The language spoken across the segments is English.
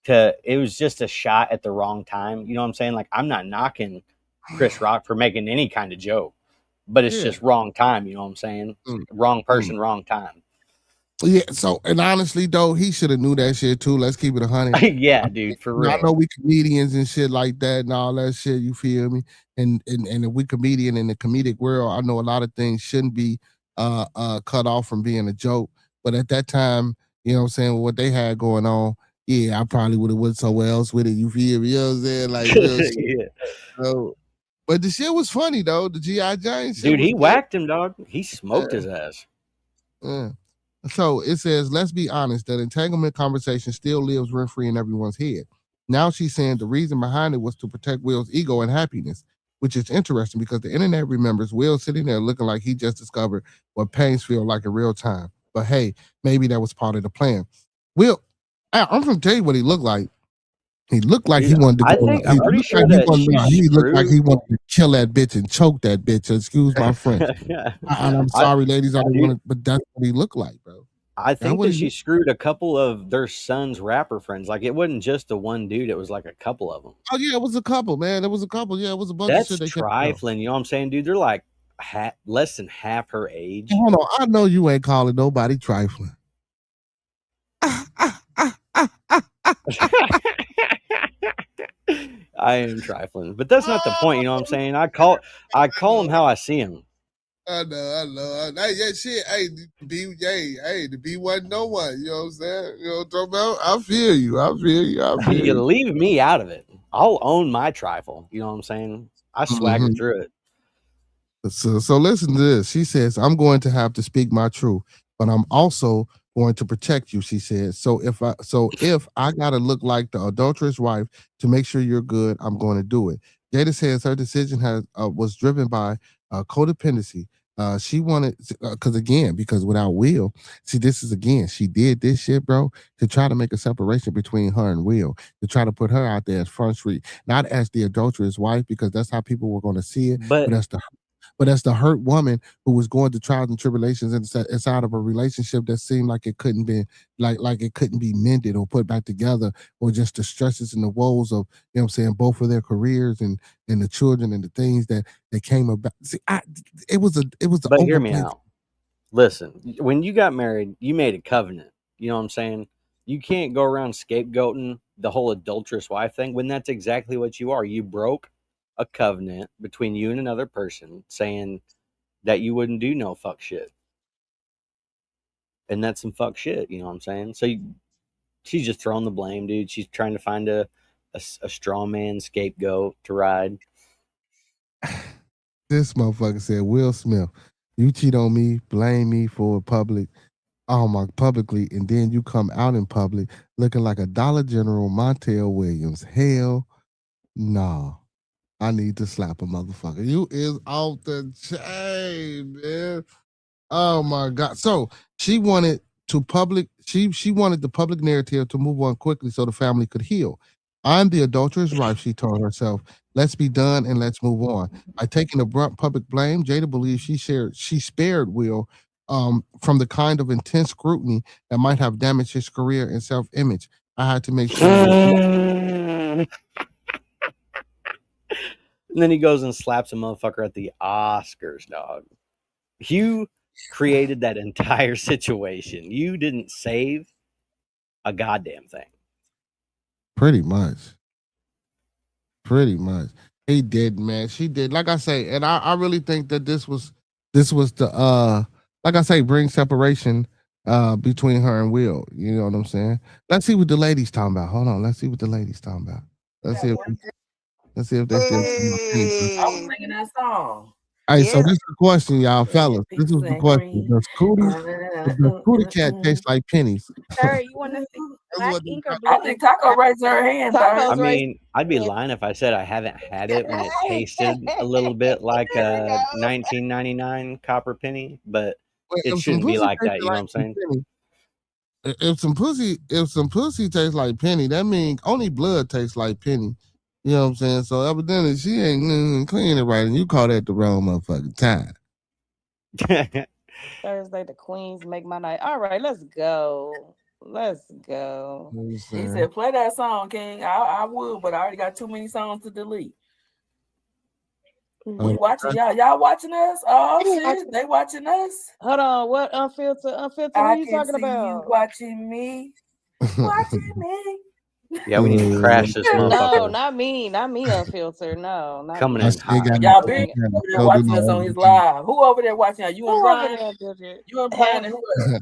it was just a shot at the wrong time. You know what I'm saying? Like, I'm not knocking Chris Rock for making any kind of joke, but it's Yeah. just wrong time. You know what I'm saying? Wrong person, wrong time. Yeah. So, and honestly, though, he should have knew that shit too. Let's keep it 100. Yeah, dude, for real. I know we comedians and shit like that and all that shit. You feel me? And if we comedian in the comedic world, I know a lot of things shouldn't be cut off from being a joke. But at that time, you know what I'm saying, what they had going on, yeah, I probably would have went somewhere else with it. You feel me? You know what I'm saying? Like real shit. Yeah. So, but the shit was funny though. The G.I. Jane shit Dude, was he good. whacked him, dog. He smoked his ass. Yeah. So it says, let's be honest, that entanglement conversation still lives rent free in everyone's head. Now she's saying the reason behind it was to protect Will's ego and happiness, which is interesting because the internet remembers Will sitting there looking like he just discovered what pains feel like in real time. But hey, maybe that was part of the plan. Will, I'm going to tell you what he looked like. He looked like he wanted to I go. think I'm pretty sure that he looked like he wanted to kill that bitch and choke that bitch. Excuse my French. And I'm sorry, ladies, I don't want to, but that's what he looked like, bro. I think that she screwed a couple of their son's rapper friends. Like, it wasn't just the one dude; it was like a couple of them. Oh yeah, it was a couple, man. It was a couple. Yeah, it was a bunch That's of shit. trifling. You know what I'm saying, dude? They're like less than half her age. Hold on, I know you ain't calling nobody trifling. I am trifling, but that's not the point. You know what I'm saying? I call him how I see him. I know. Yeah, shit. Hey, the B wasn't no one. You know what I'm saying? You know what I'm talking about? I feel you. You leave me out of it. I'll own my trifle. You know what I'm saying? I swagger through it. So listen to this. She says, I'm going to have to speak my truth, but I'm also going to protect you, she said. So if I gotta look like the adulterous wife to make sure you're good, I'm going to do it. Jada says her decision was driven by codependency. She wanted because without Will, see, this is again, she did this shit, bro, to try to make a separation between her and Will, to try to put her out there as Front Street, not as the adulterous wife, because that's how people were going to see it, but as the hurt woman who was going through trials and tribulations inside of a relationship that seemed like it couldn't be like it couldn't be mended or put back together, or just the stresses and the woes of, you know what I'm saying, both of their careers and the children and the things that came about. See, it was But hear me out. Listen, when you got married, you made a covenant. You know what I'm saying? You can't go around scapegoating the whole adulterous wife thing when that's exactly what you are. You broke a covenant between you and another person saying that you wouldn't do no fuck shit. And that's some fuck shit, you know what I'm saying? So she's just throwing the blame, dude. She's trying to find a straw man scapegoat to ride. This motherfucker said, Will Smith, you cheat on me, blame me for publicly, and then you come out in public looking like a Dollar General Montel Williams. Hell no. I need to slap a motherfucker. You is off the chain, man. Oh my God. So she wanted she wanted the public narrative to move on quickly so the family could heal. I'm the adulterous wife, she told herself. Let's be done and let's move on. By taking abrupt public blame, Jada believes she spared Will from the kind of intense scrutiny that might have damaged his career and self-image. I had to make sure. And then he goes and slaps a motherfucker at the Oscars, dog. You created that entire situation. You didn't save a goddamn thing. Pretty much. He did, man. She did. Like I say, and I really think that this was the like I say, bring separation between her and Will. You know what I'm saying? Let's see what the ladies talking about. Hold on. Let's see what the ladies talking about. Let's see if they still I was singing that song. All right, so this is the question, y'all, fellas. This is the question. Does Cootie Cat taste like pennies? Sir, you want to see black ink or blue? I think Taco raised her hand. I mean, I'd be lying if I said I haven't had it when it tasted a little bit like a 1999 copper penny, but it shouldn't be like that. You know what I'm saying? If some pussy tastes like penny, that means only blood tastes like penny. You know what I'm saying? So evidently she ain't cleaning it right, and you call that the wrong motherfucking time. Thursday, the queens make my night. All right, let's go. Let's go. He said, "Play that song, King." I would, but I already got too many songs to delete. We watching y'all. Y'all watching us? Oh shit, they watching us. Hold on, what unfiltered? Unfiltered? What are you talking about? You watching me. Watching me. Yeah, we need to crash this No, motherfucker. not me, unfiltered. No, not Coming me. in hot. Y'all been over there watching us on his live. Who over there watching? You and Brian? You and Brian and who else?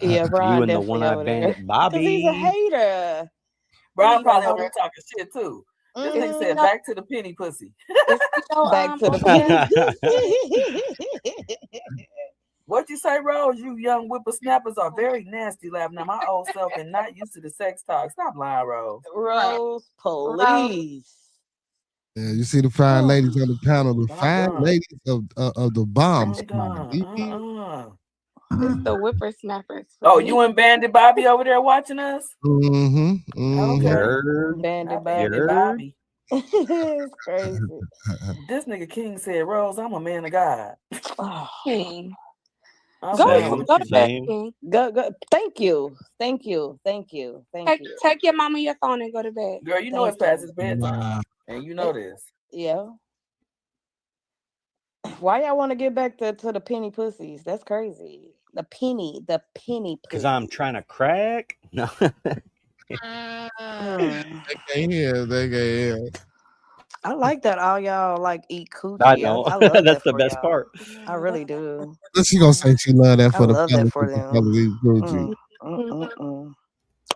Yeah, Brian You and the definitely one-eyed over there. bandit, Bobby. Because he's a hater. Brian probably over there talking shit too. This nigga Mhm. said, "Back to the penny pussy." Back to the What you say, Rose? You young whippersnappers are very nasty. Laugh now, my old self and not used to the sex talk. Stop lying, Rose. Rose, police. Yeah, you see the fine ladies on the panel, the fine ladies of the bomb squad. It's the whippersnappers. Oh, you and Bandit Bobby over there watching us? Okay. Bandit Bobby. It's crazy. This nigga King said, "Rose, I'm a man of God." King. I'm Go saying, to bed, King. Go. Thank you. Thank you. Take your mama your phone and go to bed. Girl, you know it's past his bedtime, and you know this. Yeah. Why y'all want to get back to the penny pussies? That's crazy. The penny Because I'm trying to crack. No. They can't hear. I like that all y'all like eat coochie. I know. I love That's that the best part. I really do. She gonna say she love that for I love that for them.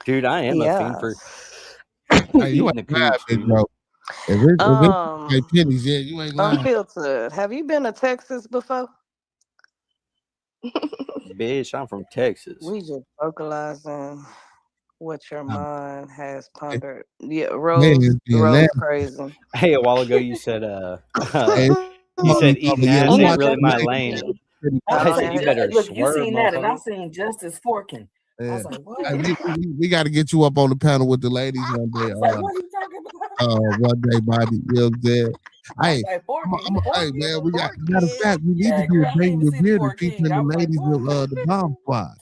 Dude, I am a fiend for Hey, you ain't lying, big bro. If it's like pennies, yeah, you ain't lying. Unfiltered. Have you been to Texas before? Bitch, I'm from Texas. We just vocalizing what your mind has pondered. Yeah, Rose crazy. Hey, a while ago you said you said eating ass ain't really my lane. I said you better swerve, you seen that, and I motherfucker. seen Justice Forking. I was like, what? We got to get you up on the panel with the ladies one day. What are you talking about? One day, Bobby. You know what I'm saying? Hey, hey, man, we got. Matter of fact, we need to do a thing with Beard featuring the ladies of the bomb squad.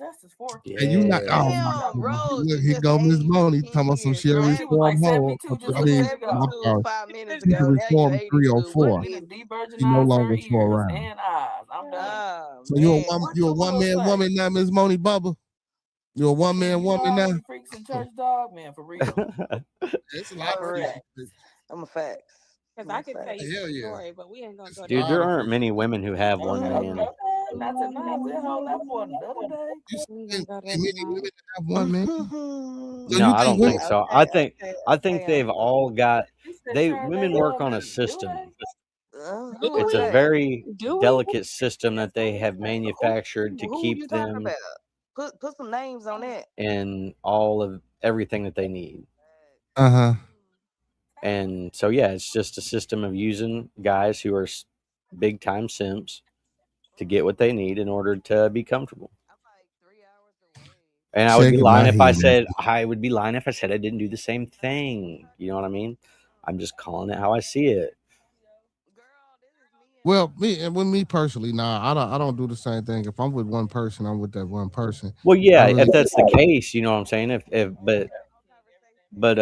Yeah. And you not. Oh, Rose, look, here go Miss Money talking about some she reform home. I mean, she reform 304. She no longer for around. So you're a one man woman now, Miss Money Bubba. You're a one man woman now. Freaks in church, dog, man, for real. It's a lot of I'm a fact. Because I could tell you a story, but we ain't gonna go Dude, there aren't many women who have one man. Not tonight. We'll hold that for another day. Many women have one man. No, I don't think so. I think they've all got. Women work on a system. It's a very delicate system that they have manufactured to keep them. Put some names on it. And all of everything that they need. And so yeah, it's just a system of using guys who are big time simps to get what they need in order to be comfortable. And I would be lying if I said I didn't do the same thing. You know what I mean? I'm just calling it how I see it. Well, me personally, I don't do the same thing. If I'm with one person, I'm with that one person. Well, yeah, if that's the case, you know what I'm saying. But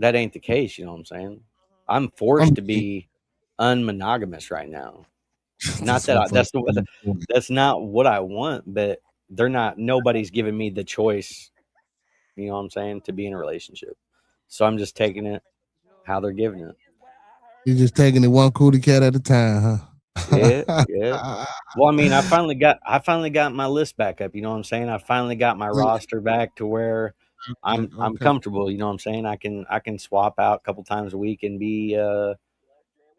that ain't the case. You know what I'm saying. I'm forced to be unmonogamous right now. Not that that's not what I want, but nobody's giving me the choice. You know what I'm saying, to be in a relationship. So I'm just taking it how they're giving it. You're just taking it one cootie cat at a time, huh? Yeah. Well, I mean, I finally got my list back up. You know what I'm saying? I finally got my roster back to where I'm comfortable. You know what I'm saying? I can swap out a couple times a week and be I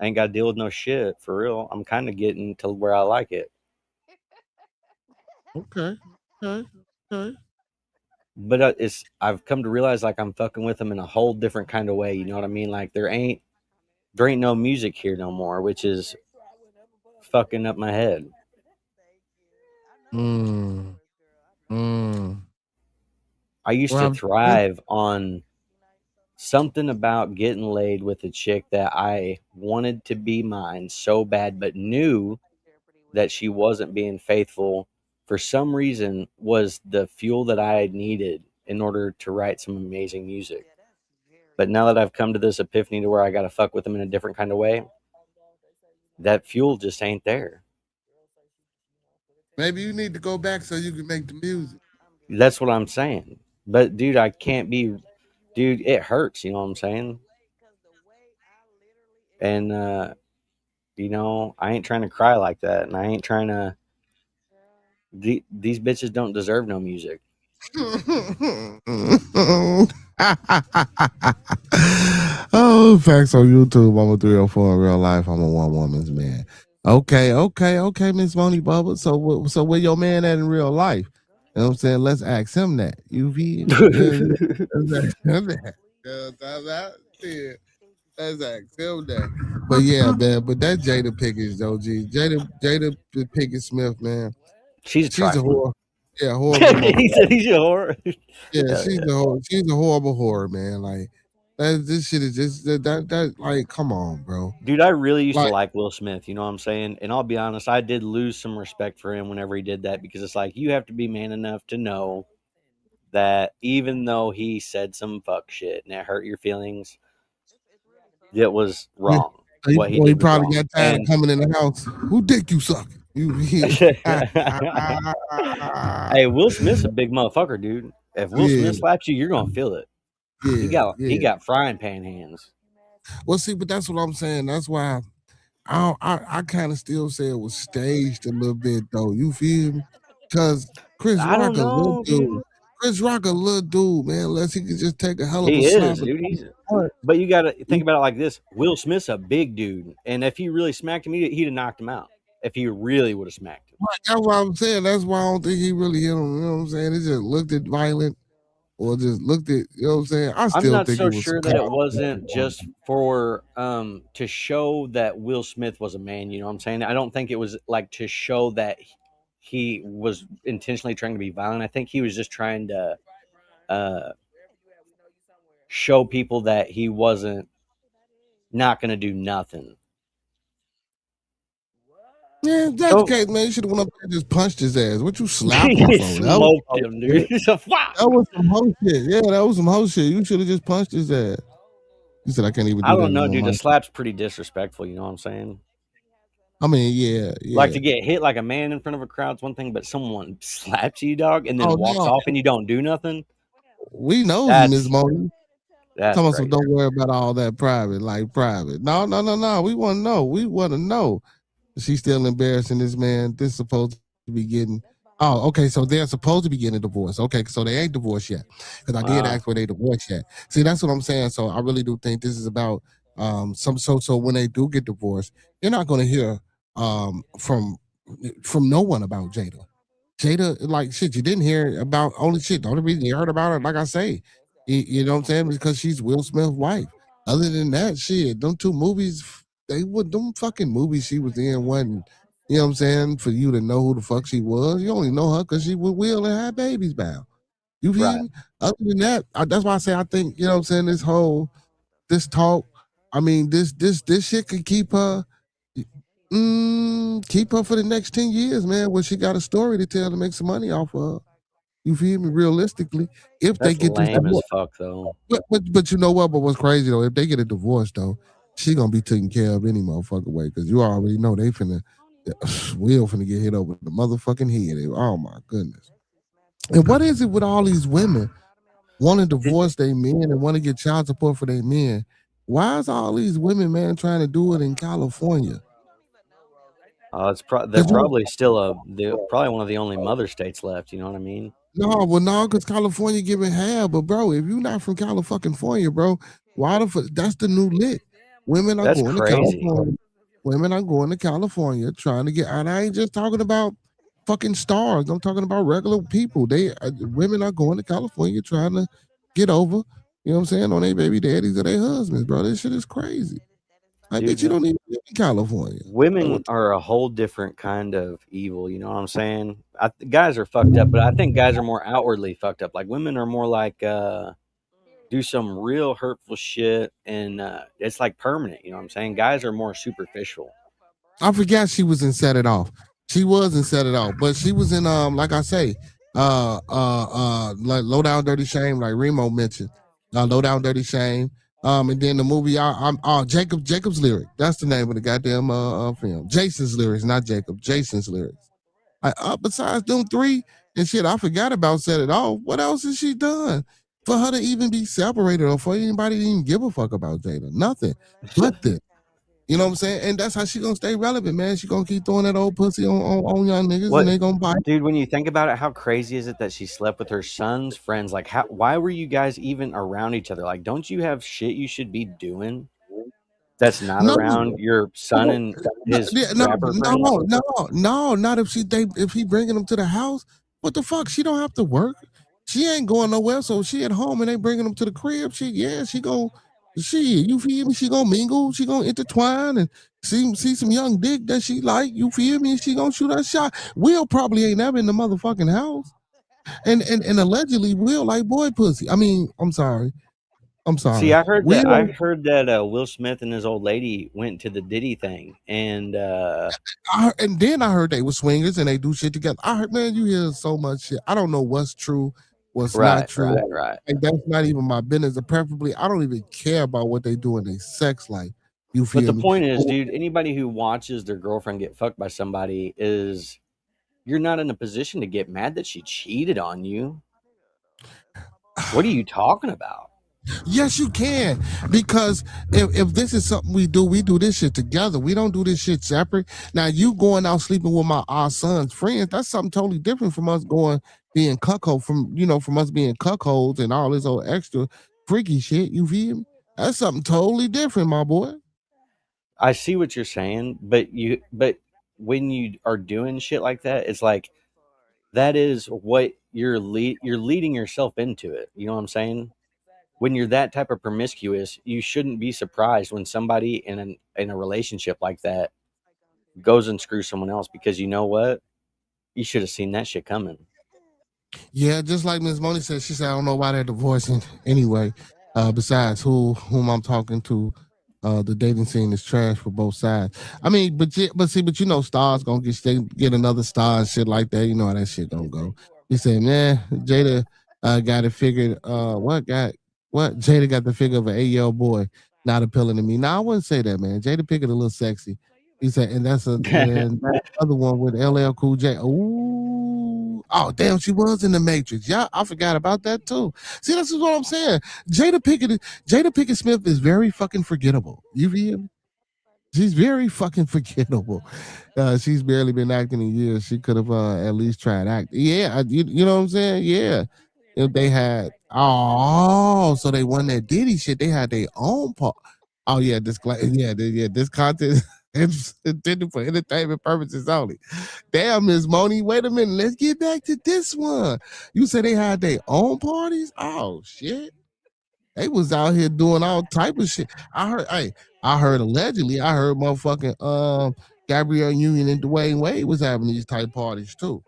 ain't got to deal with no shit for real. I'm kind of getting to where I like it. Okay. But I've come to realize like I'm fucking with them in a whole different kind of way. You know what I mean? Like there ain't no music here no more, which is fucking up my head. I used to thrive on something about getting laid with a chick that I wanted to be mine so bad, but knew that she wasn't being faithful for some reason was the fuel that I needed in order to write some amazing music. But now that I've come to this epiphany to where I gotta fuck with him in a different kind of way, that fuel just ain't there. Maybe you need to go back so you can make the music. That's what I'm saying. But dude, I can't be. Dude, it hurts. You know what I'm saying? And I ain't trying to cry like that, and I ain't trying to. These bitches don't deserve no music. Oh, facts on YouTube. I'm a 304 in real life. I'm a one woman's man. Okay, Miss Moni Bubba. So where your man at in real life? You know what I'm saying? Let's ask him that. Let's ask him that. But yeah, man. But that Jada Pinkett though, G. Jada Pinkett Smith, man. She's a whore. Yeah, horrible. He said he's a whore. Yeah, she's a horrible whore, man. Like this shit is just that like, come on, bro. Dude, I really used to like Will Smith, you know what I'm saying? And I'll be honest, I did lose some respect for him whenever he did that, because it's like, you have to be man enough to know that even though he said some fuck shit and it hurt your feelings, it was wrong. He probably got tired of coming in the house. Who dick you sucking? Hey, Will Smith's a big motherfucker, dude. If Will Smith slaps you, you're gonna feel it. Yeah, he got frying pan hands. Well, see, but that's what I'm saying. That's why I kind of still say it was staged a little bit, though. You feel me? Because Chris Rock a little dude. Chris Rock a little dude, man. Unless he could just take a hell of a slap. Dude. But you got to think about it like this: Will Smith's a big dude, and if he really smacked him, he'd have knocked him out. If he really would have smacked him. That's what I'm saying. That's why I don't think he really hit him. You know what I'm saying? It just looked at violent, or just looked at. You know what I'm saying? I'm not so sure that it wasn't just for to show that Will Smith was a man. You know what I'm saying? I don't think it was like to show that he was intentionally trying to be violent. I think he was just trying to show people that he wasn't not going to do nothing. Yeah, that's the case, man. You should have went up there and just punched his ass. What you slapped him for? Smoked him, dude. That was some whole shit. Yeah, that was some whole shit. You should have just punched his ass. You said I can't even do that. I don't know, dude. The slap's pretty disrespectful, you know what I'm saying? I mean, yeah. Like, to get hit like a man in front of a crowd's one thing, but someone slaps you, dog, and then walks off and you don't do nothing. We know Ms. Moni. Tell us, don't worry about all that private. No. We want to know. We want to know. She's still embarrassing this man. This is supposed to be getting. Oh, okay. So they're supposed to be getting a divorce. Okay, so they ain't divorced yet. Because I did ask where they divorced yet. See, that's what I'm saying. So I really do think this is about So when they do get divorced, you're not going to hear from no one about Jada. Jada, like shit, you didn't hear about only shit. The only reason you heard about her, like I say, you know what I'm saying, because she's Will Smith's wife. Other than that, shit, them two movies. Them fucking movies she was in wasn't, you know what I'm saying, for you to know who the fuck she was. You only know her because she was Will and had babies bound. You feel me? Other than that, that's why I say I think, you know what I'm saying, this talk, I mean, this shit could keep her for the next 10 years, man, where she got a story to tell to make some money off of her. You feel me? Realistically, if they get lame as fuck, though. But you know what? But what's crazy though, if they get a divorce though, she gonna be taken care of any motherfucking way, because you already know they Will finna get hit over the motherfucking head. Oh my goodness! And what is it with all these women want to divorce their men and want to get child support for their men? Why is all these women, man, trying to do it in California? They're probably still probably one of the only mother states left. You know what I mean? No, because California giving half. But bro, if you're not from California, bro, why that's the new lit. Women are going to California. Women are going to California trying to get. And I ain't just talking about fucking stars. I'm talking about regular people. Women are going to California trying to get over. You know what I'm saying, on their baby daddies or their husbands, bro. This shit is crazy. I bet you don't even live in California. Women are a whole different kind of evil. You know what I'm saying? Guys are fucked up, but I think guys are more outwardly fucked up. Like, women are more like do some real hurtful shit, and it's like permanent. You know what I'm saying? Guys are more superficial. I forgot she was in Set It Off. She was in Set It Off, but she was in like I say, like Low Down Dirty Shame, like Remo mentioned, Low Down Dirty Shame. And then the movie, Jacob's Lyric. That's the name of the goddamn film. Jason's Lyrics, not Jacob. Jason's Lyrics. Besides them three and shit, I forgot about Set It Off. What else has she done for her to even be separated or for anybody to even give a fuck about Jada? Nothing. But this. You know what I'm saying? And that's how she gonna stay relevant, man. She gonna keep throwing that old pussy on young niggas, and they gonna buy. Dude, when you think about it, how crazy is it that she slept with her son's friends? Like, why were you guys even around each other? Like, don't you have shit you should be doing that's not around your son and his rapper friends? No, not if he bringing them to the house. What the fuck? She don't have to work. She ain't going nowhere, so she at home and they bringing them to the crib. She go. You feel me? She gonna mingle, she gonna intertwine and see some young dick that she like, you feel me? She gonna shoot her shot. Will probably ain't never in the motherfucking house. And allegedly Will like boy pussy. I mean, I'm sorry. See, I heard that Will Smith and his old lady went to the Diddy thing, and then I heard they were swingers and they do shit together. I heard, man, you hear so much shit. I don't know what's true, what's not true. Right. And that's not even my business. Preferably, I don't even care about what they do in their sex life. You feel me? But the point is, dude, anybody who watches their girlfriend get fucked by somebody you're not in a position to get mad that she cheated on you. What are you talking about? Yes, you can, because if this is something we do this shit together. We don't do this shit separate. Now, you going out sleeping with our son's friends, that's something totally different from us being cuckold, from us being cuckolds and all this old extra freaky shit. You feel me? That's something totally different, my boy. I see what you're saying, but when you are doing shit like that, it's like that is what you're leading yourself into it. You know what I'm saying? When you're that type of promiscuous, you shouldn't be surprised when somebody in a relationship like that goes and screws someone else, because you know what? You should have seen that shit coming. Yeah, just like Ms. Moni said, she said, I don't know why they're divorcing anyway. Besides whom I'm talking to, the dating scene is trash for both sides. I mean, but you know, stars gonna get another star and shit like that. You know how that shit don't go. He said, man, Jada got it figured. Jada got the figure of an 8-year-old boy, not appealing to me. Now, I wouldn't say that, man. Jada Pinkett a little sexy. He said, and that's that other one with LL Cool J. Ooh, oh damn, she was in the Matrix. Yeah, I forgot about that too. See, this is what I'm saying. Jada Pinkett Smith is very fucking forgettable. You feel me? She's very fucking forgettable. She's barely been acting in years. She could have at least tried acting. Yeah, you know what I'm saying? Yeah. If they had, so they won that Diddy shit. They had their own part. Oh yeah, this content is intended for entertainment purposes only. Damn, Ms. Moni, wait a minute. Let's get back to this one. You said they had their own parties? Oh shit. They was out here doing all type of shit. I heard allegedly, I heard motherfucking Gabrielle Union and Dwayne Wade was having these type parties too.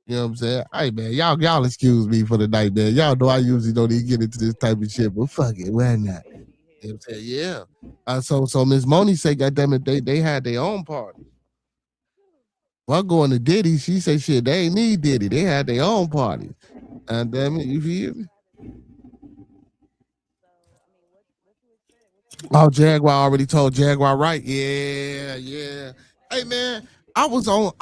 You know what I'm saying? Hey man, y'all excuse me for the night, man. Y'all know I usually don't even get into this type of shit, but fuck it, why not? You know what I'm saying? Yeah. So Ms. Moni said, goddamn it, they had their own party. Well, going to Diddy, she said shit, they ain't need Diddy. They had their own party. And damn it, you feel me? Oh, Jaguar already told Jaguar, right? Yeah. Hey man, I was on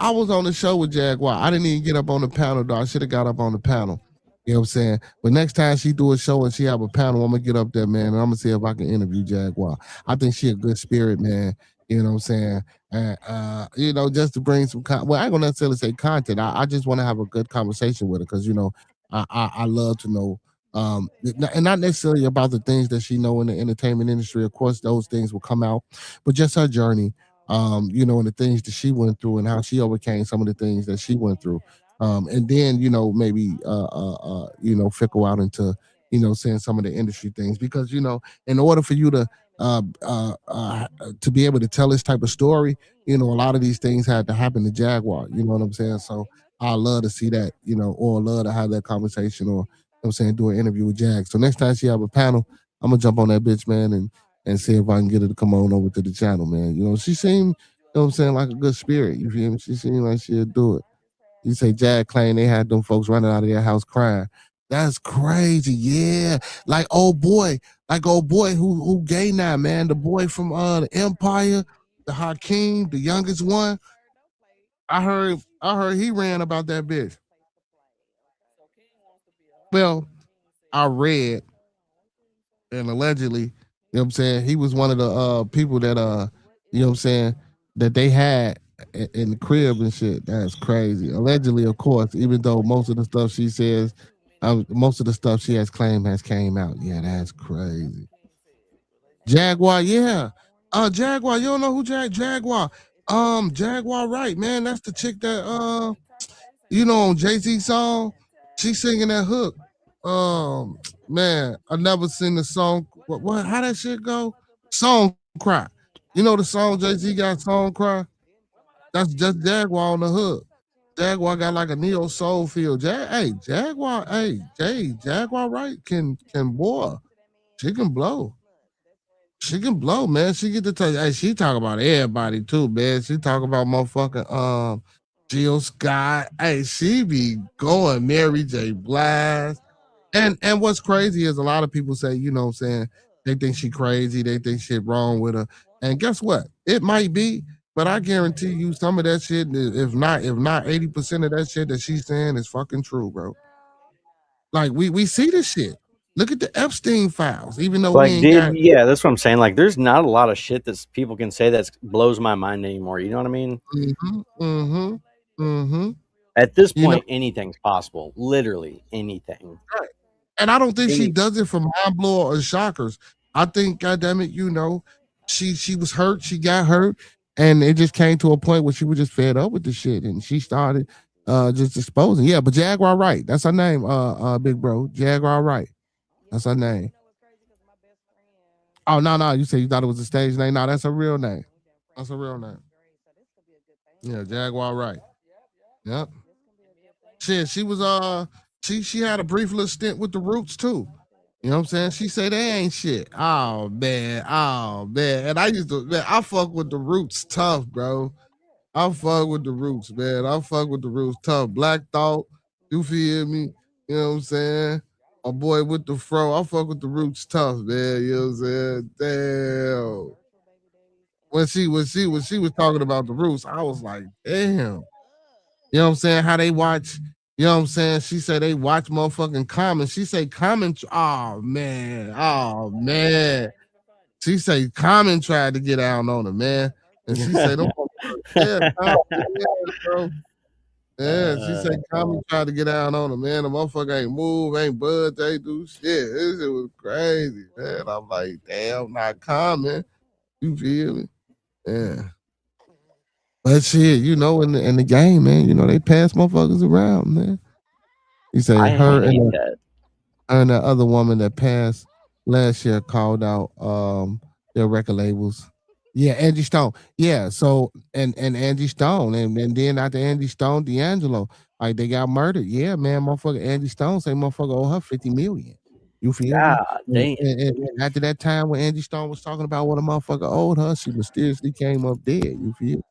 the show with Jaguar. I didn't even get up on the panel, though. I should have got up on the panel. You know what I'm saying? But next time she do a show and she have a panel, I'm gonna get up there, man, and I'm gonna see if I can interview Jaguar. I think she a good spirit, man. You know what I'm saying? And just to bring some well, I ain't gonna necessarily say content. I just want to have a good conversation with her, because I love to know. And not necessarily about the things that she know in the entertainment industry. Of course, those things will come out, but just her journey, and the things that she went through and how she overcame some of the things that she went through. And then, maybe, fickle out into, saying some of the industry things, because, in order for you to be able to tell this type of story, a lot of these things had to happen to Jaguar. You know what I'm saying? So I love to see that, or love to have that conversation, or I'm saying, do an interview with Jag. So next time she have a panel, I'm gonna jump on that bitch, man, and see if I can get her to come on over to the channel, man. She seemed, like a good spirit. You feel me? She seemed like she'd do it. You say Jag claimed they had them folks running out of their house crying. That's crazy. Yeah. Like old boy who gay now, man. The boy from the Empire, the Hakeem, the youngest one. I heard he ran about that bitch. Well, I read and allegedly, you know what I'm saying, he was one of the people that you know what I'm saying, that they had in the crib and shit. That's crazy. Allegedly, of course, even though most of the stuff she says, most of the stuff she has claimed has came out. Yeah, that's crazy. Jaguar, yeah. Jaguar, you don't know who Jaguar? Jaguar, right, man. That's the chick that you know, on Jay-Z song, she's singing that hook. Man, I never seen the song. What? How that shit go? Song Cry. You know the song Jay-Z got, Song Cry? That's just Jaguar on the hook. Jaguar got like a neo soul feel. Jaguar, Jaguar, right? Can boy, she can blow. She can blow, man. She get to tell you. Hey, she talk about everybody too, man. She talk about motherfucking Jill Scott. Hey, she be going Mary J. Blige. And what's crazy is a lot of people say, you know what I'm saying, they think she crazy, they think shit wrong with her. And guess what? It might be, but I guarantee you some of that shit, if not 80% of that shit that she's saying is fucking true, bro. Like we see this shit. Look at the Epstein files, even though like, we ain't got. Yeah, that's what I'm saying. Like, there's not a lot of shit that people can say that blows my mind anymore. You know what I mean? At this point, anything's possible. Literally anything. Right. And I don't think she does it for mind blow or shockers. I think, goddamn it, you know, she was hurt, she got hurt, and it just came to a point where she was just fed up with the shit, and she started just exposing. Yeah, but Jaguar Wright, that's her name, big bro. Jaguar Wright. That's her name. Oh, no, you said you thought it was a stage name. No, that's her real name. That's her real name. Yeah, Jaguar Wright. Yep. Shit, she was she had a brief little stint with the Roots too. You know what I'm saying? She said they ain't shit. Oh man. And I fuck with the Roots tough, bro. I fuck with the Roots, man. I fuck with the Roots tough. Black Thought, you feel me? You know what I'm saying? My boy with the fro. I fuck with the Roots tough, man. You know what I'm saying? Damn. When she was talking about the Roots, I was like, damn. You know what I'm saying? How they watch, you know what I'm saying? She said they watch motherfucking Common. She say Common, oh man. She say Common tried to get out on her, man. And she said, bro. Yeah, she said Common tried to get out on her, man. The motherfucker ain't move, ain't bud, they do shit. This shit was crazy, man. I'm like, damn, not Common. You feel me? Yeah. But shit, you know, in the game, man, you know, they pass motherfuckers around, man. You say her and the other woman that passed last year called out their record labels. Yeah, Angie Stone. Yeah, so and Angie Stone, and then after Angie Stone, D'Angelo, like they got murdered. Yeah, man, motherfucker Angie Stone say motherfucker owe her $50 million. You feel me? And after that time when Angie Stone was talking about what a motherfucker owed her, she mysteriously came up dead. You feel me?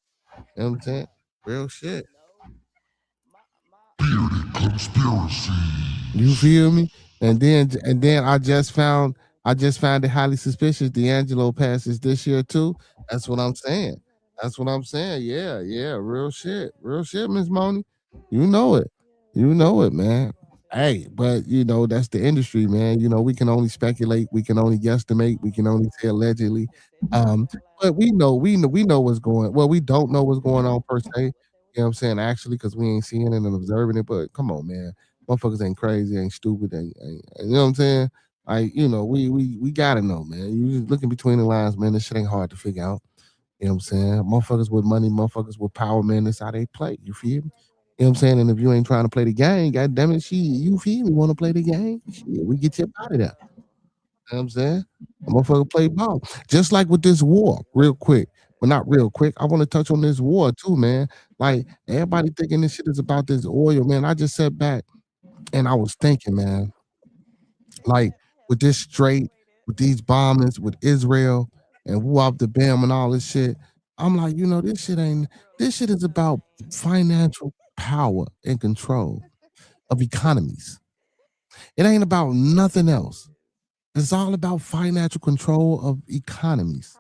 You know what I'm saying? Real shit. Bearded conspiracy. You feel me? And then I just found it highly suspicious D'Angelo passes this year too. That's what I'm saying. Yeah, real shit, Miss Moni. You know it, man. Hey, but you know that's the industry, man. You know we can only speculate, we can only guesstimate, we can only say allegedly. But we know what's going. Well, we don't know what's going on per se. You know what I'm saying? Actually, because we ain't seeing it and observing it. But come on, man, motherfuckers ain't crazy, ain't stupid, ain't you know what I'm saying? Like, you know, we gotta know, man. You just looking between the lines, man. This shit ain't hard to figure out. You know what I'm saying? Motherfuckers with money, motherfuckers with power, man. That's how they play. You feel me? You know what I'm saying? And if you ain't trying to play the game, god damn it, you feel me? Want to play the game? Shit, we get you out of there. You know what I'm saying? A motherfucker play ball. Just like with this war, real quick. But not real quick. I want to touch on this war too, man. Like everybody thinking this shit is about this oil, man. I just sat back and I was thinking, man, like with this straight, with these bombings, with Israel and whoop the bam and all this shit. I'm like, you know, this shit is about financial power and control of economies. It ain't about nothing else. It's all about financial control of economies.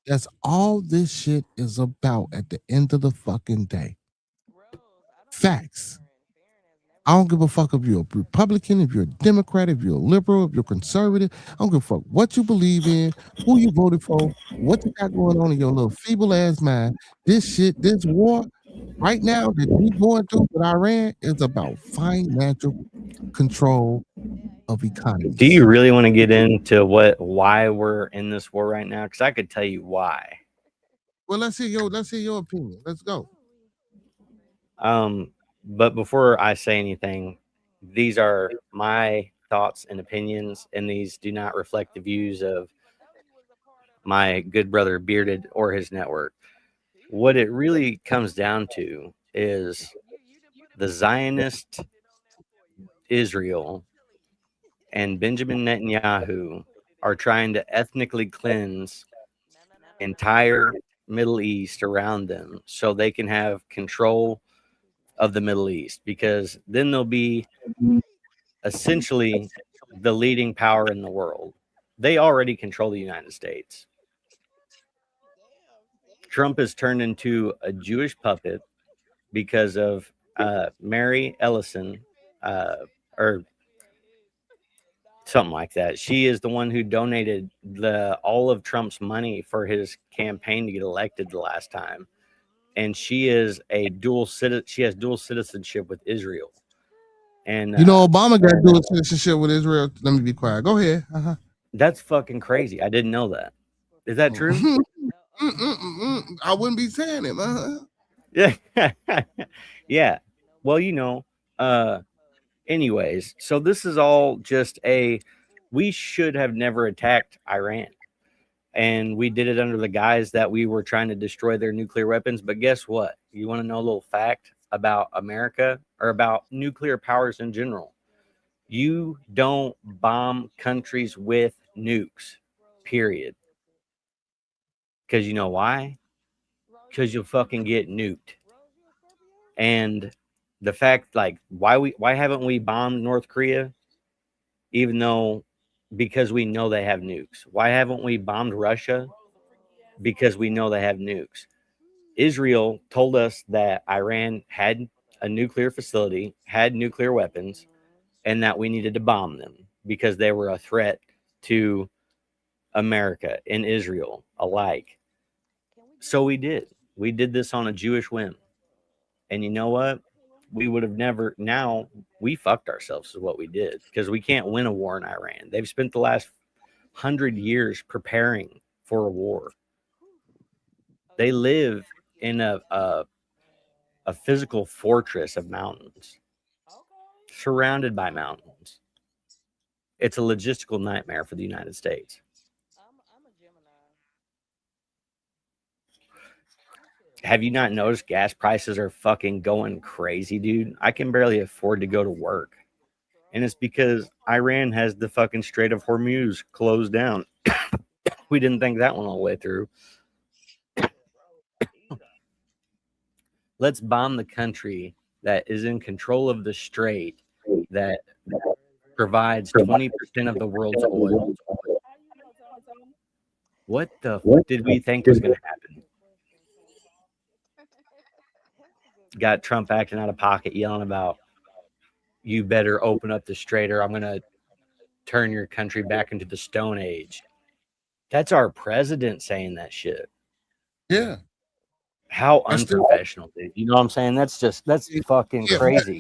That's all this shit is about at the end of the fucking day. Facts. I don't give a fuck if you're a Republican, if you're a Democrat, if you're a liberal, if you're conservative. I don't give a fuck what you believe in, who you voted for, what you got going on in your little feeble ass mind. This shit, this war right now that we going through with Iran is about financial control of economies. Do you really want to get into why we're in this war right now? Because I could tell you why. Well, let's hear your opinion. Let's go. But before I say anything, these are my thoughts and opinions, and these do not reflect the views of my good brother Bearded or his network. What it really comes down to is the Zionist Israel and Benjamin Netanyahu are trying to ethnically cleanse the entire Middle East around them so they can have control of the Middle East, because then they'll be essentially the leading power in the world. They already control the United States. Trump has turned into a Jewish puppet because of Mary Ellison, or something like that. She is the one who donated all of Trump's money for his campaign to get elected the last time. And she is she has dual citizenship with Israel. And Obama got dual citizenship with Israel. Let me be quiet. Go ahead. That's fucking crazy. I didn't know that. Is that true? I wouldn't be saying it. Yeah. Yeah. Well, anyways, so this is all just we should have never attacked Iran. And we did it under the guise that we were trying to destroy their nuclear weapons. But guess what? You want to know a little fact about America or about nuclear powers in general? You don't bomb countries with nukes, period. Because you know why? Because you'll fucking get nuked. And the fact, why haven't we bombed North Korea? Even though, because we know they have nukes. Why haven't we bombed Russia? Because we know they have nukes. Israel told us that Iran had a nuclear facility, had nuclear weapons, and that we needed to bomb them because they were a threat to America and Israel alike. So we did. We did this on a Jewish whim. And you know what? We would have never. Now we fucked ourselves is what we did, because we can't win a war in Iran. They've spent the last 100 years preparing for a war. They live in a physical fortress of mountains, surrounded by mountains. It's a logistical nightmare for the United States. Have you not noticed gas prices are fucking going crazy, dude? I can barely afford to go to work. And it's because Iran has the fucking Strait of Hormuz closed down. We didn't think that one all the way through. Let's bomb the country that is in control of the strait that provides 20% of the world's oil. What the fuck did we think was going to happen? Got Trump acting out of pocket, yelling about, you better open up the strait or I'm going to turn your country back into the Stone Age. That's our president saying that shit. Yeah. How unprofessional, dude. You know what I'm saying? That's fucking crazy.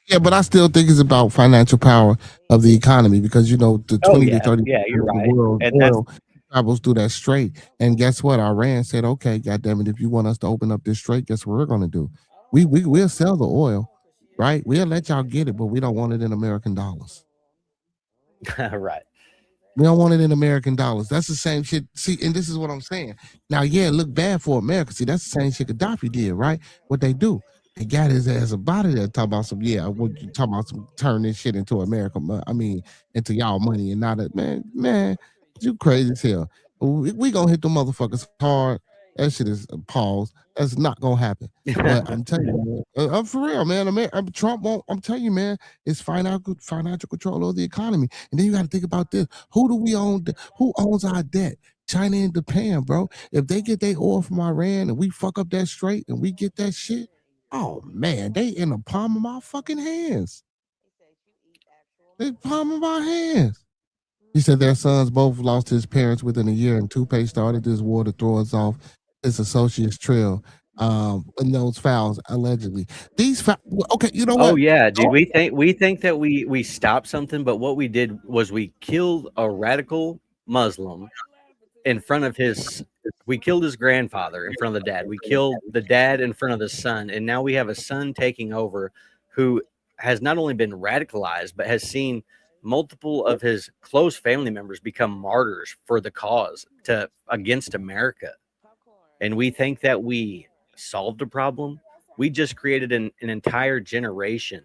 Yeah, but I still think it's about financial power of the economy, because, the 20 to 30 you're right. World oil travels through that strait. And guess what? Iran said, okay, goddamn it, if you want us to open up this strait, guess what we're going to do? We'll sell the oil, right? We'll let y'all get it, but we don't want it in American dollars. Right. We don't want it in American dollars. That's the same shit. See, and this is what I'm saying. Now, yeah, it look bad for America. See, that's the same shit Gaddafi did, right? What they do, they got his ass about it there talking about turn this shit into America. Into y'all money and not man, you crazy as hell. We gonna hit the motherfuckers hard. That shit is pause. That's not gonna happen. But I'm telling you, man, I'm for real, man. Trump won't. I'm telling you, man, it's financial control of the economy. And then you got to think about this: who do we own? Who owns our debt? China and Japan, bro. If they get their oil from Iran and we fuck up that straight and we get that shit, oh man, they in the palm of our fucking hands. They palm of our hands. He said their sons both lost his parents within a year, and Tupac started this war to throw us off his associate's trail. In those fouls, allegedly. Okay, you know what? Oh yeah, dude. We think that we stopped something, but what we did was we killed a radical Muslim in front of we killed his grandfather in front of the dad. We killed the dad in front of the son, and now we have a son taking over who has not only been radicalized but has seen multiple of his close family members become martyrs for the cause against America. And we think that we solved a problem. We just created an entire generation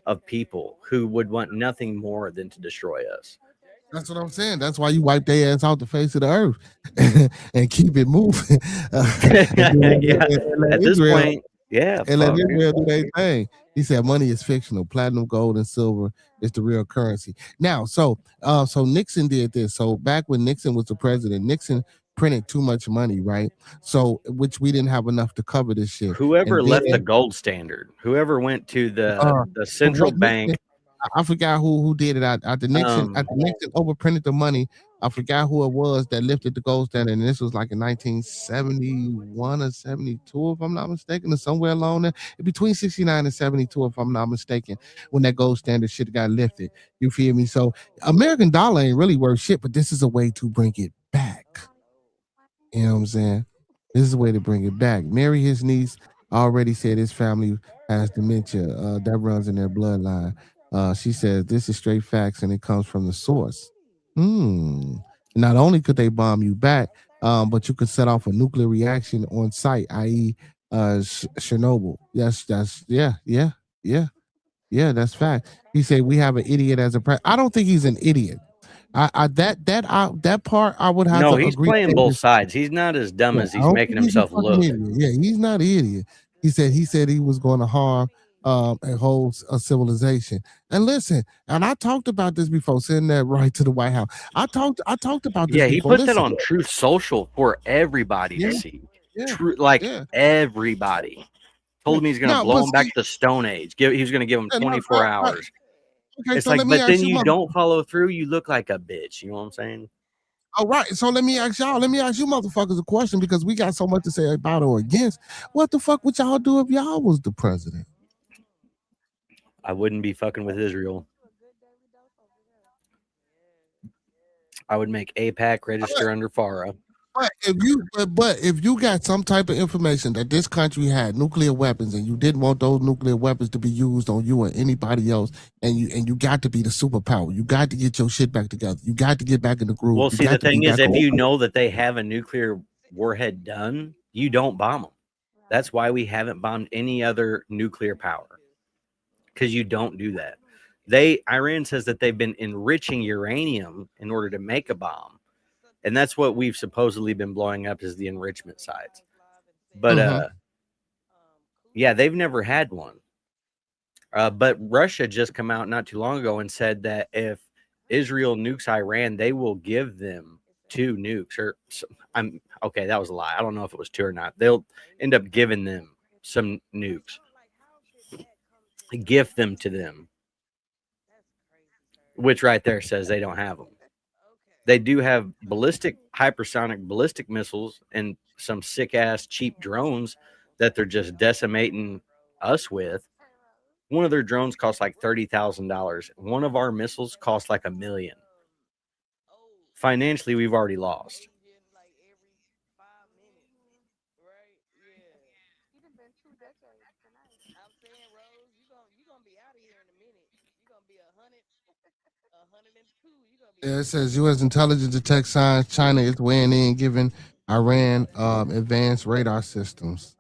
of people who would want nothing more than to destroy us. That's what I'm saying. That's why you wipe their ass out the face of the earth and keep it moving. At this point, yeah. And let Israel do their thing. He said money is fictional. Platinum, gold, and silver is the real currency. Now, so Nixon did this. So back when Nixon was the president, Nixon printed too much money, right? So which we didn't have enough to cover this shit. Whoever left the gold standard, whoever went to the central bank. I forgot who did it. After Nixon overprinted the money, I forgot who it was that lifted the gold standard, and this was like in 1971 or 72, if I'm not mistaken, or somewhere along there, between 69 and 72, if I'm not mistaken, when that gold standard shit got lifted. You feel me? So American dollar ain't really worth shit, but this is a way to bring it back. You know what I'm saying? This is a way to bring it back. Mary, his niece, already said his family has dementia. That runs in their bloodline. She says this is straight facts and it comes from the source. Not only could they bomb you back, but you could set off a nuclear reaction on site, i.e., Chernobyl. Yeah. That's fact. He said we have an idiot as a president. I don't think he's an idiot. That part I would have to agree. No, he's playing both sides. He's not as dumb as he's making himself look. Yeah, he's not an idiot. He said he was going to harm a whole civilization. And listen, and I talked about this before, sending that right to the White House. I talked about this. Yeah, he put that on Truth Social for everybody to see. Everybody. Told him he's going to blow him back to the Stone Age. He was going to give him 24 hours. Okay, it's so like, but then you don't follow through. You look like a bitch. You know what I'm saying? All right. So let me ask y'all. Let me ask you motherfuckers a question because we got so much to say about or against. What the fuck would y'all do if y'all was the president? I wouldn't be fucking with Israel. I would make AIPAC register under FARA. But if you got some type of information that this country had nuclear weapons and you didn't want those nuclear weapons to be used on you or anybody else, and you got to be the superpower, you got to get your shit back together. You got to get back in the groove. Well, see, the thing is, if you know that they have a nuclear warhead done, you don't bomb them. That's why we haven't bombed any other nuclear power, because you don't do that. Iran says that they've been enriching uranium in order to make a bomb. And that's what we've supposedly been blowing up is the enrichment sites. But, yeah, they've never had one. But Russia just come out not too long ago and said that if Israel nukes Iran, they will give them 2 nukes. Okay, that was a lie. I don't know if it was 2 or not. They'll end up giving them some nukes. Gift them to them. Which right there says they don't have them. They do have hypersonic ballistic missiles and some sick-ass cheap drones that they're just decimating us with. One of their drones costs like $30,000. One of our missiles costs like $1 million. Financially, we've already lost. Yeah, it says U.S. intelligence detects signs China is weighing in, giving Iran advanced radar systems.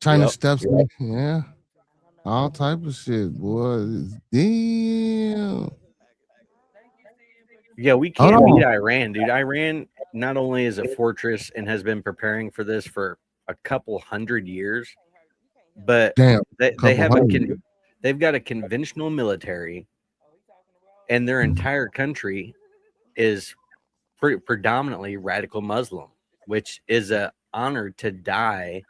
China steps in, yeah, all type of shit, boy. Damn. Yeah, we can't beat Iran, dude. Iran, not only is a fortress and has been preparing for this for a couple hundred years, but they've got a conventional military, and their entire country is predominantly radical Muslim, which is an honor to die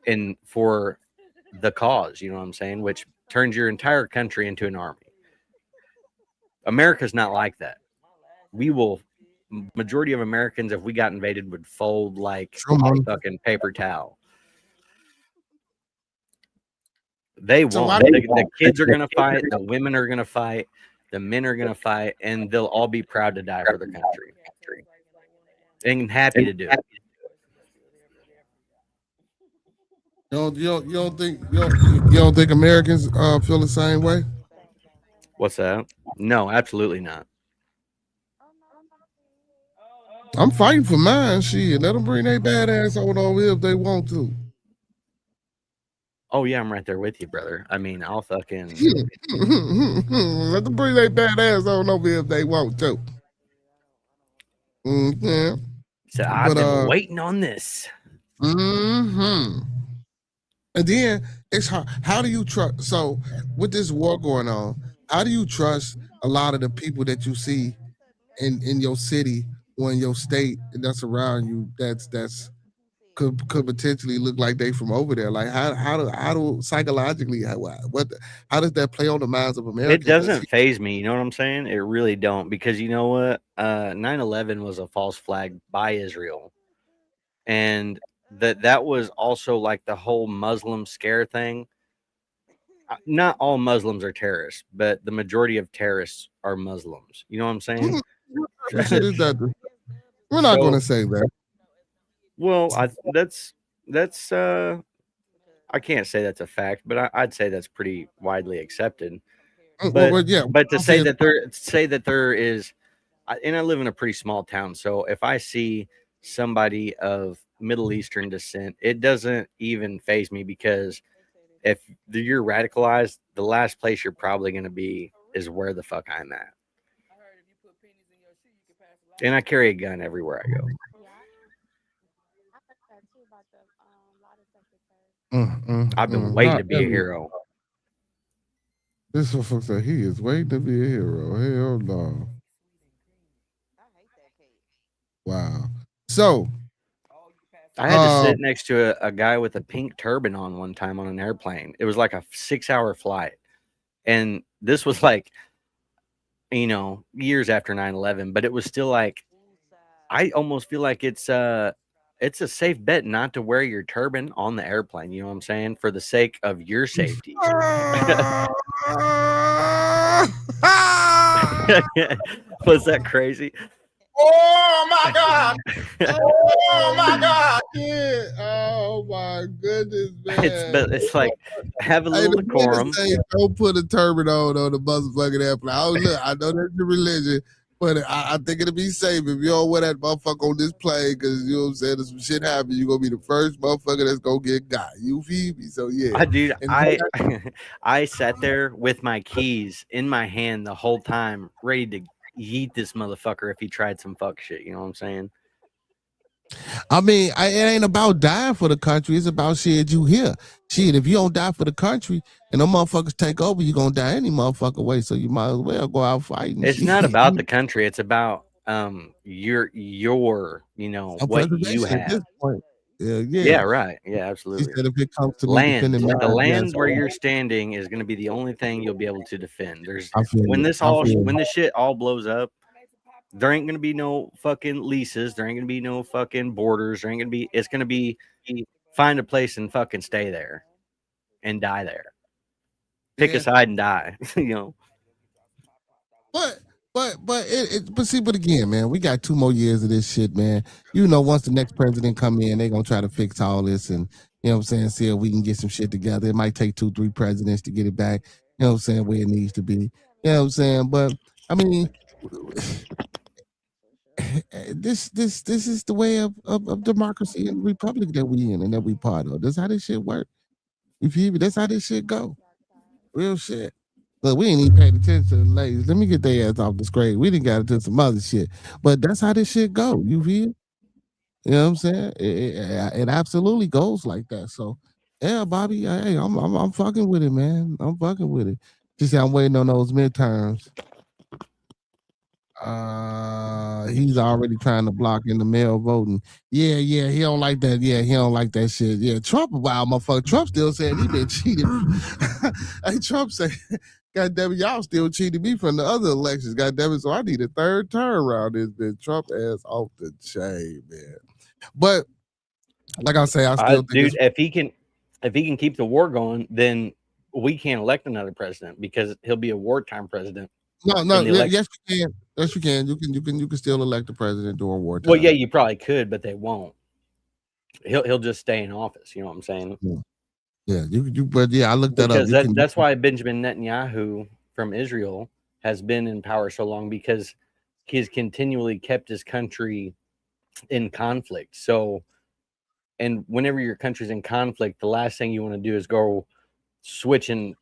in for the cause. You know what I'm saying? Which turns your entire country into an army. America's not like that. Majority of Americans, if we got invaded, would fold like a fucking paper towel. They won't. The kids are going to fight. The women are going to fight. The men are going to fight, and they'll all be proud to die for their country and happy to do it. You don't think Americans feel the same way? What's that? No, absolutely not. I'm fighting for mine. Shit, let them bring their badass over here if they want to. Oh yeah, I'm right there with you, brother. I mean, I'll fucking let them bring their badass on over here if they want to. Yeah. So I've been waiting on this. And then it's hard. How do you trust? So with this war going on, how do you trust a lot of the people that you see in your city or in your state that's around you? That's could potentially look like they from over there. Like how do psychologically how does that play on the minds of Americans? It doesn't phase me. You know what I'm saying? It really don't, because you know what? 9/11 was a false flag by Israel, and that was also like the whole Muslim scare thing. Not all Muslims are terrorists, but the majority of terrorists are Muslims. You know what I'm saying? We're not going to say that. Well, that's I can't say that's a fact, but I'd say that's pretty widely accepted. But to say that there is, and I live in a pretty small town, so if I see somebody of Middle Eastern descent, it doesn't even faze me, because if you're radicalized, the last place you're probably going to be is where the fuck I'm at. And I carry a gun everywhere I go. I've been waiting to be a hero. This motherfucker said he is waiting to be a hero. Hell no. Wow. So I had to sit next to a guy with a pink turban on one time on an airplane. It was like a 6-hour flight. And this was like, years after 9/11, but it was still like, I almost feel like it's a safe bet not to wear your turban on the airplane. You know what I'm saying? For the sake of your safety. Was that crazy? Oh my God! Oh my God! Yeah. Oh my goodness, man! It's like, have a little decorum. Don't put a turban on the motherfucking airplane. Oh, look, I know that's your religion, but I think it'll be safe if you don't wear that motherfucker on this plane, because you know what I'm saying. If some shit happens, you're gonna be the first motherfucker that's gonna get got. You feel me? So yeah, dude. I sat there with my keys in my hand the whole time, ready to yeet this motherfucker if he tried some fuck shit. You know what I'm saying? I mean, it ain't about dying for the country. It's about shit you hear. Shit, if you don't die for the country and them motherfuckers take over, you're gonna die any motherfucker way. So you might as well go out fighting. It's not about the country. It's about your what you have. Yeah, right. Yeah, absolutely. If it comes to land, the land where you're standing is going to be the only thing you'll be able to defend. When this shit all blows up, there ain't going to be no fucking leases. There ain't going to be no fucking borders. It's going to be find a place and fucking stay there and die there. Pick a side and die, But again, man, we got 2 more years of this shit, man. Once the next president come in, they gonna try to fix all this, and you know what I'm saying, see if we can get some shit together. It might take 2-3 presidents to get it back, you know what I'm saying, where it needs to be. You know what I'm saying? But I mean, this is the way of democracy and republic that we in and that we part of. That's how this shit work. You feel me? That's how this shit go. Real shit. Look, we ain't even paid attention to the ladies. Let me get their ass off the screen. We didn't got into some other shit. But that's how this shit go. You feel? You know what I'm saying? It absolutely goes like that. So yeah, Bobby, hey, I'm fucking with it, man. I'm fucking with it. Just I'm waiting on those midterms. He's already trying to block in the mail voting. Yeah, he don't like that. Yeah, he don't like that shit. Yeah, Trump a wild motherfucker. Trump still saying he been cheated. Hey, Trump say, God damn it, y'all still cheating me from the other elections. God damn it, so I need a third term around this bitch. Trump ass off the chain, man. But like I say, I still think dude, if he can keep the war going, then we can't elect another president because he'll be a wartime president. No, yes you can. Yes, you can. You can still elect the president during wartime. Well, yeah, you probably could, but they won't. He'll just stay in office. You know what I'm saying? Yeah, but yeah, I looked that up. Because that's why Benjamin Netanyahu from Israel has been in power so long, because he's continually kept his country in conflict. So, and whenever your country's in conflict, the last thing you want to do is go switching,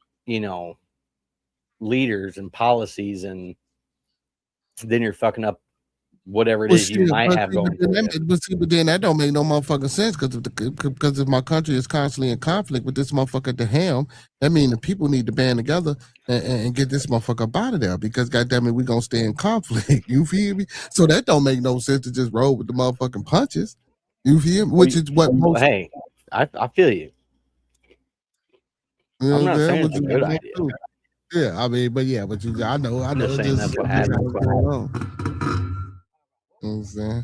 leaders and policies, and then you're fucking up whatever it is you might have going. But then that don't make no motherfucking sense, because if my country is constantly in conflict with this motherfucker at the helm, that means the people need to band together and get this motherfucker up out of there, because goddamn it, we gonna stay in conflict. You feel me? So that don't make no sense to just roll with the motherfucking punches. You feel me? Which is what most. Hey, I feel you. I'm not saying it's a good idea. Yeah, I mean, but yeah, but I know. That's what happened. You know what I'm saying?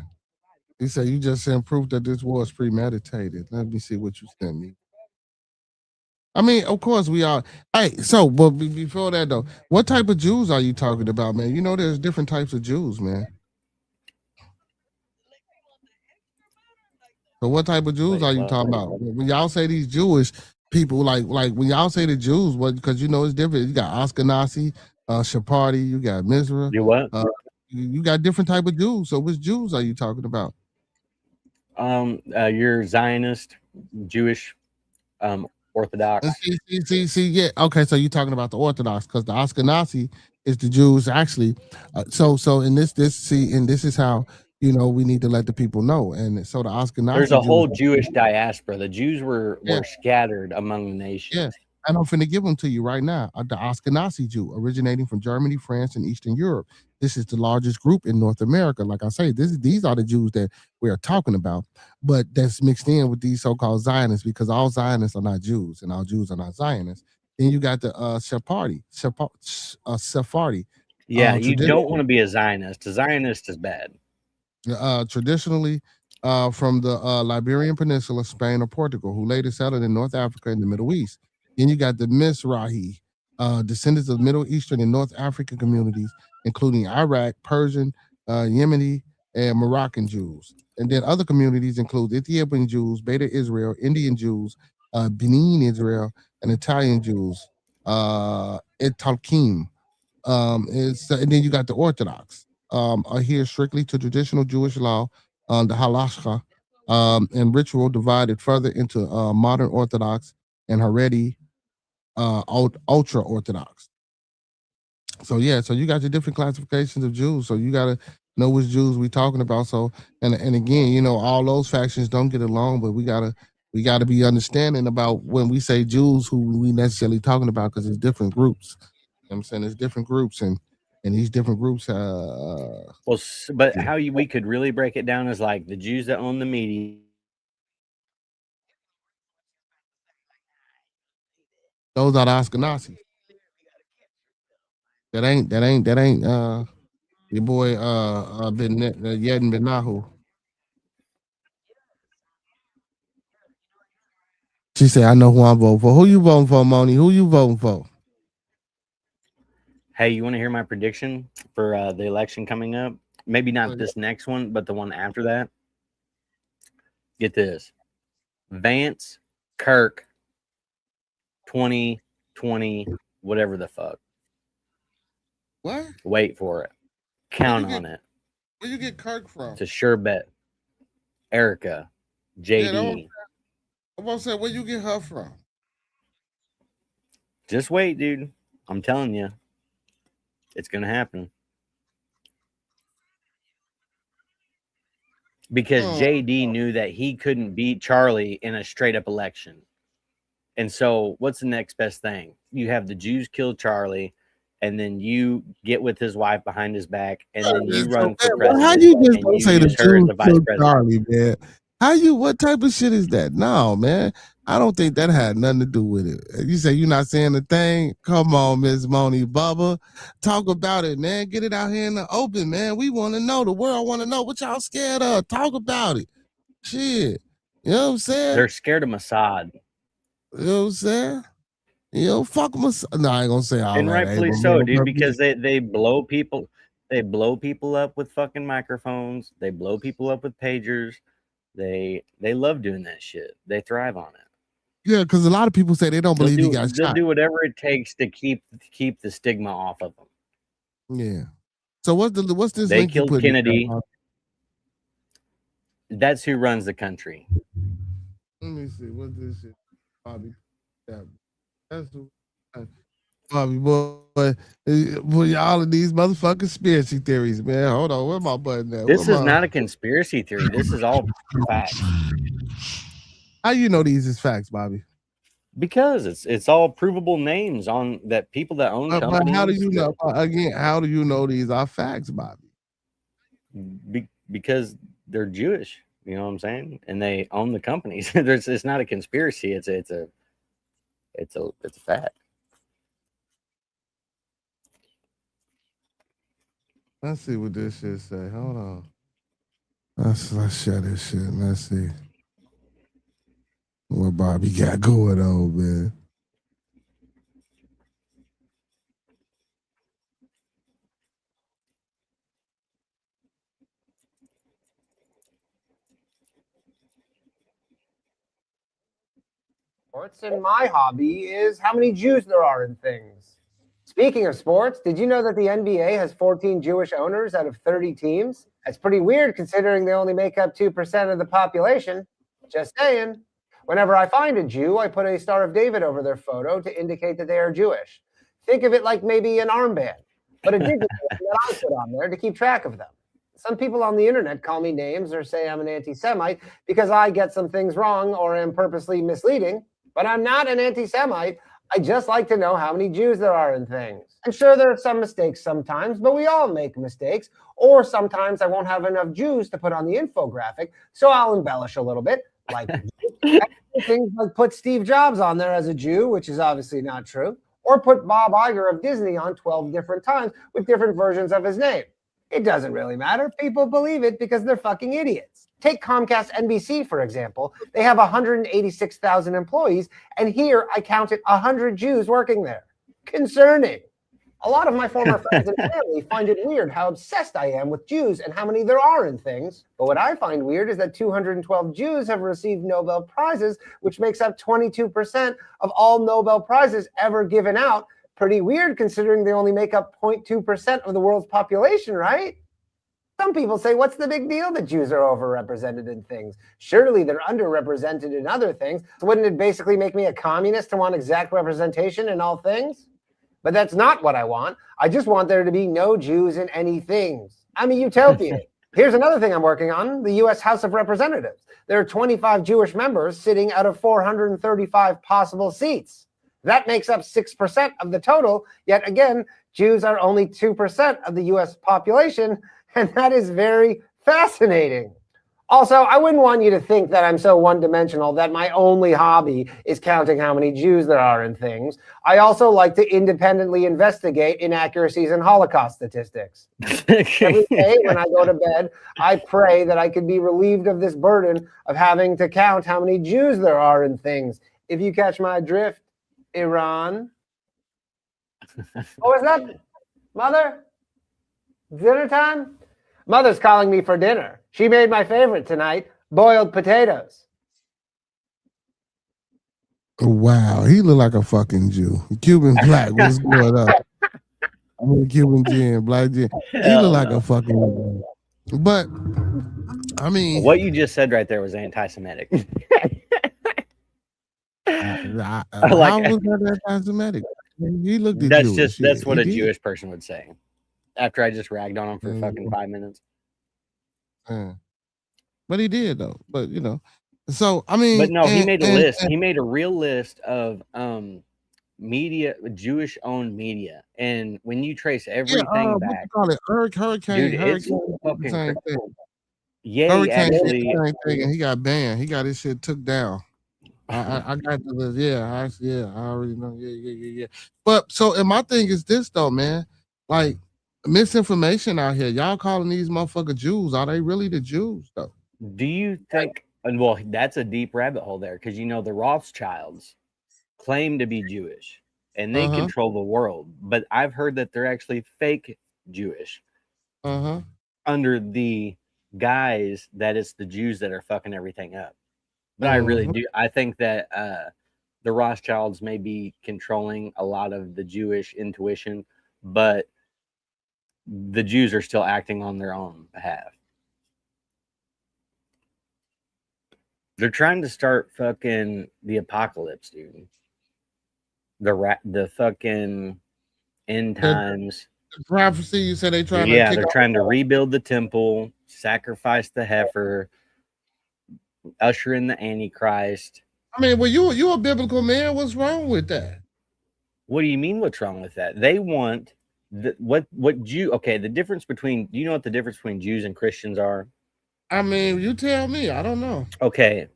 He said you just sent proof that this was premeditated. Let me see what you sent me. I mean, of course we are. Hey, so but before that though, what type of Jews are you talking about, man? You know, there's different types of Jews, man. So what type of Jews are you talking about? When y'all say these Jewish people, like when y'all say the Jews, what? Because you know it's different. You got Ashkenazi, Sephardi, you got Mizra. You what? You got different type of Jews. So which Jews are you talking about? You're Zionist, Jewish, Orthodox. See, yeah. Okay, so you're talking about the Orthodox, because the Ashkenazi is the Jews actually. So in this is how we need to let the people know. And so the Ashkenazi, there's a whole Jewish diaspora. The Jews were scattered among the nations. Yeah. And I'm finna give them to you right now. The Ashkenazi Jew, originating from Germany, France, and Eastern Europe. This is the largest group in North America. Like I say, these are the Jews that we are talking about, but that's mixed in with these so-called Zionists, because all Zionists are not Jews, and all Jews are not Zionists. Then you got the Sephardi. Yeah, you don't want to be a Zionist. A Zionist is bad. Traditionally, from the Iberian Peninsula, Spain, or Portugal, who later settled in North Africa and the Middle East. Then you got the Mizrahi, descendants of Middle Eastern and North African communities, including Iraq, Persian, Yemeni, and Moroccan Jews. And then other communities include Ethiopian Jews, Beta Israel, Indian Jews, Benin Israel, and Italian Jews, Italkim. And then you got the Orthodox, adhere strictly to traditional Jewish law, the halakha, and ritual, divided further into modern Orthodox and Haredi, ultra Orthodox. So yeah, so you got your different classifications of Jews. So you gotta know which Jews we talking about. So and again, all those factions don't get along, but we gotta be understanding about when we say Jews, who we necessarily talking about, because it's different groups. You know what I'm saying there's different groups, and these different groups. Well, but how we could really break it down is like the Jews that own the media. Those are the Ashkenazis. That ain't your boy Yedin Benahu. She said, I know who I'm voting for. Who you voting for, Moni? Who you voting for? Hey, you want to hear my prediction for the election coming up? Maybe not this next one, but the one after that. Get this. Vance, Kirk, 2020, whatever the fuck. What? Wait for it. Count on it. Where you get Kirk from? It's a sure bet. Erica, JD. I'm gonna say, where you get her from? Just wait, dude. I'm telling you, it's going to happen. Because JD knew that he couldn't beat Charlie in a straight up election. And so what's the next best thing? You have the Jews kill Charlie, and then you get with his wife behind his back, and then you run for president. How you just don't say the use her as Jews the vice killed president. Charlie, man? What type of shit is that? No, man. I don't think that had nothing to do with it. You say you're not saying a thing? Come on, Miss Moni Bubba. Talk about it, man. Get it out here in the open, man. We want to know. The world want to know what y'all scared of. Talk about it. Shit. You know what I'm saying? They're scared of Mossad. You know what I'm saying? Fuck Mossad. No, I ain't gonna say all and that. rightfully so, dude, because they blow people. They blow people up with fucking microphones. They blow people up with pagers. They love doing that shit. They thrive on it. Yeah, because a lot of people say they don't believe he got shot. They'll do whatever it takes to keep the stigma off of them. Yeah. So what's this? They killed Kennedy. That's who runs the country. Let me see. What's this shit? Bobby. Yeah. That's Bobby, boy, all of these motherfucking conspiracy theories, man. Hold on, where's my button at? This is not a conspiracy theory. This is all facts. How you know these is facts, Bobby? Because it's all provable names on that people that own companies. But how do you know? Again, how do you know these are facts, Bobby? Because they're Jewish. You know what I'm saying? And they own the companies. It's not a conspiracy. It's a fact. Let's see what this shit say. Hold on. Let's share this shit. Let's see what Bobby got going on, man. Sports, and my hobby is how many Jews there are in things. Speaking of sports, did you know that the NBA has 14 Jewish owners out of 30 teams? That's pretty weird considering they only make up 2% of the population. Just saying. Whenever I find a Jew, I put a Star of David over their photo to indicate that they are Jewish. Think of it like maybe an armband, but a digital one that I put on there to keep track of them. Some people on the internet call me names or say I'm an anti-Semite because I get some things wrong or am purposely misleading, but I'm not an anti-Semite. I just like to know how many Jews there are in things. And sure, there are some mistakes sometimes, but we all make mistakes. Or sometimes I won't have enough Jews to put on the infographic, so I'll embellish a little bit. Like things like put Steve Jobs on there as a Jew, which is obviously not true. Or put Bob Iger of Disney on 12 different times with different versions of his name. It doesn't really matter. People believe it because they're fucking idiots. Take Comcast NBC, for example. They have 186,000 employees, and here I counted 100 Jews working there. Concerning. A lot of my former friends and family find it weird how obsessed I am with Jews and how many there are in things. But what I find weird is that 212 Jews have received Nobel Prizes, which makes up 22% of all Nobel Prizes ever given out. Pretty weird considering they only make up 0.2% of the world's population, right? Some people say, what's the big deal that Jews are overrepresented in things? Surely they're underrepresented in other things. So wouldn't it basically make me a communist to want exact representation in all things? But that's not what I want. I just want there to be no Jews in any things. I'm a utopian. Here's another thing I'm working on, the U.S. House of Representatives. There are 25 Jewish members sitting out of 435 possible seats. That makes up 6% of the total. Yet again, Jews are only 2% of the U.S. population, and that is very fascinating. Also, I wouldn't want you to think that I'm so one-dimensional that my only hobby is counting how many Jews there are in things. I also like to independently investigate inaccuracies in Holocaust statistics. Every day when I go to bed, I pray that I could be relieved of this burden of having to count how many Jews there are in things. If you catch my drift, Iran. What was that? Mother? Dinner time? Mother's calling me for dinner. She made my favorite tonight, boiled potatoes. Wow, he look like a fucking Jew. Cuban black, what's going on? I mean, Cuban Jew, black Jew. He look like a fucking Jew. But, I mean. What you just said right there was anti-Semitic. How was that anti-Semitic? He looked at Jewish. That's what a Jewish person would say. After I just ragged on him for fucking 5 minutes. But he did though. But you know, so I mean, but no, he made a list. He made a real list of media, Jewish owned media, and when you trace everything back, what you call it? Hurricane. Dude, Hurricane. it's fucking Same thing. Yeah, Hurricane actually, same thing, and he got banned. He got his shit took down. I got the list. I already know. Yeah. But so, and my thing is this though, man. Like misinformation out here. Y'all calling these motherfucker Jews? Are they really the Jews though? Do you think? And well, that's a deep rabbit hole there, because you know the Rothschilds claim to be Jewish and they control the world, but I've heard that they're actually fake Jewish under the guise that it's the Jews that are fucking everything up. But I really do. I think that the Rothschilds may be controlling a lot of the Jewish intuition, but the Jews are still acting on their own behalf. They're trying to start fucking the apocalypse, dude. The fucking end times. The prophecy, you said they trying to. Yeah, they're trying to rebuild the temple, sacrifice the heifer, usher in the Antichrist. I mean, well, you a biblical man. What's wrong with that? What do you mean? What's wrong with that? They want the difference between. Do you know what the difference between Jews and Christians are? I mean, you tell me. I don't know. Okay,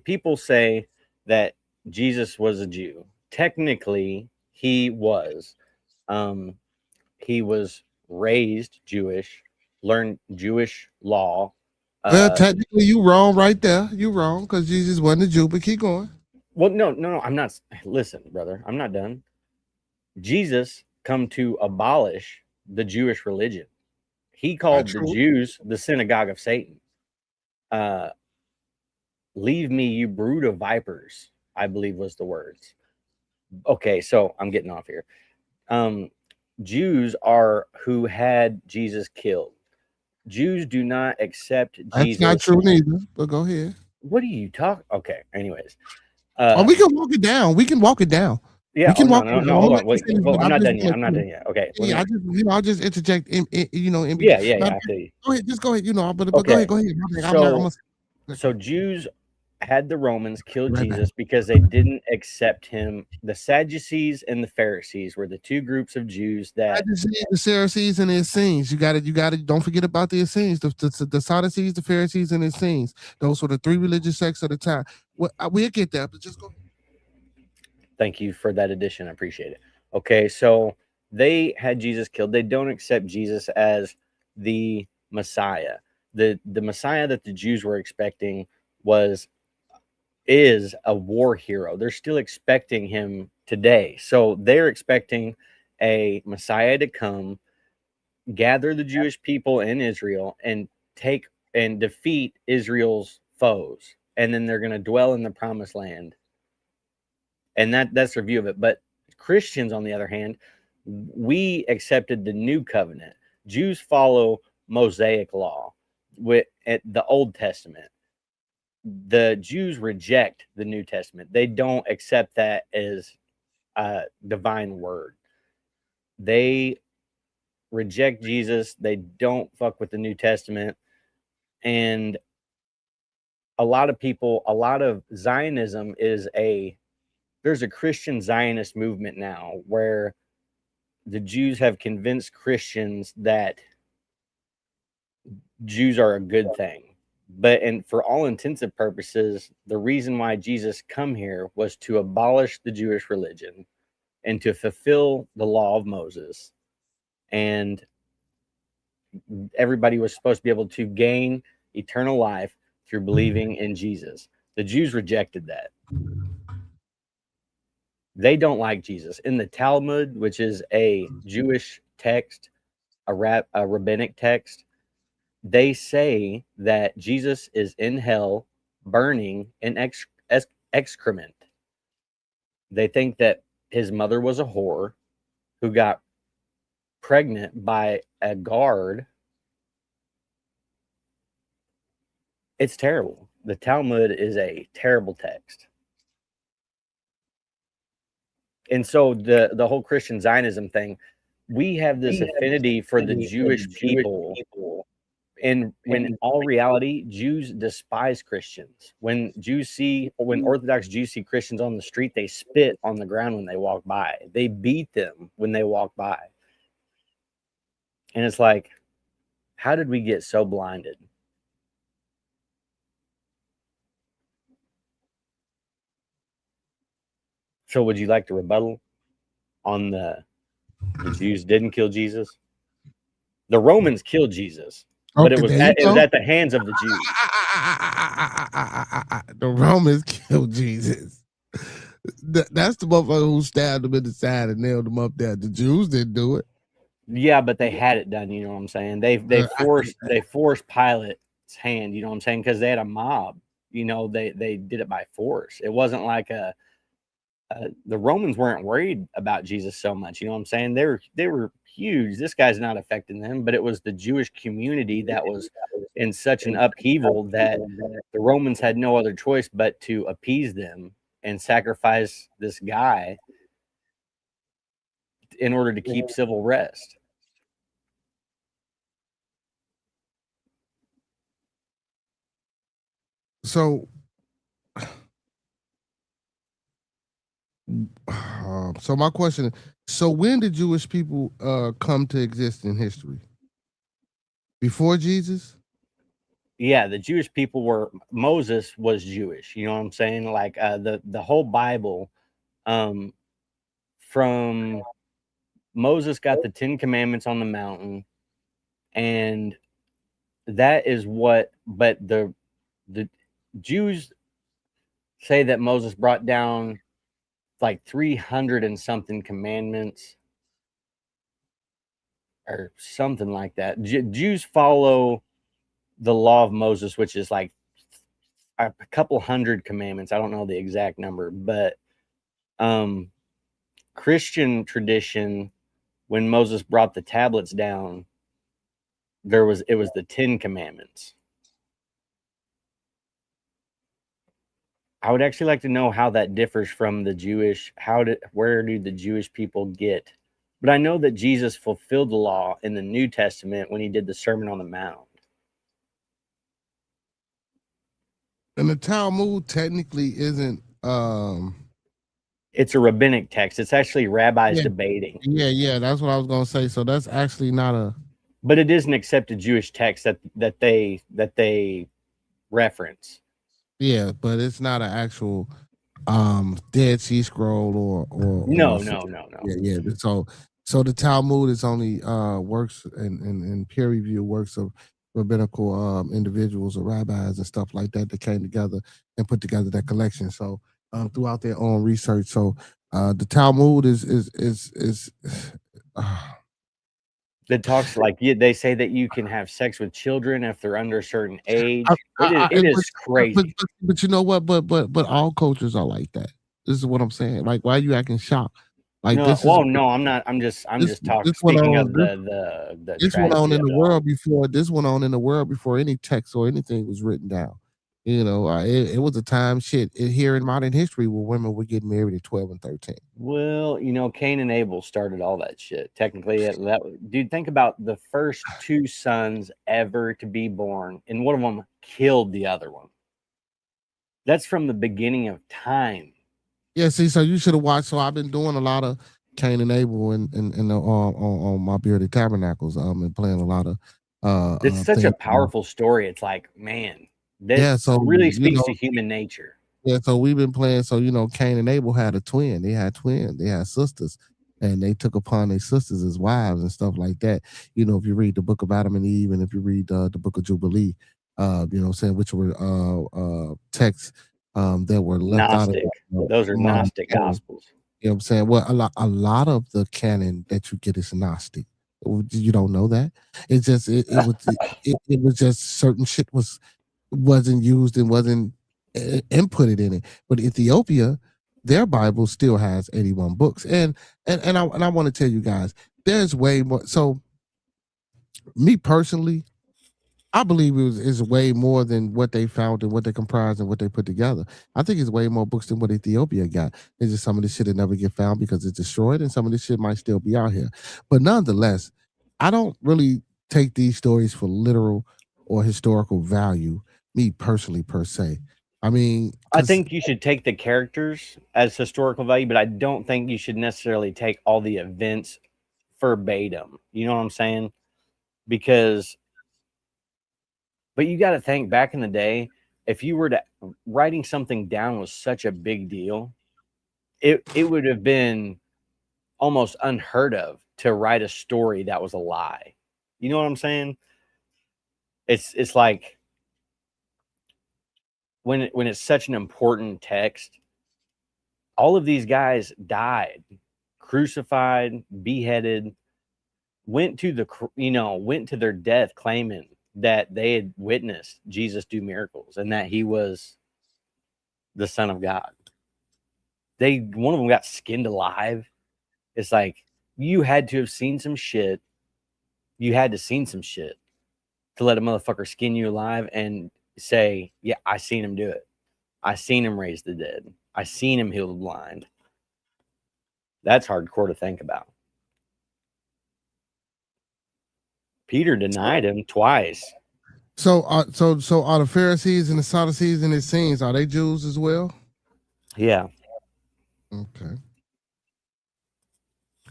people say that Jesus was a Jew. Technically, he was. He was raised Jewish, learned Jewish law. Well, technically, you wrong right there. You wrong because Jesus wasn't a Jew. But keep going. Well, no. I'm not. Listen, brother. I'm not done. Jesus come to abolish the Jewish religion. He called the Jews the synagogue of Satan. Leave me, you brood of vipers, I believe was the words. Okay, so I'm getting off here. Jews are who had Jesus killed. Jews do not accept Jesus. That's not true neither, but go ahead. What are you talking? Okay, anyways. We can walk it down. We can walk it down. Yeah, hold on. Wait, I'm not done yet. I'm not done yet. Okay. Yeah, I'll just interject. Yeah. I feel you. Go ahead. Just go ahead. But go ahead. So Jews had the Romans kill Jesus because they didn't accept him. The Sadducees and the Pharisees were the two groups of Jews that the Pharisees and the Essenes. You got to. Don't forget about the Essenes, the Sadducees, the Pharisees, and the Essenes. Those were the three religious sects of the time. We'll get that, but just go. Thank you for that addition. I appreciate it. Okay, so they had Jesus killed. They don't accept Jesus as the Messiah. The Messiah that the Jews were expecting is a war hero. They're still expecting him today. So they're expecting a Messiah to come, gather the Jewish people in Israel, and take and defeat Israel's foes. And then they're going to dwell in the promised land. And that's their view of it. But Christians, on the other hand, we accepted the new covenant. Jews follow Mosaic law with the Old Testament. The Jews reject the New Testament. They don't accept that as a divine word. They reject Jesus. They don't fuck with the New Testament. And a lot of Zionism there's a Christian Zionist movement now where the Jews have convinced Christians that Jews are a good thing. And for all intents and purposes, the reason why Jesus come here was to abolish the Jewish religion and to fulfill the law of Moses. And everybody was supposed to be able to gain eternal life through believing in Jesus. The Jews rejected that. They don't like Jesus. In the Talmud, which is a Jewish text, a rabbinic text, they say that Jesus is in hell burning in excrement. They think that his mother was a whore who got pregnant by a guard. It's terrible. The Talmud is a terrible text. And so the whole Christian Zionism thing, we have this affinity for the Jewish people. And when in all reality, Jews despise Christians. When Orthodox Jews see Christians on the street, they spit on the ground when they walk by. They beat them when they walk by. And it's like, how did we get so blinded? So would you like to rebuttal on the Jews didn't kill Jesus? The Romans killed Jesus. But it was at the hands of the Jews. The Romans killed Jesus. That's the motherfucker who stabbed him in the side and nailed him up there. The Jews didn't do it. Yeah, but they had it done. You know what I'm saying? They forced Pilate's hand. You know what I'm saying? Because they had a mob. You know, they did it by force. It wasn't like the Romans weren't worried about Jesus so much. You know what I'm saying? They were huge. This guy's not affecting them, but it was the Jewish community that was in such an upheaval that the Romans had no other choice but to appease them and sacrifice this guy in order to keep civil rest. So my question is, so when did Jewish people come to exist in history? Before Jesus? Yeah, the Jewish people Moses was Jewish. You know what I'm saying? Like the whole Bible, from Moses got the 10 Commandments on the mountain, and that is but the Jews say that Moses brought down like 300 and something commandments or something like that. Jews follow the law of Moses, which is like a couple hundred commandments. I don't know the exact number, but Christian tradition, when Moses brought the tablets down, it was the 10 Commandments. I would actually like to know how that differs from the Jewish. Where do the Jewish people get? But I know that Jesus fulfilled the law in the New Testament when he did the Sermon on the Mount. And the Talmud technically isn't. It's a rabbinic text. It's actually rabbis debating. Yeah, that's what I was gonna say. So that's actually not a. But it is an accepted Jewish text that they reference. Yeah, but it's not an actual Dead Sea Scroll or no. Yeah. So the Talmud is only works and peer review works of rabbinical individuals or rabbis and stuff like that came together and put together that collection. So throughout their own research. So the Talmud is that talks like they say that you can have sex with children if they're under a certain age. It is crazy. But you know what? But all cultures are like that. This is what I'm saying. Like, why are you acting shocked? Like no, this no, I'm not. I'm just talking. Speaking of the this went on in the world before. This went on in the world before any text or anything was written down. You know, it was a time here in modern history where women would get married at 12 and 13. Well, you know, Cain and Abel started all that shit. Technically, dude, think about the first 2 sons ever to be born, and one of them killed the other one. That's from the beginning of time. Yeah, see, so you should have watched. So I've been doing a lot of Cain and Abel and on my Bearded Tabernacles. And playing a lot of. It's such a powerful story. It's like, man. So really speaks to human nature. Yeah, so we've been playing. So Cain and Abel had a twin. They had twins. They had sisters, and they took upon their sisters as wives and stuff like that. You know, if you read the book of Adam and Eve, and if you read the book of Jubilee, which were texts that were left Gnostic. out of those are Gnostic gospels. You know what I'm saying? Well, a lot of the canon that you get is Gnostic. You don't know that? It's just it was just certain shit wasn't used and wasn't inputted in it. But Ethiopia, their Bible still has 81 books. And I want to tell you guys, there's way more. So me personally, I believe is way more than what they found and what they comprised and what they put together. I think it's way more books than what Ethiopia got. It's just some of this shit that never get found because it's destroyed, and some of this shit might still be out here. But nonetheless, I don't really take these stories for literal or historical value, me personally per se. I mean, I think you should take the characters as historical value, but I don't think you should necessarily take all the events verbatim. You know what I'm saying? Because, but you got to think back in the day, if you were to writing something down was such a big deal, it would have been almost unheard of to write a story that was a lie. You know what I'm saying? It's like when it's such an important text, all of these guys died, crucified, beheaded, went to their death claiming that they had witnessed Jesus do miracles and that he was the Son of God. One of them got skinned alive. It's like, you had to have seen some shit. You had to seen some shit to let a motherfucker skin you alive and say, yeah, I seen him do it. I seen him raise the dead. I seen him heal the blind. That's hardcore to think about. Peter denied him twice. So are the Pharisees and the Sadducees and the Essenes, are they Jews as well? Yeah. Okay.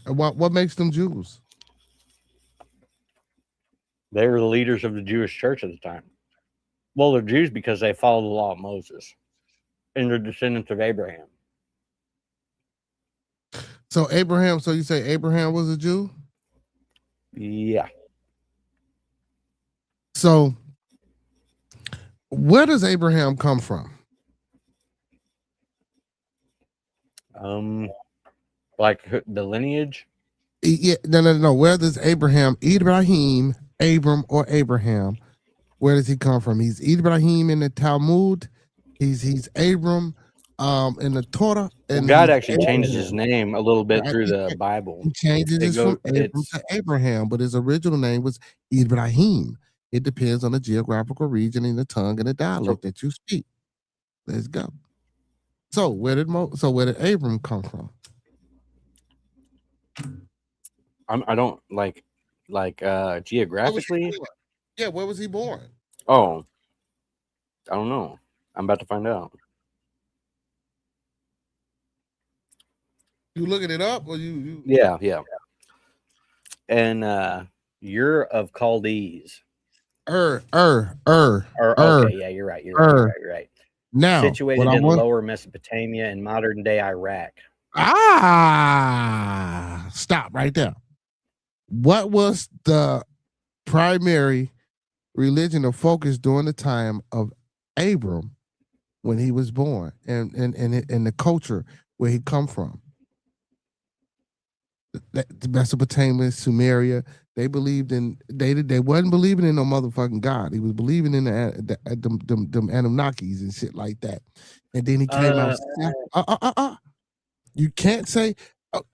And what makes them Jews? They were the leaders of the Jewish church at the time. Well, they're Jews because they follow the law of Moses and they're descendants of Abraham. So you say Abraham was a Jew? Yeah. So where does Abraham come from? Like the lineage? Yeah, no. Where does Ibrahim, Abram, or Abraham, where does he come from? He's Ibrahim in the Talmud. He's Abram in the Torah. And God actually changes his name a little bit through the Bible. He changes it from Abram to Abraham, but his original name was Ibrahim. It depends on the geographical region and the tongue and the dialect that you speak. Let's go. So where did Abram come from? I don't like geographically. Yeah, where was he born? Oh, I don't know. I'm about to find out. You looking it up, or you? Yeah. And Ur of Chaldees. Okay, yeah, you're right. You're right. Now, situated in lower Mesopotamia and modern day Iraq. Stop right there. What was the primary religion or focus during the time of Abram when he was born, and the culture where he come from? The Mesopotamia, Sumeria, they believed in they wasn't believing in no motherfucking God. He was believing in them Anunnakis and shit like that. And then he came out. You can't say.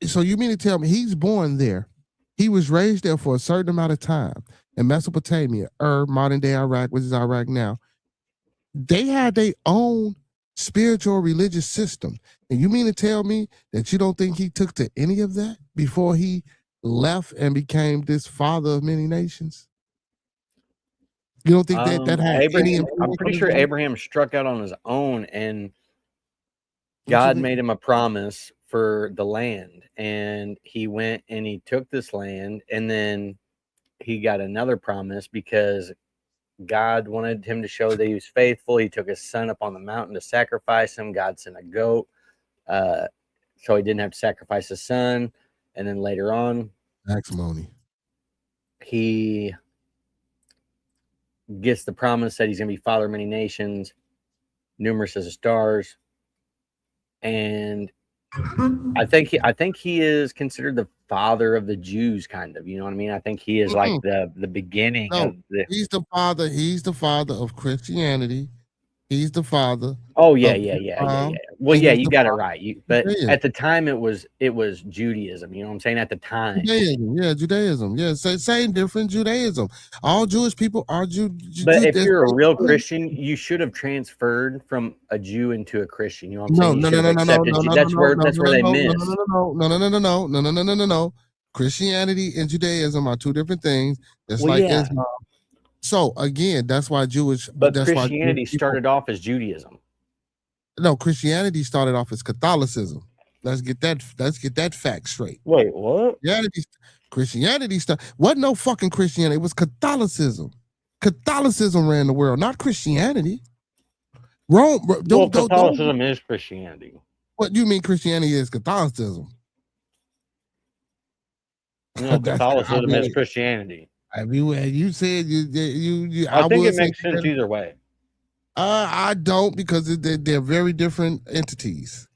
So you mean to tell me he's born there? He was raised there for a certain amount of time in Mesopotamia, modern day Iraq, which is Iraq now. They had their own spiritual religious system. And you mean to tell me that you don't think he took to any of that before he left and became this father of many nations? You don't think that had Abraham, I'm pretty sure Abraham struck out on his own, and God made him a promise for the land, and he went and he took this land, and then he got another promise because God wanted him to show that he was faithful. He took his son up on the mountain to sacrifice him. God sent a goat, so he didn't have to sacrifice his son. And then later on, he gets the promise that he's going to be father of many nations, numerous as the stars. And I think he is considered the father of the Jews, kind of. You know what I mean? I think he is like the beginning of the. He's the father of Christianity, He's the father. Oh yeah. Well, yeah, you got it right. But at the time, it was Judaism. You know what I'm saying? At the time, Judaism. Yeah, same different Judaism. All Jewish people are But if you're a real Christian, you should have transferred from a Jew into a Christian. You know what I'm saying? No. That's where they miss. No. Christianity and Judaism are two different things. It's like Islam. So again, that's why Jewish. But Christianity started off as Judaism. No, Christianity started off as Catholicism. Let's get that fact straight. Wait, what? Christianity wasn't no fucking Christianity. It was Catholicism. Catholicism ran the world, not Christianity. Catholicism is Christianity. What do you mean Christianity is Catholicism? No, Catholicism is Christianity. You said you. I think it makes sense either way. I don't, because they're very different entities.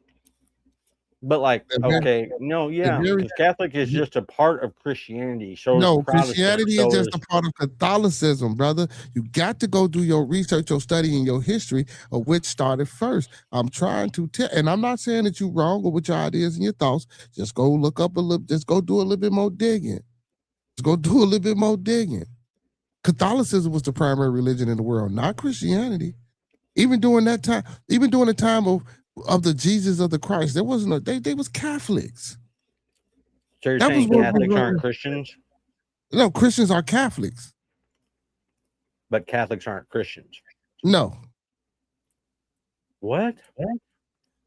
But because Catholic is just a part of Christianity. No, Christianity is just a part of Catholicism, brother. You got to go do your research, your study, and your history of which started first. I'm trying to tell, and I'm not saying that you're wrong or with your ideas and your thoughts. Just go look up a little. Just go do a little bit more digging. Catholicism was the primary religion in the world, not Christianity. Even during that time, even during the time of the Jesus of the Christ, there wasn't they was Catholics. So you're saying Catholics aren't Christians? No, Christians are Catholics. But Catholics aren't Christians. No. What?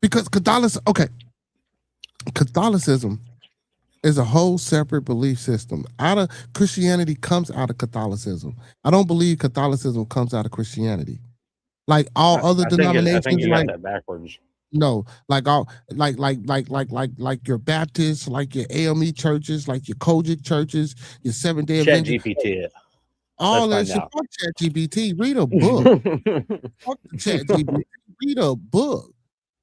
Because Catholicism is a whole separate belief system. Christianity comes out of Catholicism. I don't believe Catholicism comes out of Christianity. Like all other denominations, I think you got that backwards. No, like all like your Baptists, like your AME churches, like your Kojic churches, your Seventh-day Adventist. ChatGPT. All that shit. Fuck ChatGPT. Read a book. Fuck ChatGPT. Read a book.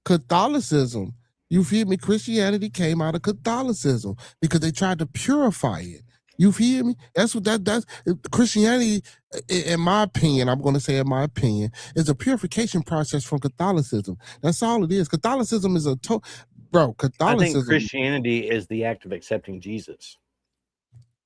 Catholicism. You feel me? Christianity came out of Catholicism because they tried to purify it. You feel me? That's Christianity, in my opinion, I'm going to say in my opinion, is a purification process from Catholicism. That's all it is. Catholicism is Catholicism. I think Christianity is the act of accepting Jesus.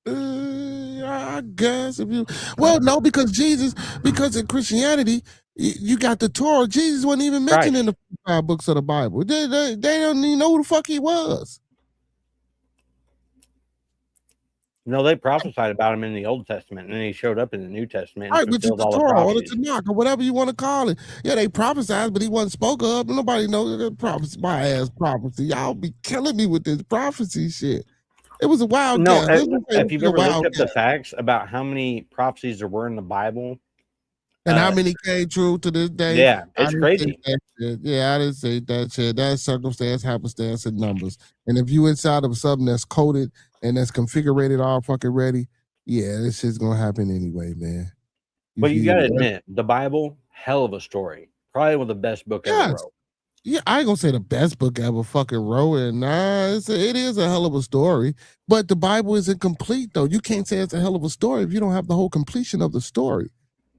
I guess no, because in Christianity, you got the Torah. Jesus wasn't even mentioned in the 5 books of the Bible. They don't even know who the fuck he was. No, they prophesied about him in the Old Testament, and then he showed up in the New Testament. Right, which is the Torah or the Tanakh or whatever you want to call it. Yeah, they prophesied, but he wasn't spoke of. Nobody knows that prophecy. My ass prophecy. Y'all be killing me with this prophecy shit. It was a wild. No, if you've ever looked up the facts about how many prophecies there were in the Bible, and how many came true to this day? Yeah, it's crazy. Yeah, I didn't say that shit. That's circumstance, happenstance, and numbers. And if you inside of something that's coded and that's configured all fucking ready, yeah, this shit's gonna happen anyway, man. But you gotta admit, the Bible, hell of a story. Probably one of the best books ever wrote. Yeah, I ain't gonna say the best book ever fucking wrote, and it is a hell of a story. But the Bible isn't complete though. You can't say it's a hell of a story if you don't have the whole completion of the story.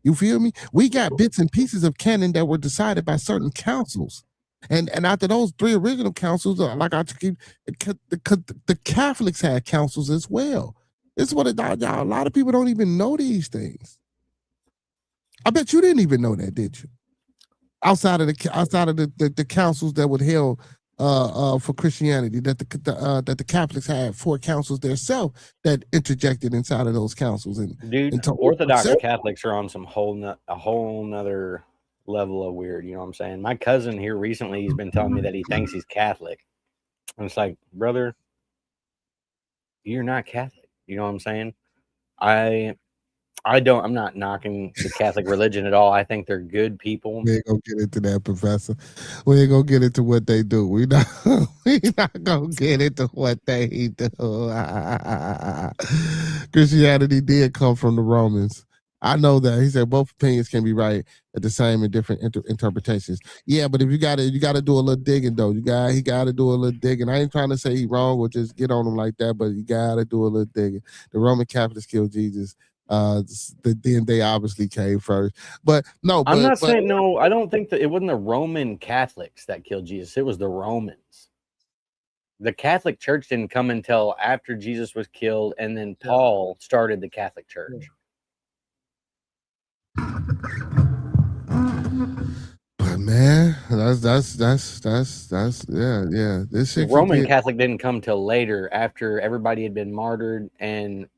You feel me? We got bits and pieces of canon that were decided by certain councils. And after those 3 original councils, like I keep, the Catholics had councils as well. It's what a lot of people don't even know these things. I bet you didn't even know that, did you? Outside of the councils that would held for Christianity, that the Catholics had 4 councils themselves that interjected inside of those councils. And Orthodox Catholics are on a whole nother level of weird. You know what I'm saying? My cousin here recently, he's been telling me that he thinks he's Catholic. And it's like, brother, you're not Catholic. You know what I'm saying? I'm not knocking the Catholic religion at all. I think they're good people. We ain't gonna get into that, Professor. We ain't gonna get into what they do. We not gonna get into what they do. Christianity did come from the Romans. I know that. He said both opinions can be right at the same and different interpretations. Yeah, but if you gotta do a little digging though. He gotta do a little digging. I ain't trying to say he wrong or just get on him like that, but you gotta do a little digging. The Roman Catholics killed Jesus. Then they obviously came first. But no, I'm not saying no. I don't think that it wasn't the Roman Catholics that killed Jesus. It was the Romans. The Catholic Church didn't come until after Jesus was killed, and then Paul started the Catholic Church. But man, that's yeah. This The Roman Catholic didn't come till later, after everybody had been martyred, and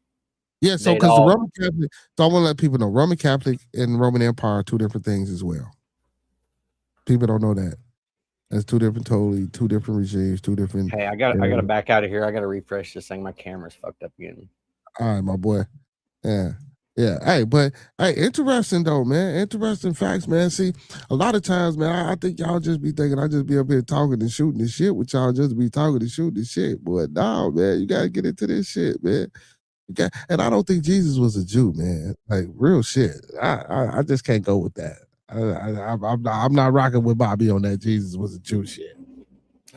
so because the Roman Catholic, so I want to let people know Roman Catholic and Roman Empire are two different things as well. People don't know that. That's two different regimes, two different. Hey, I gotta back out of here. I gotta refresh this thing. My camera's fucked up again. All right, my boy. Yeah. Hey, but hey, interesting though, man. Interesting facts, man. See, a lot of times, man, I think y'all just be thinking I just be up here talking and shooting this shit with y'all, just be talking and shooting this shit. But no, man, you gotta get into this shit, man. And I don't think Jesus was a Jew, man. Like real shit. I just can't go with that. I'm not rocking with Bobby on that Jesus was a Jew shit.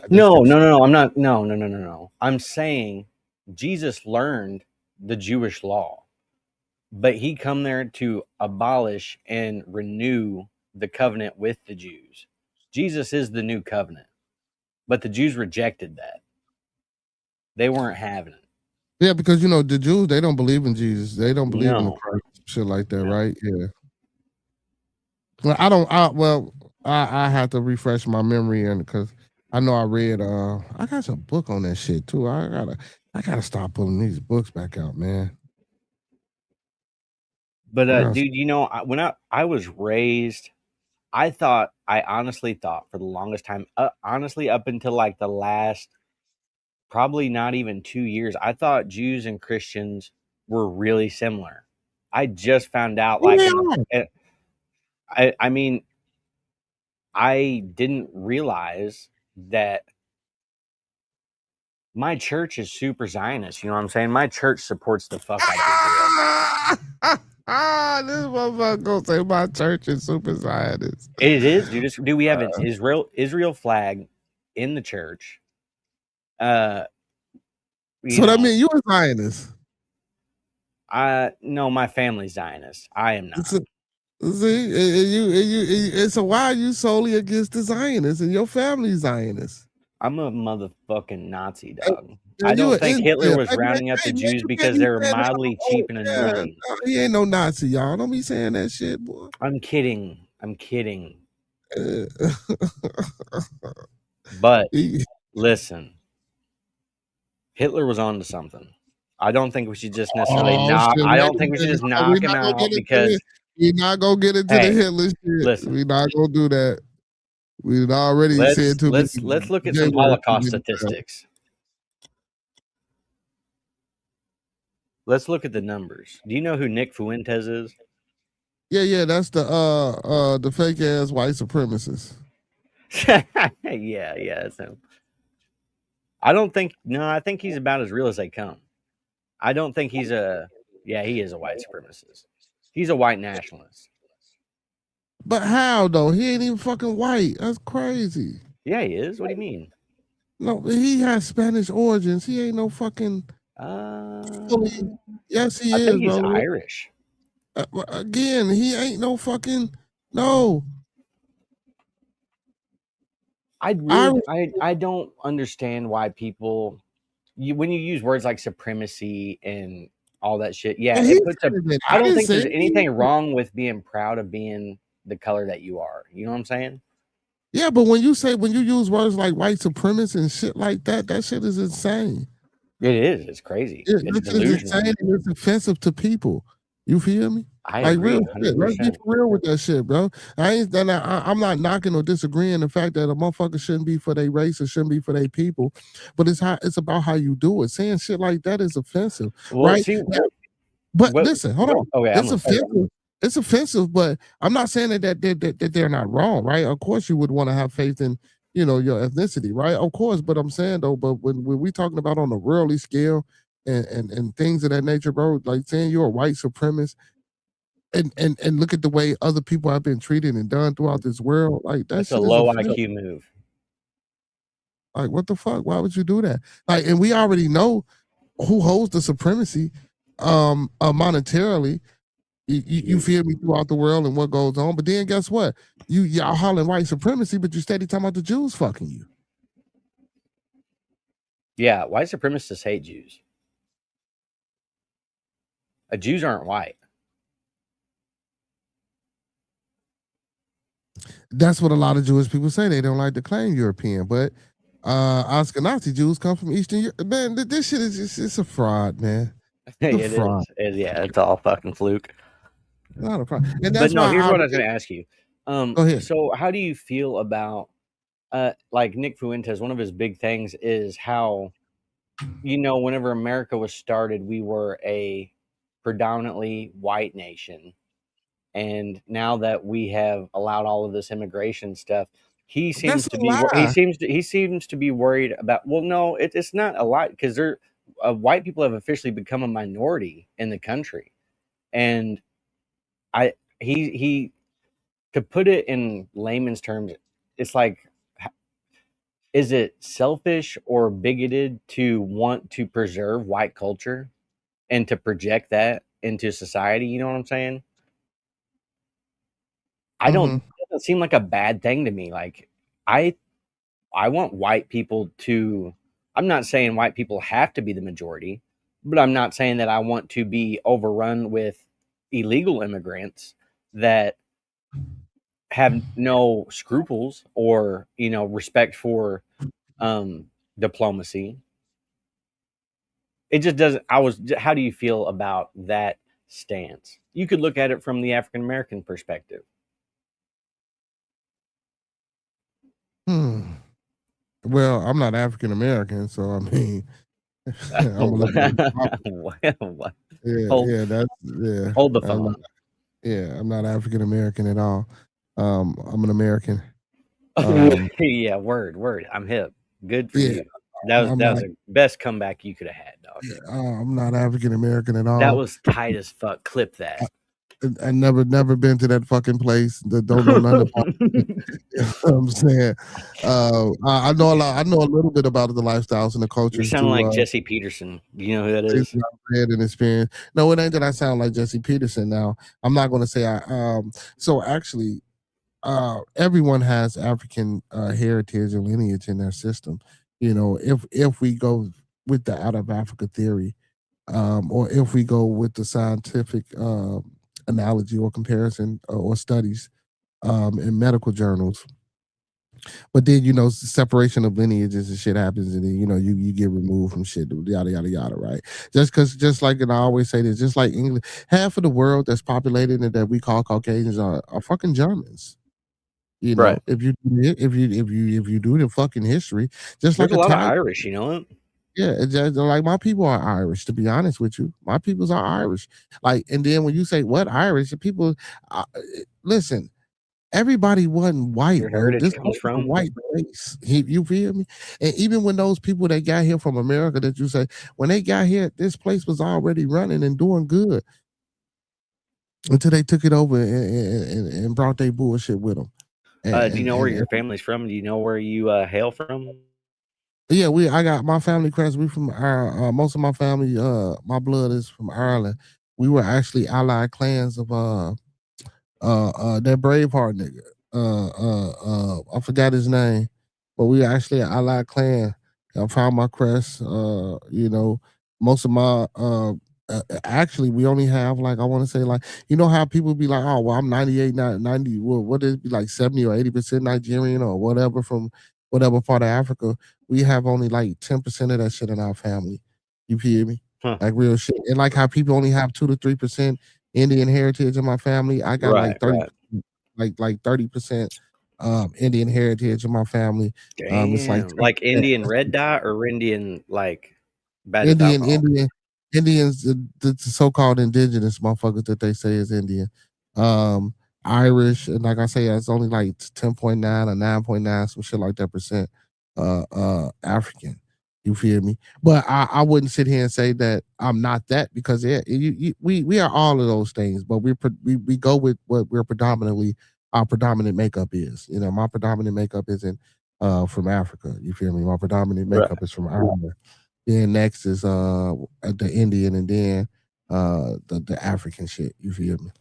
No. I'm not. No. I'm saying Jesus learned the Jewish law, but he come there to abolish and renew the covenant with the Jews. Jesus is the new covenant, but the Jews rejected that. They weren't having it. Yeah, because the Jews, they don't believe in Jesus. They don't believe in the Christ, shit like that, right? Yeah. Well, I have to refresh my memory, and because I know I read I got some book on that shit too. I gotta start pulling these books back out, man. But dude, when I was raised, I honestly thought for the longest time, honestly up until like the last probably not even 2 years, I thought Jews and Christians were really similar. I just found out I mean, I didn't realize that my church is super Zionist. You know what I'm saying? My church supports the fuck out of Israel. This motherfucker gonna say my church is super Zionist. It is, dude. Do we have an Israel flag in the church? So that means you're a Zionist. No, my family's Zionist. I am not. So why are you solely against the Zionists and your family's Zionist? I'm a motherfucking Nazi, dog. I don't think Hitler was rounding up the Jews because they were mildly cheap and annoying. He ain't no Nazi, y'all. Don't be saying that shit, boy. I'm kidding. But listen, Hitler was on to something. I don't think we should just necessarily I don't think we should just knock him out because we're not gonna get into the Hitler shit. Listen, we're not gonna do that. We've already said too much. Let's look at some Holocaust statistics. Let's look at the numbers. Do you know who Nick Fuentes is? Yeah, that's the fake ass white supremacist. yeah, that's him. I think he's about as real as they come. I don't think he is a white supremacist. He's a white nationalist. But how though? He ain't even fucking white. That's crazy. Yeah, he is. What do you mean? No, he has Spanish origins. He ain't no fucking. Yes, he is. He's Irish. Again, he ain't no fucking no. I don't understand why people, when you use words like supremacy and all that shit. Yeah, I don't think there's anything wrong with being proud of being the color that you are. You know what I'm saying? Yeah, but when you use words like white supremacist and shit like that, that shit is insane. It is. It's crazy. It's insane and it's offensive to people. You feel me? I agree. Let's be real with that shit, bro. I'm not knocking or disagreeing the fact that a motherfucker shouldn't be for their race or shouldn't be for their people, but it's about how you do it. Saying shit like that is offensive, right? Listen, hold on. Okay, it's offensive. It's offensive, but I'm not saying that they're not wrong, right? Of course, you would want to have faith in your ethnicity, right? Of course, but I'm saying though, but when we talking about on a worldly scale and things of that nature, bro, like saying you're a white supremacist. And look at the way other people have been treated and done throughout this world. Like that's a low IQ move. Like what the fuck? Why would you do that? Like, and we already know who holds the supremacy monetarily. You feel me, throughout the world and what goes on, but then guess what? Y'all hollering white supremacy, but you steady talking about the Jews fucking you. Yeah, white supremacists hate Jews. Jews aren't white. That's what a lot of Jewish people say. They don't like to claim European, but Ashkenazi Jews come from Eastern Europe. Man, this shit is it's a fraud, man. It is. Yeah, it's all fucking fluke. Not a problem. And but no, here's what I was going to ask you. Go ahead. So how do you feel about like Nick Fuentes? One of his big things is how, whenever America was started, we were a predominantly white nation. And now that we have allowed all of this immigration stuff, he seems to be worried about. Well, no, it's not a lot, because white people have officially become a minority in the country, and he to put it in layman's terms, it's like, is it selfish or bigoted to want to preserve white culture and to project that into society? You know what I'm saying? It doesn't seem like a bad thing to me. Like, I want white people to, I'm not saying white people have to be the majority, but I'm not saying that I want to be overrun with illegal immigrants that have no scruples or, respect for diplomacy. It just doesn't. How do you feel about that stance? You could look at it from the African American perspective. Well, I'm not African American, so I mean, Hold the phone. I'm not African American at all. I'm an American. Yeah, word. I'm hip. Good for you. That was the best comeback you could have had, dog. I'm not African American at all. That was tight as fuck. Clip that. I never been to that fucking place. Don't know nothing about it. You know what I'm saying? I know a lot. I know a little bit about the lifestyles and the culture. You sound like Jesse Peterson. You know who that is? Read and experience. No, it ain't that I sound like Jesse Peterson. Now, I'm not going to say So actually, everyone has African heritage and lineage in their system. If we go with the out of Africa theory, or if we go with the scientific analogy or comparison or studies in medical journals. But then, separation of lineages and shit happens, and then you get removed from shit, yada yada yada, right? Just like, and I always say this, just like England, half of the world that's populated and that we call Caucasians are fucking Germans. Right. If you do the fucking history, just there's like a lot of Irish, Yeah, like my people are Irish. To be honest with you, my peoples are Irish. Like, and then when you say what Irish, people listen. Everybody wasn't white. Your heritage comes from a white race. You feel me? And even when those people that got here from America, that you say, when they got here, this place was already running and doing good until they took it over and brought their bullshit with them. Do you know where your family's from? Do you know where you hail from? Yeah, I got my family crest. We from most of my family, my blood is from Ireland. We were actually allied clans of that Braveheart nigga. I forgot his name, but we actually an allied clan. I found my crest. Most of my actually we only have, like, I want to say, like, how people be like, oh well, I'm 98, 90, well, what is it be like 70 or 80% Nigerian or whatever from whatever part of Africa. We have only like 10% of that shit in our family. You feel me? Like real shit. And like how people only have 2 to 3% Indian heritage in my family. I got like 30, like 30% Indian heritage in my family. Damn. It's like Indian red dot or Indian like bad Indians, the so-called indigenous motherfuckers that they say is Indian. Irish, and like I say, it's only like 10.9 or 9.9, some shit like that percent African. You feel me? But I wouldn't sit here and say that I'm not that, because we are all of those things, but we go with what we're predominantly, our predominant makeup is. My predominant makeup isn't from Africa. You feel me? My predominant makeup is from Ireland. Then next is the Indian, and then the African shit. You feel me?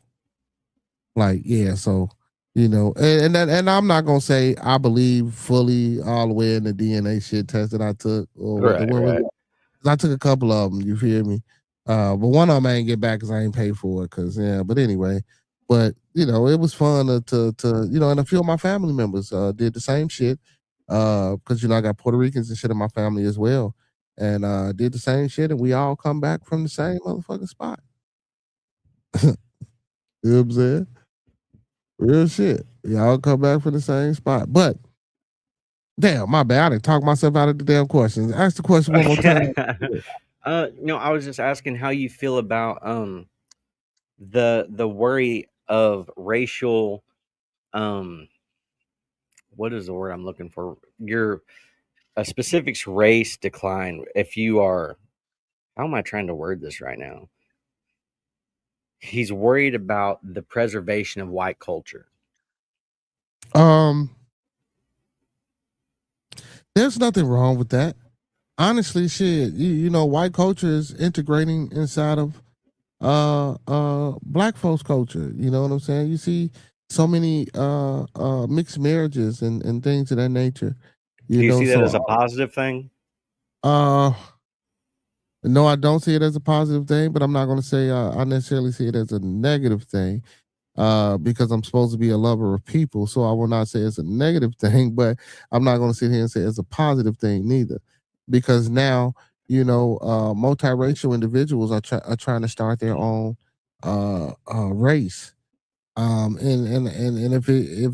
Like, yeah, so and I'm not gonna say I believe fully all the way in the DNA shit test that I took or what the one was. I took a couple of them. You feel me? But one of them I ain't get back because I ain't paid for it. Cause yeah, but anyway, but it was fun to and a few of my family members did the same shit. Because I got Puerto Ricans and shit in my family as well, and did the same shit, and we all come back from the same motherfucking spot. You know what I'm saying? Real shit. Y'all come back from the same spot. But damn, my bad. I didn't talk myself out of the damn questions. Ask the question one more time. I was just asking how you feel about the worry of racial what is the word I'm looking for? A specific race decline if you are, how am I trying to word this right now? He's worried about the preservation of white culture. There's nothing wrong with that. Honestly, shit, white culture is integrating inside of black folks culture. You know what I'm saying? You see so many mixed marriages and things of that nature. Do you see that as a positive thing? No, I don't see it as a positive thing, but I'm not going to say I necessarily see it as a negative thing because I'm supposed to be a lover of people. So I will not say it's a negative thing, but I'm not going to sit here and say it's a positive thing neither. Because now, multiracial individuals are trying to start their own race. And if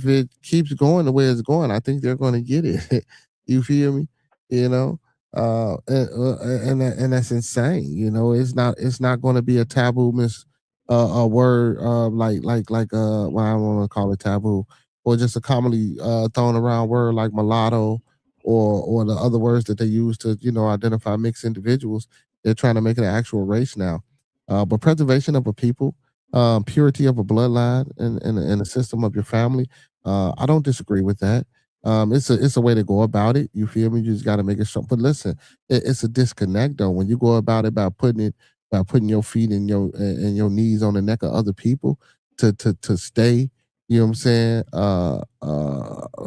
it keeps going the way it's going, I think they're going to get it. You feel me? And that's insane. It's not going to be a taboo a word well, I don't want to call it taboo, or just a commonly thrown around word like mulatto or the other words that they use to identify mixed individuals. They're trying to make it an actual race now. But preservation of a people, purity of a bloodline and a system of your family, I don't disagree with that. It's a way to go about it. You feel me? You just got to make it strong. But listen, it's a disconnect though. When you go about it by putting your feet and your knees on the neck of other people to stay, you know what I'm saying,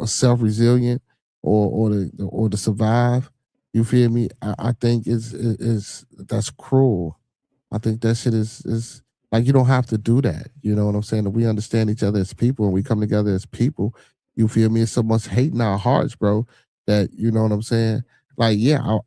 self-resilient or to survive. You feel me? I think that's cruel. I think that shit is like, you don't have to do that. You know what I'm saying? That we understand each other as people and we come together as people. You feel me? It's so much hate in our hearts, bro, that, you know what I'm saying? Like, yeah, I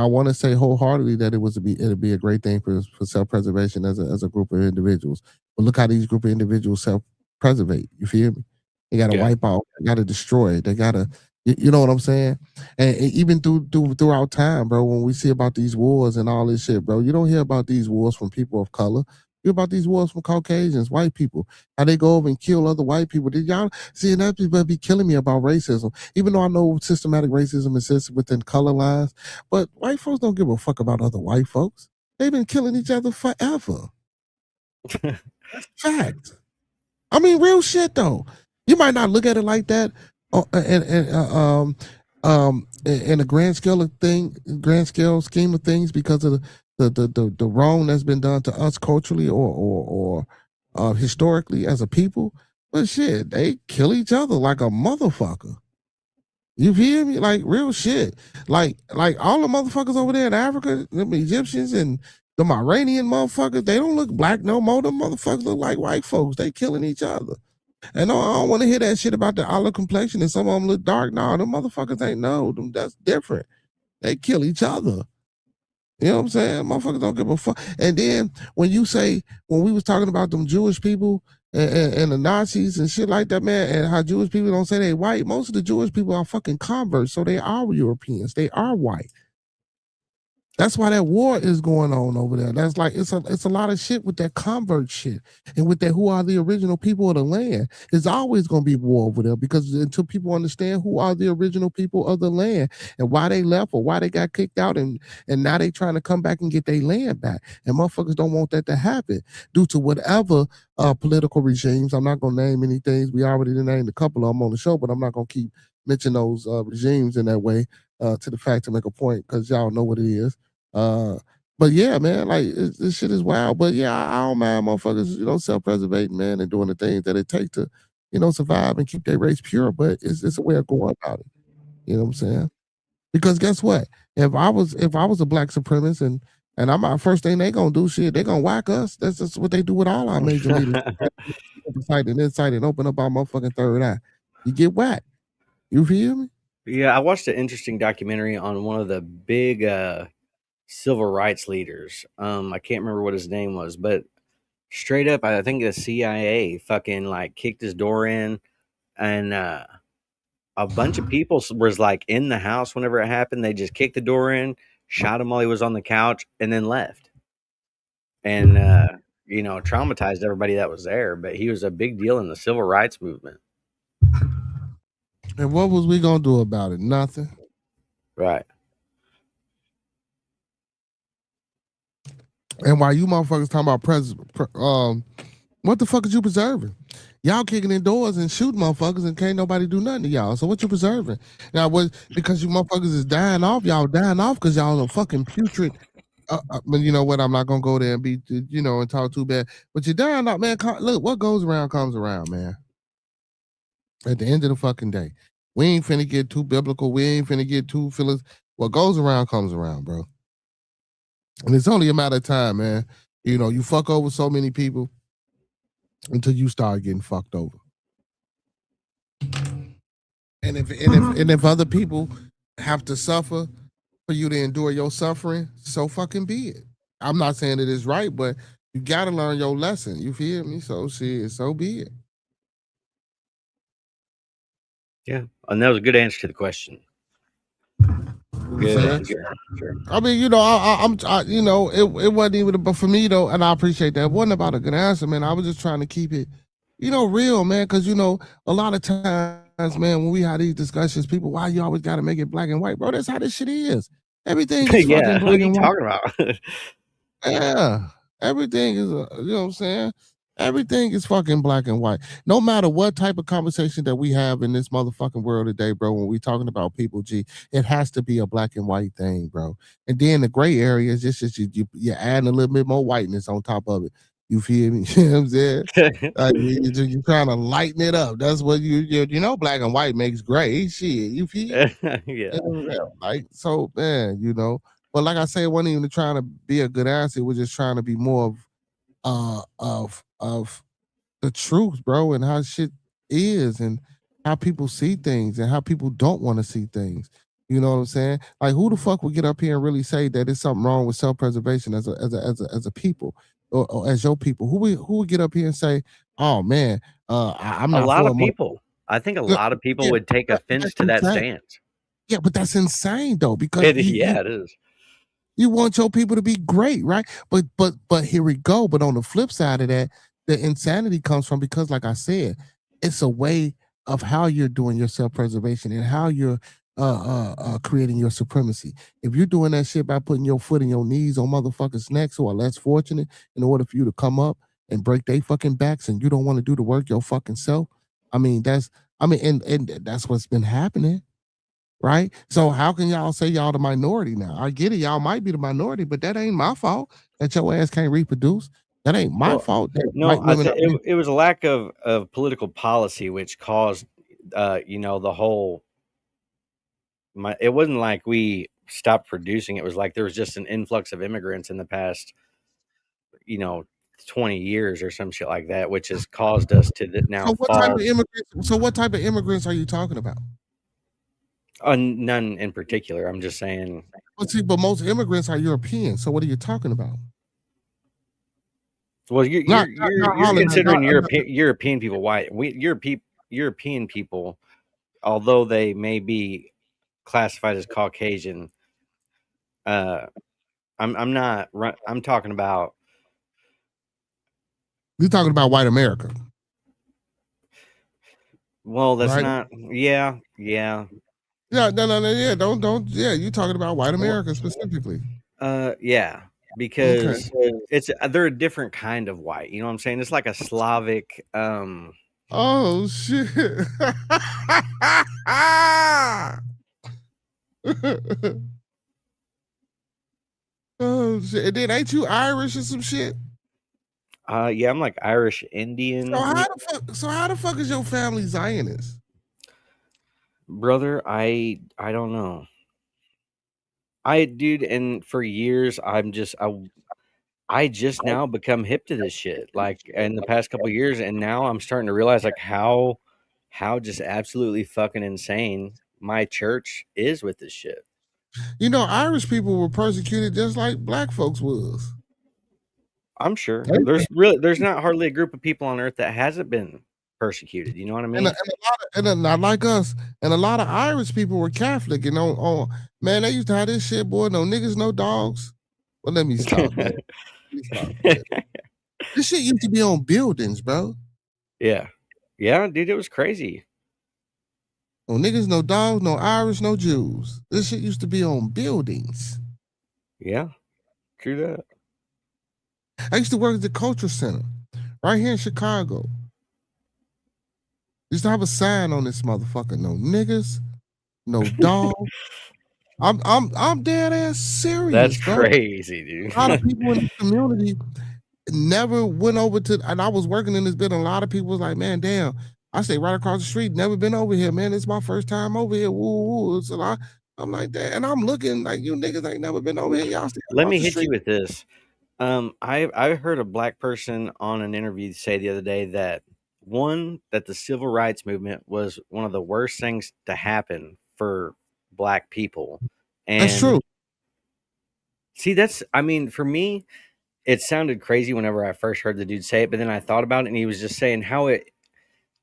want to say wholeheartedly that it'd be a great thing for self-preservation as a group of individuals. But look how these group of individuals self-preservate. You feel me? They got to wipe out. They got to destroy. They got to, you know what I'm saying? And even throughout time, bro, when we see about these wars and all this shit, bro, you don't hear about these wars from people of color. You hear about these wars from Caucasians, white people, how they go over and kill other white people. Did y'all see that? People be killing me about racism, even though I know systematic racism exists within color lines. But white folks don't give a fuck about other white folks. They've been killing each other forever. That's fact. I mean, real shit though. You might not look at it like that, in a grand scale scheme of things, because of the wrong that's been done to us culturally or historically as a people. But shit, they kill each other like a motherfucker. You feel me? Like real shit. Like all the motherfuckers over there in Africa, the Egyptians and the Iranian motherfuckers, they don't look black no more. The motherfuckers look like white folks. They killing each other. And no, I don't want to hear that shit about the olive complexion and some of them look dark. No, them motherfuckers ain't that's different. They kill each other. You know what I'm saying? Motherfuckers don't give a fuck. And then when we was talking about them Jewish people and the Nazis and shit like that, man, and how Jewish people don't say they white, most of the Jewish people are fucking converts, so they are Europeans. They are white. That's why that war is going on over there. That's like it's a lot of shit with that convert shit and with that who are the original people of the land. There's always going to be war over there, because until people understand who are the original people of the land and why they left or why they got kicked out, and now they trying to come back and get their land back. And motherfuckers don't want that to happen due to whatever political regimes. I'm not going to name any things. We already named a couple of them on the show, but I'm not going to keep mentioning those regimes in that way to the fact to make a point, because y'all know what it is. But yeah, man, like this shit is wild. But yeah, I don't mind motherfuckers, self-preservating, man, and doing the things that it takes to, survive and keep their race pure. But it's a way of going about it. You know what I'm saying? Because guess what? If I was a black supremacist and I'm our first thing they gonna do shit, they gonna whack us. That's just what they do with all our major leaders. Oversight and insight and open up our motherfucking third eye. You get whacked. You feel me? Yeah, I watched an interesting documentary on one of the big civil rights leaders. I can't remember what his name was, but straight up, I think the CIA fucking like kicked his door in, and a bunch of people was like in the house whenever it happened. They just kicked the door in, shot him while he was on the couch, and then left. And traumatized everybody that was there. But he was a big deal in the civil rights movement. And what was we gonna do about it? Nothing. Right. And while you motherfuckers talking about what the fuck is you preserving? Y'all kicking in doors and shooting motherfuckers and can't nobody do nothing to y'all. So what you preserving? Now, because you motherfuckers is dying off, y'all dying off because y'all are fucking putrid. But you know what? I'm not gonna go there and be, and talk too bad. But you're dying off, man. Look, what goes around comes around, man. At the end of the fucking day, we ain't finna get too biblical. We ain't finna get too feelings. What goes around comes around, bro. And it's only a matter of time, man. You fuck over so many people until you start getting fucked over. And if other people have to suffer for you to endure your suffering, so fucking be it. I'm not saying it is right, but you gotta learn your lesson. You feel me? So shit, so be it. Yeah, and that was a good answer to the question. Good answer. Sure. I mean, it wasn't even, but for me though, and I appreciate that. It wasn't about a good answer, man. I was just trying to keep it, real, man. Because a lot of times, man, when we have these discussions, people, why you always got to make it black and white, bro? That's how this shit is. Everything is yeah. Fucking What are you talking about? Yeah, everything is, you know what I'm saying? Everything is fucking black and white. No matter what type of conversation that we have in this motherfucking world today, bro, when we talking about people, it has to be a black and white thing, bro. And then the gray area is just you're adding a little bit more whiteness on top of it. You feel me? You know what I'm saying? Like, you're trying to lighten it up. That's what black and white makes gray. Shit, you feel? Yeah. Like, so, man, But like I say, it wasn't even trying to be a good answer. It was just trying to be more of the truth, bro, and how shit is and how people see things and how people don't want to see things. You know what I'm saying? Like, who the fuck would get up here and really say that there's something wrong with self-preservation as a people or as your people? Who would get up here and say, "Oh man, I'm not"? A lot of people. I think a lot of people would take offense to that stance. Yeah, but that's insane though, because it is. You want your people to be great, right? But here we go. But on the flip side of that, the insanity comes from, because like I said, it's a way of how you're doing your self-preservation and how you're creating your supremacy. If you're doing that shit by putting your foot and your knees on motherfuckers' necks who are less fortunate in order for you to come up and break their fucking backs, and you don't want to do the work your fucking self, and that's what's been happening. Right? So how can y'all say y'all the minority now? I get it, y'all might be the minority, but that ain't my fault that your ass can't reproduce. That ain't my fault. No, it was a lack of political policy which caused the whole it wasn't like we stopped producing. It was like there was just an influx of immigrants in the past 20 years or some shit like that, which has caused us to now So what type of immigrants are you talking about? None in particular. I'm just saying. But most immigrants are European. So what are you talking about? Well, you're considering European people white. European people, although they may be classified as Caucasian, I'm not. I'm talking about. You're talking about white America. Well, that's right? Not. Yeah. Yeah, no, yeah, don't, yeah, you talking about white America specifically. Yeah, because they're a different kind of white. You know what I'm saying? It's like a Slavic. Oh shit! Oh some shit. And then ain't you Irish or some shit? Yeah, I'm like Irish Indian. So how the fuck is your family Zionist? Brother, I don't know. Dude, and for years I just now become hip to this shit, like in the past couple of years, and now I'm starting to realize like how just absolutely fucking insane my church is with this shit. You know, Irish people were persecuted just like black folks was. I'm sure there's not hardly a group of people on earth that hasn't been persecuted. You know what I mean? And not like us. And a lot of Irish people were Catholic. And man, they used to have this shit, boy. No niggas, no dogs. Well, let me stop, man. This shit used to be on buildings, bro. Yeah, dude, it was crazy. No niggas, no dogs, no Irish, no Jews. This shit used to be on buildings. Yeah, true that. I used to work at the Culture Center right here in Chicago. Used to have a sign on this motherfucker: no niggas, no dogs. I'm dead ass serious. That's bro. crazy, dude. A lot of people in the community never went over to, and I was working in this building. A lot of people was like, man, damn, I stay right across the street, never been over here, man. It's my first time over here. Woo, woo. It's a lot. I'm like that, and I'm looking like you niggas ain't never been over here. Y'all stay Let me hit you with this. I heard a black person on an interview say the other day that the civil rights movement was one of the worst things to happen for black people. And that's true. See, for me, it sounded crazy whenever I first heard the dude say it, but then I thought about it, and he was just saying how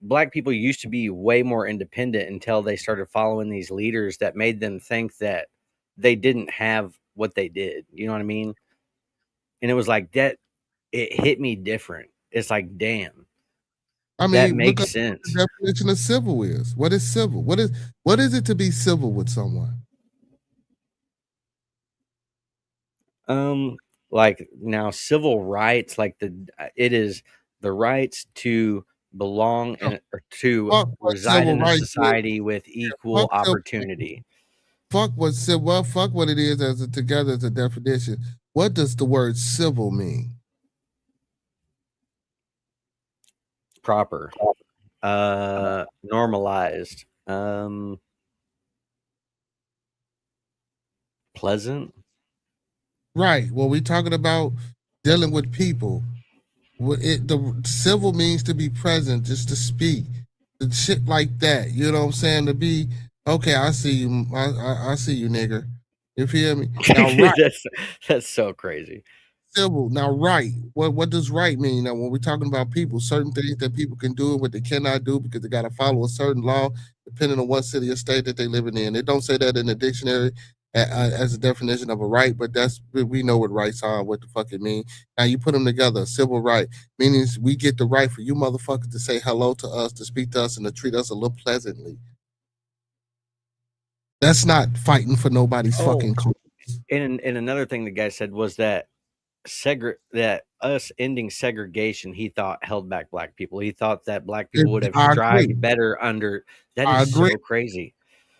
black people used to be way more independent until they started following these leaders that made them think that they didn't have what they did. You know what I mean? And it was like that. It hit me different. It's like, damn. I mean, that makes sense. The definition of civil is. What is civil? What is it to be civil with someone? Like now, civil rights, like it is the rights to belong and to reside in a society with equal opportunity. Fuck what it is together as a definition. What does the word civil mean? Proper, normalized, pleasant. Right. Well, we're talking about dealing with people. The civil means to be present, just to speak, the shit like that. You know what I'm saying? To be okay. I see you. I see you, nigger. You feel me? Now, right. that's so crazy. Civil. Now, right. What does right mean? Now, when we're talking about people, certain things that people can do and what they cannot do because they got to follow a certain law, depending on what city or state that they're living in. They don't say that in the dictionary as a definition of a right, but we know what rights are, what the fuck it means. Now you put them together. Civil right meaning we get the right for you motherfuckers to say hello to us, to speak to us, and to treat us a little pleasantly. That's not fighting for nobody's fucking cause. And another thing the guy said was that that us ending segregation, he thought held back black people. He thought that black people would have thrived better under. That is so crazy.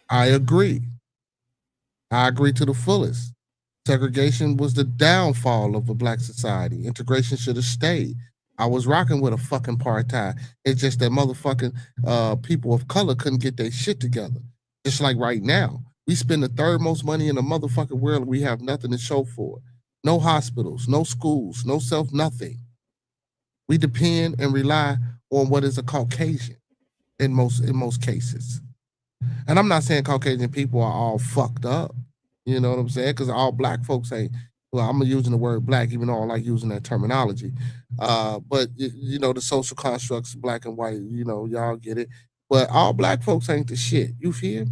I agree to the fullest. Segregation was the downfall of a black society. Integration should have stayed. I was rocking with a fucking apartheid. It's just that motherfucking people of color couldn't get their shit together. Just like right now, we spend the third most money in the motherfucking world and we have nothing to show for it. No hospitals, no schools, no nothing. We depend and rely on what is a Caucasian in most cases. And I'm not saying Caucasian people are all fucked up. You know what I'm saying? Because all black folks ain't. Well, I'm using the word black, even though I like using that terminology. But you know, the social constructs, black and white, you know, y'all get it. But all black folks ain't the shit. You feel?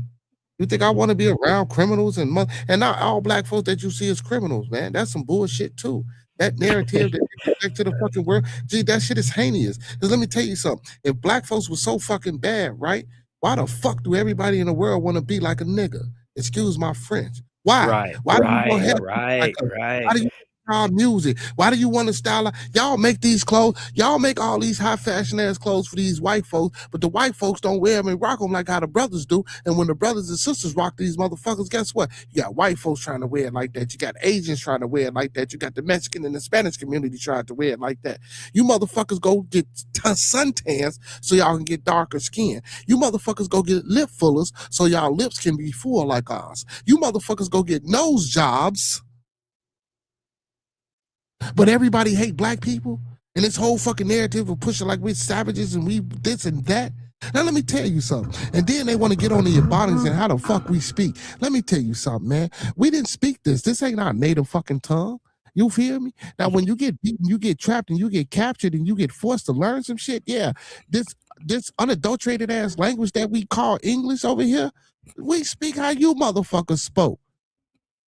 You think I want to be around criminals and not all black folks that you see as criminals, man? That's some bullshit too. That narrative that you project to the fucking world, gee, that shit is heinous. Because let me tell you something. If black folks were so fucking bad, right? Why the fuck do everybody in the world want to be like a nigga? Excuse my French. Why? Right. Why right. do you right. Why do you our music? Why do you want to style? Y'all make these clothes. Y'all make all these high fashion ass clothes for these white folks, but the white folks don't wear them and rock them like how the brothers do. And when the brothers and sisters rock these motherfuckers, guess what? You got white folks trying to wear it like that. You got Asians trying to wear it like that. You got the Mexican and the Spanish community trying to wear it like that. You motherfuckers go get suntans so y'all can get darker skin. You motherfuckers go get lip fillers so y'all lips can be full like ours. You motherfuckers go get nose jobs. But everybody hate black people. And this whole fucking narrative of pushing like we're savages and we this and that. Now let me tell you something. And then they want to get on to your bodies and how the fuck we speak. Let me tell you something, man. We didn't speak this. This ain't our native fucking tongue. You feel me? Now when you get beaten, you get trapped and you get captured and you get forced to learn some shit. Yeah. This unadulterated ass language that we call English over here, we speak how you motherfuckers spoke.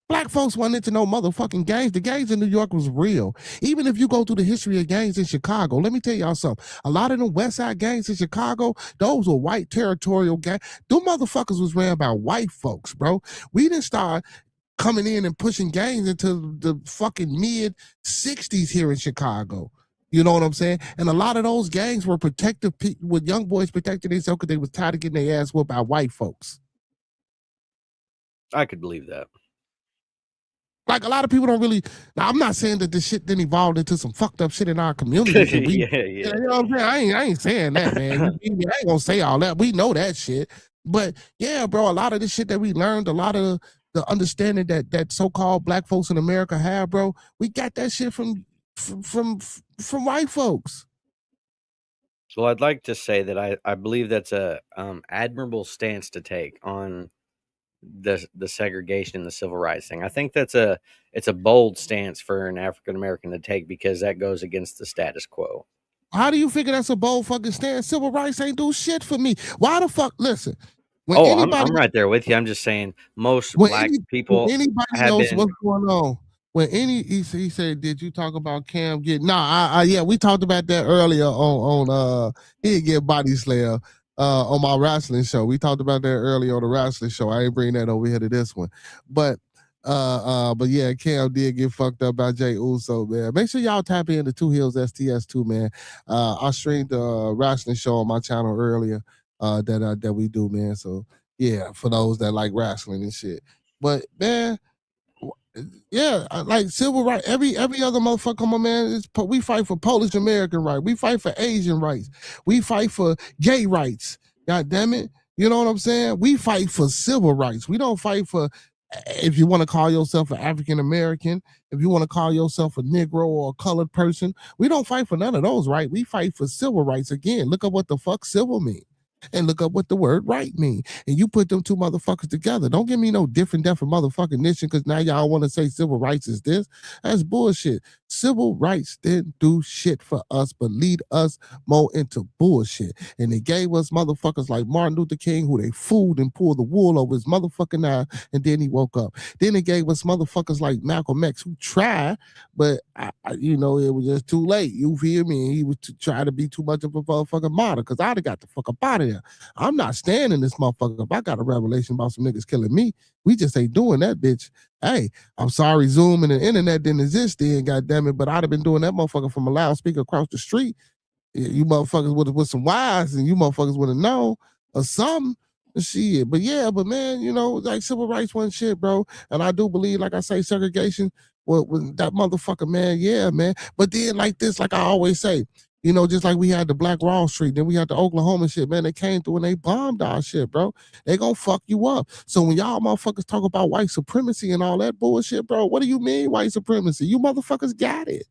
Black folks wanted to know motherfucking gangs. The gangs in New York was real. Even if you go through the history of gangs in Chicago, let me tell y'all something. A lot of the West Side gangs in Chicago, those were white territorial gangs. Them motherfuckers was ran by white folks, bro. We didn't start coming in and pushing gangs into the fucking mid-60s here in Chicago. You know what I'm saying? And a lot of those gangs were protective with young boys protecting themselves because they was tired of getting their ass whooped by white folks. I could believe that. Like a lot of people don't really. Now, I'm not saying that this shit didn't evolve into some fucked up shit in our communities. Yeah. You know what I'm saying? I ain't saying that, man. I ain't gonna say all that. We know that shit. But yeah, bro, a lot of this shit that we learned, a lot of the understanding that so-called black folks in America have, bro, we got that shit from white folks. Well, I'd like to say that I believe that's a admirable stance to take on the segregation and the civil rights thing. I think it's a bold stance for an African American to take because that goes against the status quo. How do you figure that's a bold fucking stance? Civil rights ain't do shit for me. Why the fuck? Listen. I'm right there with you. I'm just saying most black people. Anybody knows what's going on. When he said, did you talk about Cam getting? Yeah, we talked about that earlier on he didn't get body slam on my wrestling show. We talked about that earlier on the wrestling show. I ain't bring that over here to this one, but yeah, Cam did get fucked up by Jey Uso, man. Make sure y'all tap into Two Heels STS too, man. I streamed a wrestling show on my channel earlier that we do, man. So yeah, for those that like wrestling and shit. But man, yeah, like civil rights. Every other motherfucker, come on, man. We fight for Polish American rights. We fight for Asian rights. We fight for gay rights. God damn it. You know what I'm saying? We fight for civil rights. We don't fight for, if you want to call yourself an African American, if you want to call yourself a Negro or a colored person, we don't fight for none of those, right? We fight for civil rights. Again, look up what the fuck civil means. And look up what the word right mean. And you put them two motherfuckers together. Don't give me no different motherfucking nation because now y'all want to say civil rights is this. That's bullshit. Civil rights didn't do shit for us, but lead us more into bullshit. And they gave us motherfuckers like Martin Luther King, who they fooled and pulled the wool over his motherfucking eye, and then he woke up. Then they gave us motherfuckers like Malcolm X, who tried, but it was just too late. You feel me? And he was trying to be too much of a motherfucking martyr because I'd have got the fuck up out of there. I'm not standing this motherfucker. If I got a revelation about some niggas killing me, we just ain't doing that, bitch. Hey, I'm sorry Zoom and the internet didn't exist then, goddammit, but I'd have been doing that motherfucker from a loudspeaker across the street. You motherfuckers would have with some wires and you motherfuckers would have known or something. Shit. But yeah, but man, like civil rights wasn't shit, bro. And I do believe, like I say, segregation with that motherfucker, man, yeah, man. But then like this, like I always say, just like we had the Black Wall Street, then we had the Oklahoma shit, man, they came through and they bombed our shit, bro. They gonna fuck you up. So when y'all motherfuckers talk about white supremacy and all that bullshit, bro, what do you mean white supremacy? You motherfuckers got it.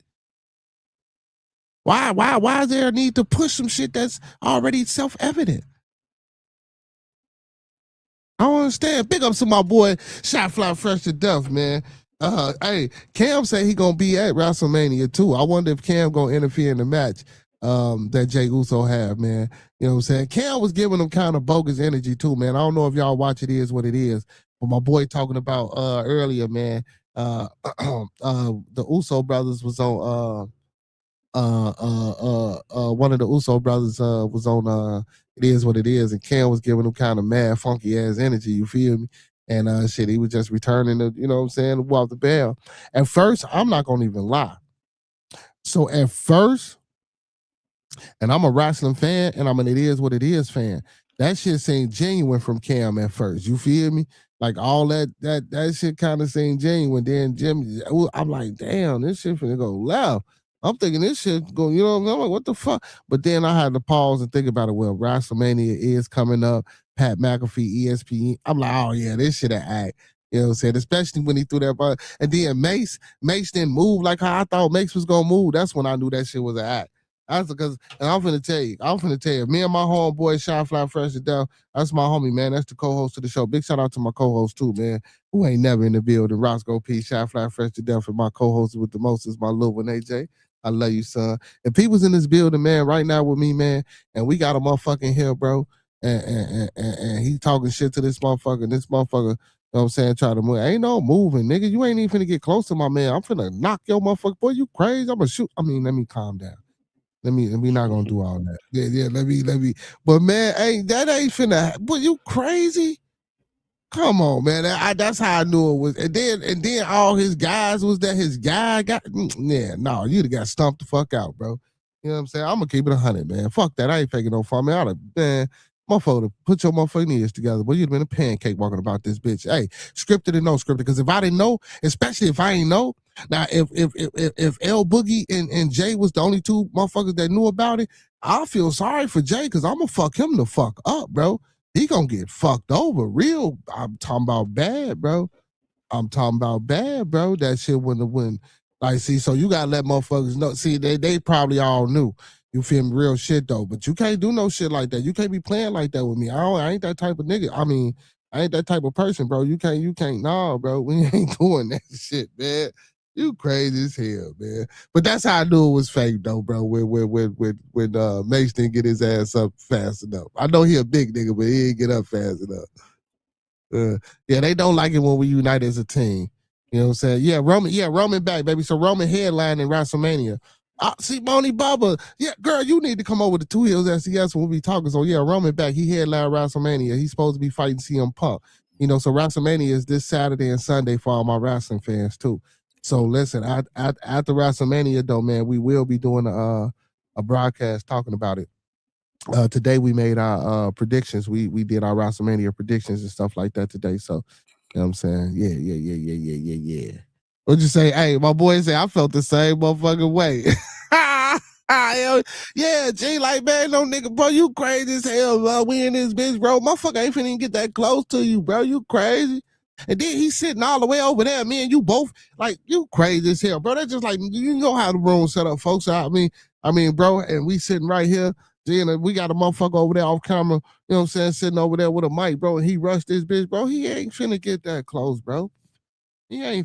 Why is there a need to push some shit that's already self-evident? I don't understand. Big up to my boy, Shot Fly Fresh to Death, man. Hey, Cam say he gonna be at WrestleMania too. I wonder if Cam gonna interfere in the match that Jey Uso have, man. You know what I'm saying? Cam was giving him kind of bogus energy too, man. I don't know if y'all watch It Is What It Is, but my boy talking about earlier, man. The Uso brothers was on one of the Uso brothers was on It Is What It Is, and Cam was giving him kind of mad funky ass energy, you feel me? And shit, he was just returning the, you know what I'm saying, off the bail. At first, I'm not gonna even lie. So at first, and I'm a wrestling fan, and I'm an It Is What It Is fan. That shit seemed genuine from Cam at first. You feel me? Like all that shit kind of seemed genuine. Then Jimmy, I'm like, damn, this shit finna go left. I'm thinking this shit go, you know, I'm like, what the fuck? But then I had to pause and think about it. Well, WrestleMania is coming up. Pat McAfee, ESPN. I'm like, oh yeah, this shit an act. You know what I'm saying? Especially when he threw that ball. And then Mace didn't move like how I thought Mace was gonna move. That's when I knew that shit was an act. That's because, and I'm finna tell you, me and my homeboy Shy Fly Fresh to Death, that's my homie, man. That's the co-host of the show. Big shout out to my co-host too, man, who ain't never in the building. Roscoe P, Shy Fly Fresh to Death, and my co-host with the most is my little one, AJ. I love you, son. And people's in this building, man, right now with me, man, and we got a motherfucking here, bro. And he talking shit to this motherfucker, you know what I'm saying, try to move. Ain't no moving, nigga. You ain't even finna get close to my man. I'm finna knock your motherfucker. Boy, you crazy. I'm gonna shoot. I mean, let me calm down. Let me not gonna do all that. Yeah, let me. But man, that ain't finna. But you crazy? Come on, man. That's how I knew it was. And then all his guys was that his guy got. Yeah, no, you'd have got stumped the fuck out, bro. You know what I'm saying? I'm gonna keep it 100, man. Fuck that. I ain't faking no fun, man. I'd have, man. Motherfucker, put your motherfucking ears together. Boy, you'd have been a pancake walking about this bitch. Hey, scripted and no scripted. Because if I didn't know, especially if I ain't know, now if L Boogie and Jay was the only two motherfuckers that knew about it, I feel sorry for Jay because I'm gonna fuck him the fuck up, bro. He gonna get fucked over real. I'm talking about bad, bro. That shit wouldn't have win. Like, see, so you gotta let motherfuckers know. See, they probably all knew. You feel me? Real shit though. But you can't do no shit like that. You can't be playing like that with me. I ain't that type of nigga. I mean, I ain't that type of person, bro. You can't. Nah, bro. We ain't doing that shit, man. You crazy as hell, man. But that's how I knew it was fake though, bro. When Mace didn't get his ass up fast enough. I know he a big nigga, but he didn't get up fast enough. Yeah, they don't like it when we unite as a team. You know what I'm saying? Yeah, Roman back, baby. So Roman headline in WrestleMania. See, Moni Baba. Yeah, girl, you need to come over to Two Hills SCS when we be talking. So yeah, Roman back. He headline WrestleMania. He's supposed to be fighting CM Punk. You know, so WrestleMania is this Saturday and Sunday for all my wrestling fans too. So listen, after WrestleMania though, man, we will be doing a broadcast talking about it. Today we made our predictions. We did our WrestleMania predictions and stuff like that today. So, you know what I'm saying? Yeah. What'd you say? Hey, my boy say I felt the same motherfucking way. Yeah, G, like, man, no nigga, bro, you crazy as hell, bro. We in this bitch, bro. Motherfucker ain't finna even get that close to you, bro. You crazy. And then he's sitting all the way over there. Me and you both, like, you crazy as hell, bro. That's just like, you know how the room set up, folks. I mean, bro, and we sitting right here. Then we got a motherfucker over there off camera, you know what I'm saying, sitting over there with a mic, bro, and he rushed this bitch, bro. He ain't finna get that close, bro. Nah,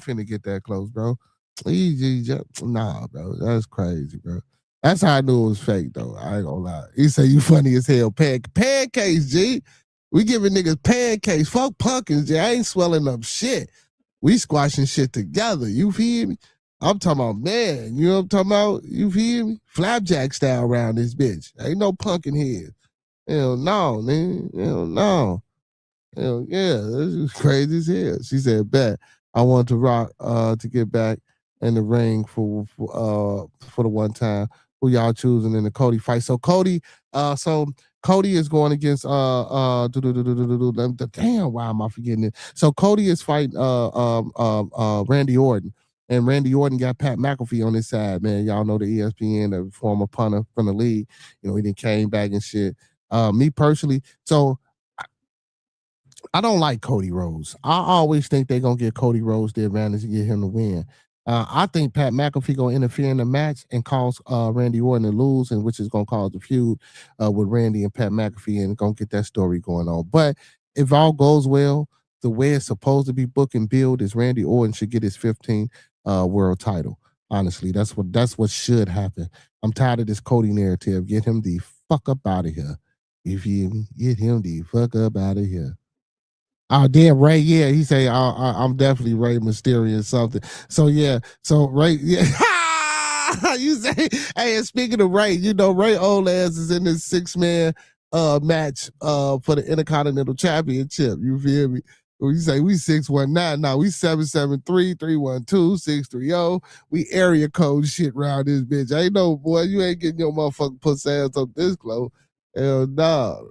bro. That's crazy, bro. That's how I knew it was fake, though. I ain't gonna lie. He said you funny as hell. Pancakes, G. We giving niggas pancakes. Fuck pumpkins, G. I ain't swelling up shit. We squashing shit together. You feel me? I'm talking about, man. You know what I'm talking about? You feel me? Flapjack style around this bitch. Ain't no pumpkin here. Hell no, man. Hell no. Hell yeah. This is crazy as hell. She said, bet. I want to rock to get back in the ring for the one time. Who y'all choosing in the Cody fight? So Cody is going against damn, why am I forgetting it? So Cody is fighting Randy Orton. And Randy Orton got Pat McAfee on his side, man. Y'all know the ESPN, the former punter from the league. You know, he didn't came back and shit. Me personally, so I don't like Cody Rhodes. I always think they're going to get Cody Rhodes the advantage and get him to win. I think Pat McAfee going to interfere in the match and cause Randy Orton to lose, and which is going to cause the feud with Randy and Pat McAfee and going to get that story going on. But if all goes well, the way it's supposed to be booked and billed is Randy Orton should get his 15th world title. Honestly, that's what should happen. I'm tired of this Cody narrative. Get him the fuck up out of here. If you get him the fuck up out of here. Oh, damn, Ray, yeah. He say, I'm definitely Ray Mysterio or something. So, yeah. So, Ray, yeah. You say, hey, and speaking of Ray, you know, Ray old ass is in this 6-man match for the Intercontinental Championship. You feel me? We say we 619. Now we 773-312-630. We area code shit around this bitch. I ain't no boy. You ain't getting your motherfucking pussy ass up this close. Hell no.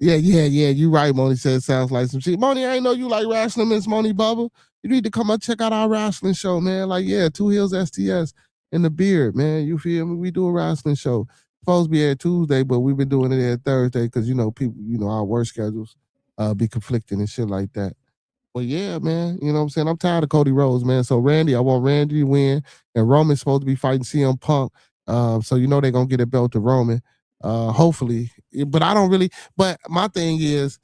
Yeah. You right, Moni said sounds like some shit. Moni, I ain't know you like wrestling, Miss Moni Bubba. You need to come up check out our wrestling show, man. Like, yeah, Two Hills STS in the beard, man. You feel me? We do a wrestling show. Supposed to be at Tuesday, but we've been doing it at Thursday because people, our work schedules be conflicting and shit like that. But yeah, man, you know what I'm saying? I'm tired of Cody Rhodes, man. So Randy, I want Randy to win. And Roman's supposed to be fighting CM Punk. So they're gonna get a belt to Roman. Hopefully. But I don't really, but my thing is,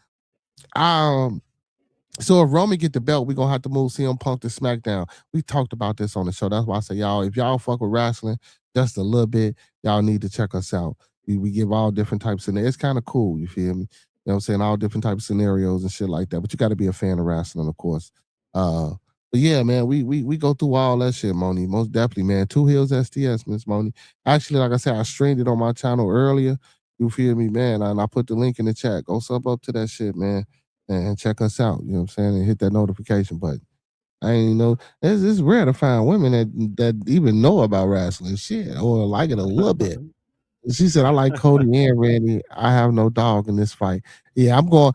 so if Roman get the belt, we're gonna have to move CM Punk to SmackDown. We talked about this on the show. That's why I say, y'all, if y'all fuck with wrestling just a little bit, y'all need to check us out. We give all different types of, it's kind of cool, you feel me? You know what I'm saying? All different types of scenarios and shit like that. But you got to be a fan of wrestling, of course. But yeah, man, we go through all that shit, Moni. Most definitely, man. Two Hills STS, Miss Moni. Actually, like I said, I streamed it on my channel earlier. You feel me, man? And I put the link in the chat. Go sub up to that shit, man. And check us out, you know what I'm saying, and hit that notification button. I ain't know it's rare to find women that even know about wrestling shit or like it a little bit. She said, I like Cody and Randy. I have no dog in this fight. Yeah, I'm going.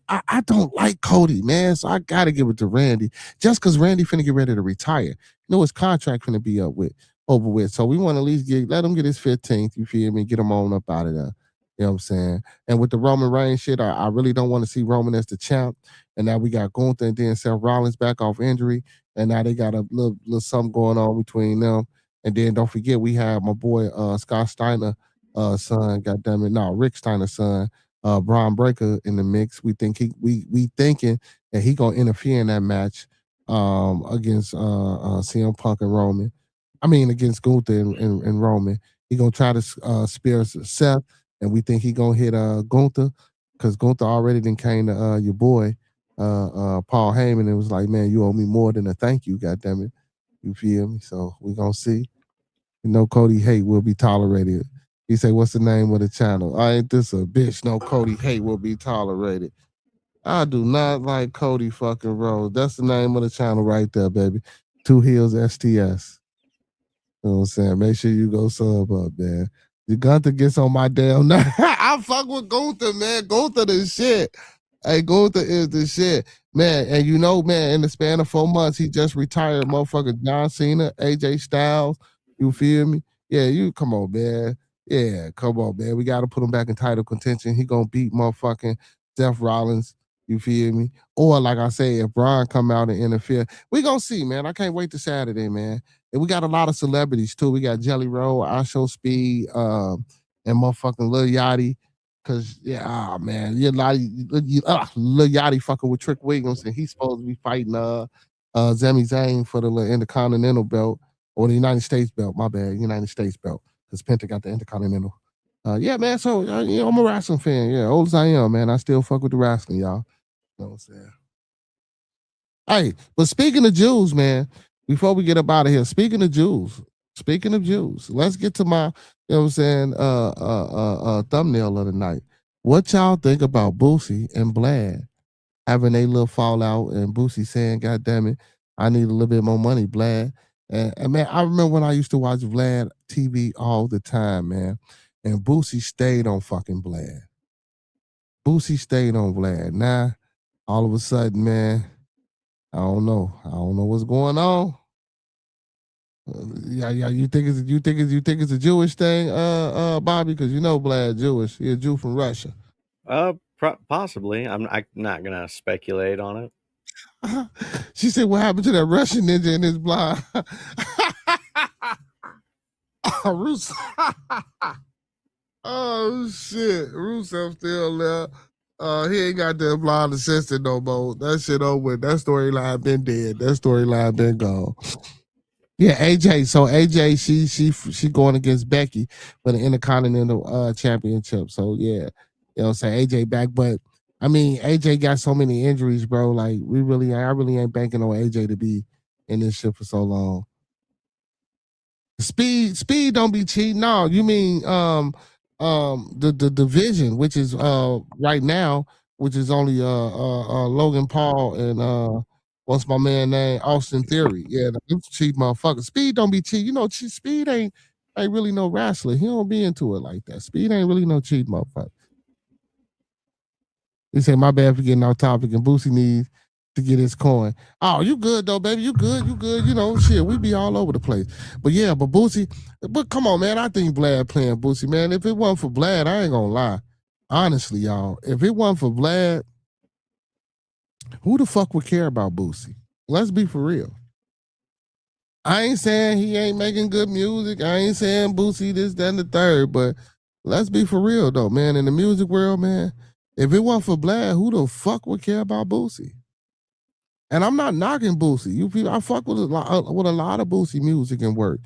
I don't like Cody, man, so I gotta give it to Randy. Just because Randy finna get ready to retire. His contract finna be over with. So we want to at least let him get his 15th. You feel me? Get him on up out of there. You know what I'm saying? And with the Roman Reigns shit, I really don't want to see Roman as the champ. And now we got Gunther and then Seth Rollins back off injury. And now they got a little something going on between them. And then don't forget, we have my boy Scott Steiner son, Rick Steiner's son, Braun Breaker in the mix. We thinking that he gonna interfere in that match against CM Punk and Roman. I mean against Gunther and Roman. He gonna try to spare Seth. And we think he gonna hit Gunther because Gunther already then came to your boy Paul Heyman and was like, man, you owe me more than a thank you, goddammit. You feel me? So we gonna see. Cody hate will be tolerated. He say, what's the name of the channel? Ain't this a bitch? No, Cody hate will be tolerated. I do not like Cody fucking Rhodes. That's the name of the channel right there, baby. Two Hills STS. You know what I'm saying? Make sure you go sub up, man. Gunther gets on my damn nerve. I fuck with Gunther, man. Gunther the shit. Hey, Gunther is the shit. Man, and man, in the span of 4 months, he just retired motherfucker John Cena, AJ Styles. You feel me? Yeah, you come on, man. Yeah, come on, man. We got to put him back in title contention. He gonna beat motherfucking Seth Rollins. You feel me? Or like I say, if Braun come out and interfere, we gonna see, man. I can't wait to Saturday, man. And we got a lot of celebrities too. We got Jelly Roll, Asho Speed, and motherfucking Lil Yachty. Cause man, Lil Yachty fucking with Trick Williams, and he's supposed to be fighting Sami Zayn for the Intercontinental belt or the United States belt. My bad, United States belt, because Penta got the Intercontinental. Yeah, man. So I'm a wrestling fan. Yeah, old as I am, man, I still fuck with the wrestling, y'all. You know what I'm saying? Hey, but speaking of Jews, man, before we get up out of here, speaking of Jews, let's get to my, you know what I'm saying, thumbnail of the night. What y'all think about Boosie and Vlad having a little fallout and Boosie saying, God damn it, I need a little bit more money, Vlad. And man, I remember when I used to watch Vlad TV all the time, man. And Boosie stayed on fucking Vlad. Now, all of a sudden, man, I don't know what's going on. Yeah. You think it's a Jewish thing, Bobby? Because Vlad Jewish. He's a Jew from Russia. Possibly. I'm not gonna speculate on it. She said, "What happened to that Russian ninja in his blind?" Oh shit, Rusev still there. He ain't got that blind assistant no more. That shit over. That storyline been dead. That storyline been gone. Yeah, AJ. So AJ, she going against Becky for the Intercontinental Championship. So yeah, I'm saying AJ back, but I mean AJ got so many injuries, bro. Like I really ain't banking on AJ to be in this shit for so long. Speed don't be cheating. No, you mean the division, which is right now which is only Logan Paul and what's my man name? Austin Theory. Yeah, them cheap motherfuckers. Speed don't be cheap. You know, Speed ain't really no wrestler. He don't be into it like that. Speed ain't really no cheap motherfucker. He said, my bad for getting off topic, and Boosie needs to get his coin. Oh, you good though, baby. You good. You know, shit, we be all over the place. But yeah, but Boosie, but come on, man. I think Vlad playing Boosie, man. If it wasn't for Vlad, I ain't gonna lie. Honestly, y'all, if it wasn't for Vlad, who the fuck would care about Boosie? Let's be for real. I ain't saying he ain't making good music. I ain't saying Boosie this, that, and the third, but let's be for real though, man. In the music world, man, if it wasn't for Vlad, who the fuck would care about Boosie? And I'm not knocking Boosie. You feel I fuck with a lot of Boosie music and work.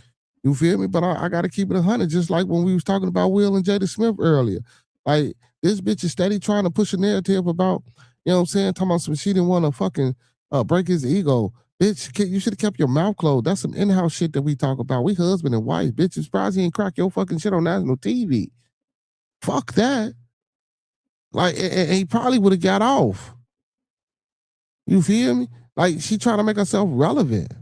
You feel me? But I gotta keep it 100, just like when we was talking about Will and Jada Smith earlier. Like, this bitch is steady trying to push a narrative about, you know what I'm saying, talking about some she didn't want to fucking break his ego. Bitch, you should have kept your mouth closed. That's some in-house shit that we talk about. We husband and wife. Bitch, I'm surprised he ain't crack your fucking shit on national TV. Fuck that. Like, and he probably would have got off. You feel me? Like, she trying to make herself relevant.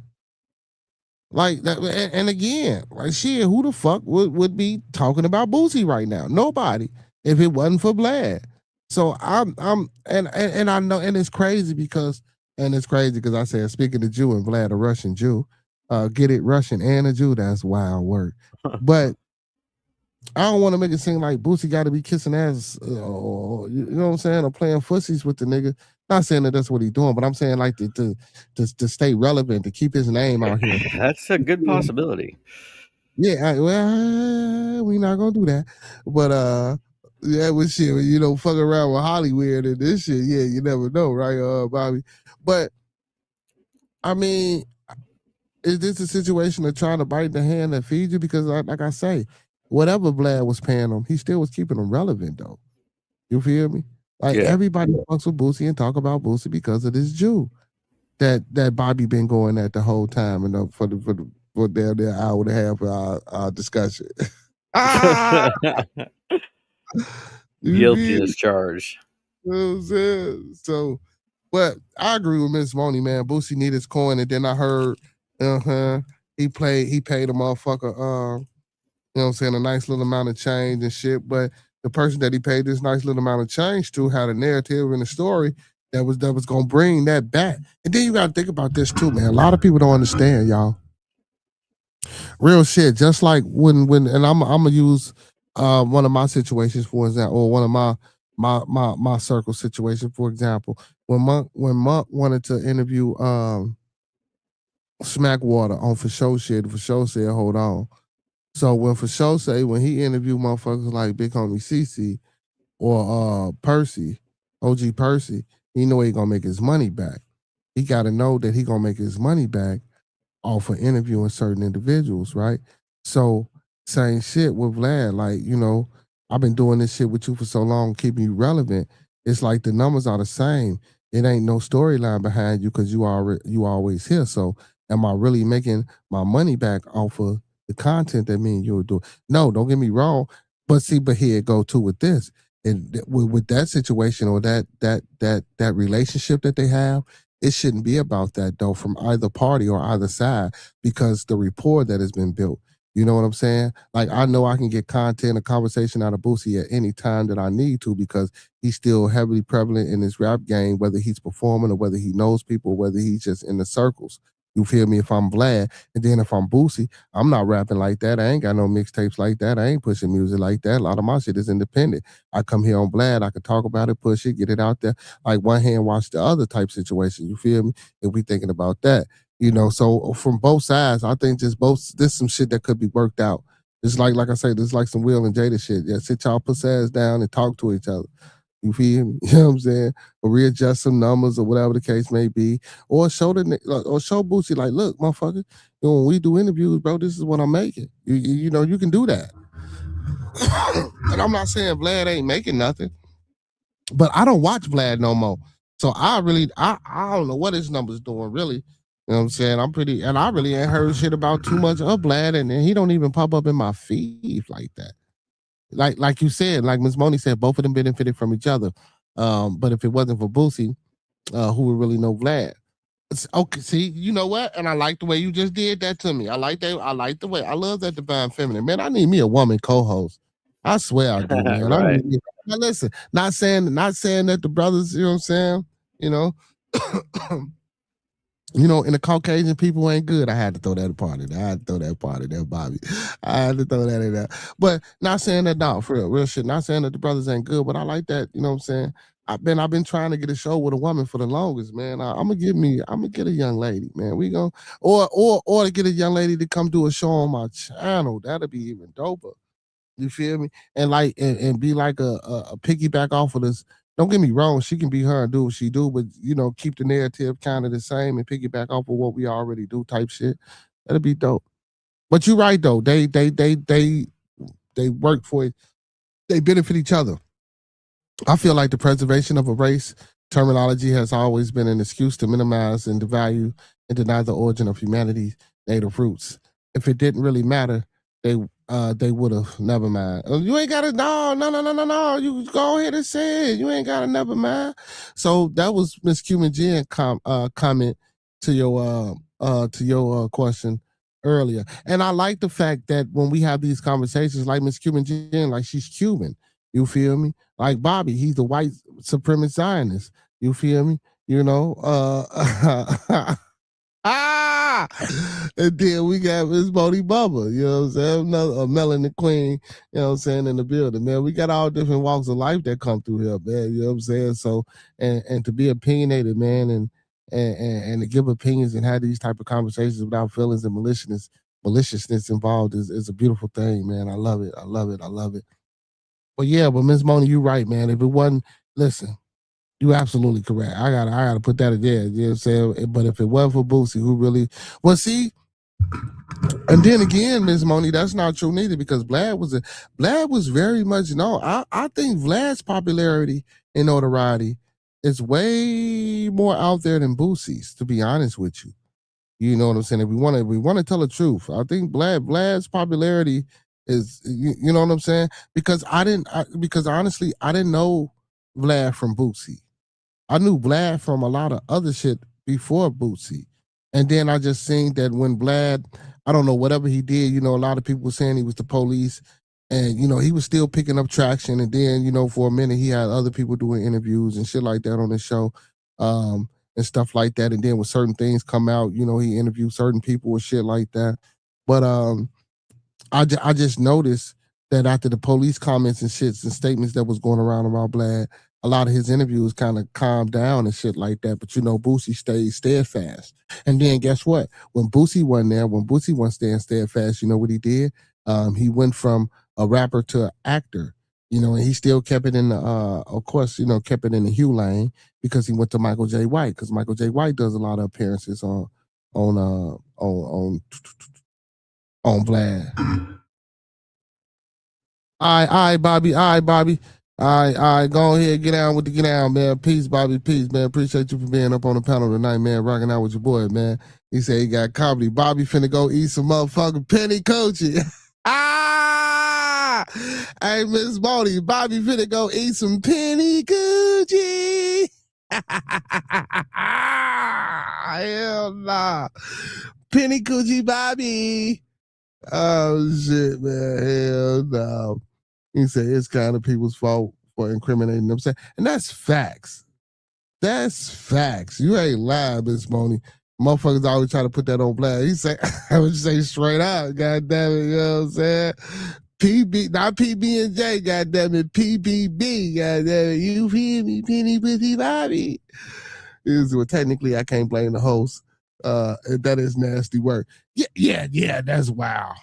Like that, and again, like shit, who the fuck would be talking about Boosie right now? Nobody. If it wasn't for Vlad. So and I know, and it's crazy because I said, speaking of Jew and Vlad, a Russian Jew, get it, Russian and a Jew, that's wild work. But I don't want to make it seem like Boosie got to be kissing ass, you know what I'm saying, or playing fussies with the nigga. Not saying that that's what he's doing, but I'm saying like to stay relevant, to keep his name out here. That's a good possibility. Yeah, well, we not gonna do that, but yeah, with shit, you know, fuck around with Hollywood and this shit. Yeah, you never know, right, Bobby? But I mean, is this a situation of trying to bite the hand that feeds you? Because like I say, whatever Vlad was paying him, he still was keeping him relevant though. You feel me? Like everybody fucks with Boosie and talk about Boosie because of this Jew that Bobby been going at the whole time, and for damn near hour and a half of our discussion. Guilty as charged. You know what I'm saying? So, but I agree with Miss Money, man. Boosie need his coin, and then I heard, he paid a motherfucker, you know what I'm saying, a nice little amount of change and shit, but the person that he paid this nice little amount of change to had a narrative and a story that was gonna bring that back. And then you gotta think about this too, man. A lot of people don't understand, y'all. Real shit. Just like when and I'm gonna use one of my situations for example, or one of my circle situation for example. When Monk wanted to interview Smackwater on For Show shit, For Show said, hold on. So when For Show say, when he interviewed motherfuckers like Big Homie CC or Percy, OG Percy, he know he gonna make his money back. He gotta know that he gonna make his money back off of interviewing certain individuals, right? So same shit with Vlad. Like, you know, I've been doing this shit with you for so long, keeping you relevant. It's like the numbers are the same. It ain't no storyline behind you because you always here. So am I really making my money back off of the content that me and you are doing? No, don't get me wrong. But here it go too with this. And with that situation or that relationship that they have, it shouldn't be about that though from either party or either side, because the rapport that has been built. You know what I'm saying? Like, I know I can get content, a conversation out of Boosie at any time that I need to, because he's still heavily prevalent in this rap game, whether he's performing or whether he knows people, whether he's just in the circles. You feel me? If I'm Vlad, and then if I'm Boosie, I'm not rapping like that. I ain't got no mixtapes like that. I ain't pushing music like that. A lot of my shit is independent. I come here on Vlad. I can talk about it, push it, get it out there. Like one hand wash the other type situation. You feel me? If we thinking about that, you know. So from both sides, I think there's some shit that could be worked out. It's like I say, there's like some Will and Jada shit. Yeah, sit y'all pussies down and talk to each other. You feel me? You know what I'm saying? Or readjust some numbers or whatever the case may be. Or show Boosie, like, look, motherfucker, you know, when we do interviews, bro, this is what I'm making. You know, you can do that. And I'm not saying Vlad ain't making nothing, but I don't watch Vlad no more. So I don't know what his numbers doing, really. You know what I'm saying? I really ain't heard shit about too much of Vlad, and he don't even pop up in my feed like that. Like you said, like Ms. Moni said, both of them benefited from each other. But if it wasn't for Boosie, who would really know Vlad? Okay, see, you know what? And I like the way you just did that to me. I like that. I like the way. I love that divine feminine. Man, I need me a woman co-host. I swear I do, man. Right. Now listen, not saying that the brothers, you know what I'm saying? You know, in the Caucasian people ain't good. I had to throw that party. I had to throw that party there, Bobby. I had to throw that in there. But not saying that, no, for real shit. Not saying that the brothers ain't good, but I like that. You know what I'm saying? I've been trying to get a show with a woman for the longest, man. I'm gonna get a young lady, man. We go or to get a young lady to come do a show on my channel. That'd be even doper. You feel me? And like and be like a piggyback off of this. Don't get me wrong, she can be her and do what she do, but keep the narrative kind of the same and piggyback off of what we already do type shit. That'd be dope. But you're right though. They work for it. They benefit each other. I feel like the preservation of a race terminology has always been an excuse to minimize and devalue and deny the origin of humanity's native roots. If it didn't really matter, they would have never mind. You ain't gotta no. You go ahead and say it. You ain't gotta never mind. So that was Miss Cuban Jen comment to your question earlier. And I like the fact that when we have these conversations, like Miss Cuban Jen, like she's Cuban. You feel me? Like Bobby, he's a white supremacist Zionist. You feel me? And then we got Miss Bodie Bubba, you know what I'm saying? Another Melanin Queen, you know what I'm saying, in the building, man. We got all different walks of life that come through here, man. You know what I'm saying? So and to be opinionated, man, and to give opinions and have these type of conversations without feelings and maliciousness involved is a beautiful thing, man. I love it. I love it. I love it. But yeah, but Miss Moni, you're right, man. If it wasn't, listen, you're absolutely correct. I gotta put that in there. You know what I'm saying? But if it wasn't for Boosie, who really see, and then again, Miss Moni, that's not true neither, because Vlad was very much I think Vlad's popularity and notoriety is way more out there than Boosie's, to be honest with you. You know what I'm saying? If we want to tell the truth, I think Vlad's popularity is, you know what I'm saying? Because honestly, I didn't know Vlad from Boosie. I knew Vlad from a lot of other shit before Boosie. And then I just seen that when Vlad, I don't know, whatever he did, a lot of people were saying he was the police, and, he was still picking up traction. And then, for a minute, he had other people doing interviews and shit like that on his show, and stuff like that. And then when certain things come out, he interviewed certain people and shit like that. But I just noticed that after the police comments and shits and statements that was going around about Vlad, a lot of his interviews kind of calmed down and shit like that. But Boosie stayed steadfast. And then guess what? When Boosie wasn't staying steadfast, you know what he did? He went from a rapper to an actor, and he still kept it in the, of course, kept it in the Hugh lane, because he went to Michael J. White, because Michael J. White does a lot of appearances on Vlad. All right, Bobby. All right, go ahead, get down, man. Peace, Bobby, peace, man. Appreciate you for being up on the panel tonight, man. Rocking out with your boy, man. He said he got comedy. Bobby finna go eat some motherfucking penny coochie. Hey, Miss Bodie, Bobby finna go eat some penny coochie. Hell nah. Penny coochie, Bobby. Oh shit, man. Hell no. He said it's kind of people's fault for incriminating themselves. And that's facts. That's facts. You ain't lying, Miss Moni. Motherfuckers always try to put that on Vlad. He said, I would say straight out, God damn it, you know what I'm saying? PB, not PB and J, God damn it, PBB, God damn it, you hear me, Penny Pussy Bobby. Well, technically, I can't blame the host. That is nasty work. Yeah, that's wow.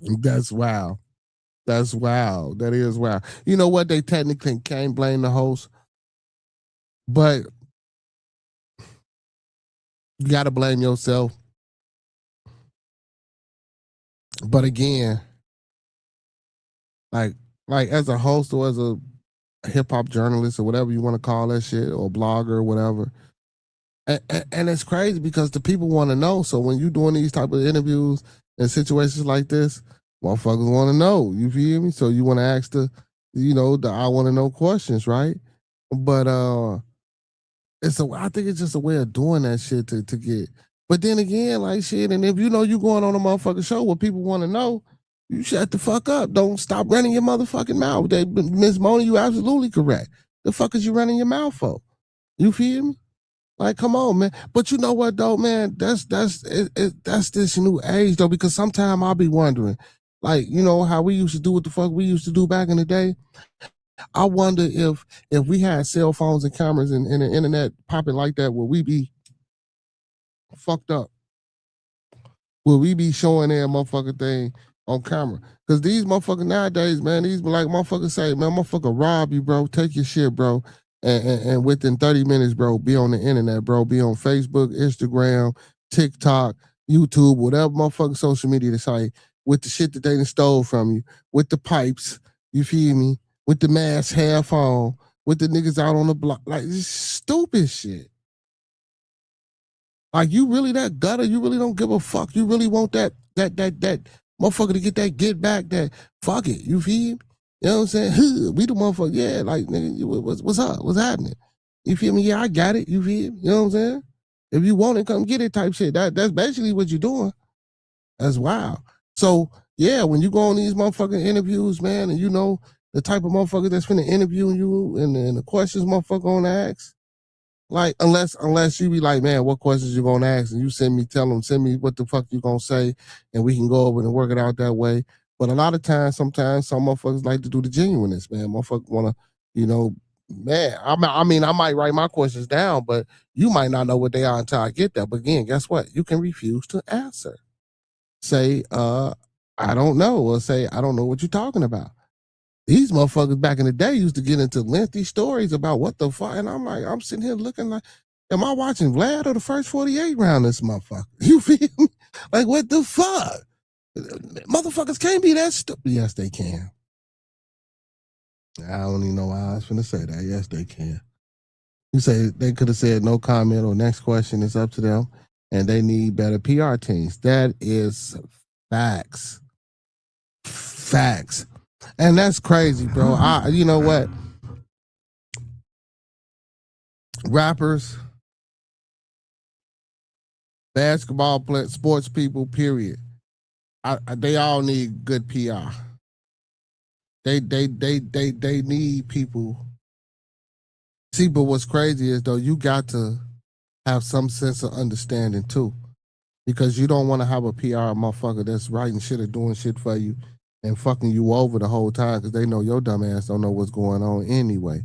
That's wow. That's wow. That is wow. You know what? They technically can't blame the host, but you got to blame yourself. But again, like as a host or as a hip hop journalist or whatever you want to call that shit, or blogger or whatever, and it's crazy because the people want to know. So when you're doing these type of interviews in situations like this, motherfuckers want to know. You feel me? So you want to ask the the I want to know questions, right? But I think it's just a way of doing that shit to get. But then again, like shit, and if you going on a motherfucking show where people want to know, you shut the fuck up. Don't stop running your motherfucking mouth. Miss Mona, you absolutely correct. The fuck is you running your mouth for? You feel me? Like, come on, man. But you know what though, man? That's this new age though, because sometimes I'll be wondering, like, how we used to do what the fuck we used to do back in the day. I wonder if we had cell phones and cameras and the internet popping like that, will we be fucked up? Will we be showing that motherfucking thing on camera? Because these motherfuckers nowadays, man, these like motherfuckers say, man, motherfucker rob you, bro. Take your shit, bro. And within 30 minutes, bro, be on the internet, bro. Be on Facebook, Instagram, TikTok, YouTube, whatever motherfucking social media they say, with the shit that they done stole from you, with the pipes, you feel me? With the mask half on, with the niggas out on the block. Like, this stupid shit. Like, you really that gutter? You really don't give a fuck? You really want that motherfucker to get that get back? That fuck it? You feel me? You know what I'm saying? We the motherfucker. Yeah, like, nigga, what's up? What's happening? You feel me? Yeah, I got it. You feel me? You know what I'm saying? If you want it, come get it type shit. That's basically what you're doing. That's wild. So, yeah, when you go on these motherfucking interviews, man, and the type of motherfucker that's finna interview you and the questions motherfucker gonna ask, like, unless you be like, man, what questions you gonna ask, and you send me what the fuck you gonna say, and we can go over and work it out that way. But a lot of times, sometimes some motherfuckers like to do the genuineness, man. Motherfuckers wanna, man, I mean, I might write my questions down, but you might not know what they are until I get there. But again, guess what? You can refuse to answer. Say, I don't know, or say, I don't know what you're talking about. These motherfuckers back in the day used to get into lengthy stories about what the fuck, and I'm sitting here looking like, am I watching Vlad or the first 48 round this motherfucker? You feel me? Like, what the fuck? Motherfuckers can't be that stupid. Yes, they can. I don't even know why I was finna say that. Yes, they can. You say they could have said no comment or next question, is up to them, and they need better PR teams. That is facts. Facts. And that's crazy, bro. You know what? Rappers, basketball players, sports people, period. They all need good PR. They need people. See, but what's crazy is though, you got to have some sense of understanding too, because you don't want to have a PR motherfucker that's writing shit or doing shit for you and fucking you over the whole time, because they know your dumb ass don't know what's going on anyway.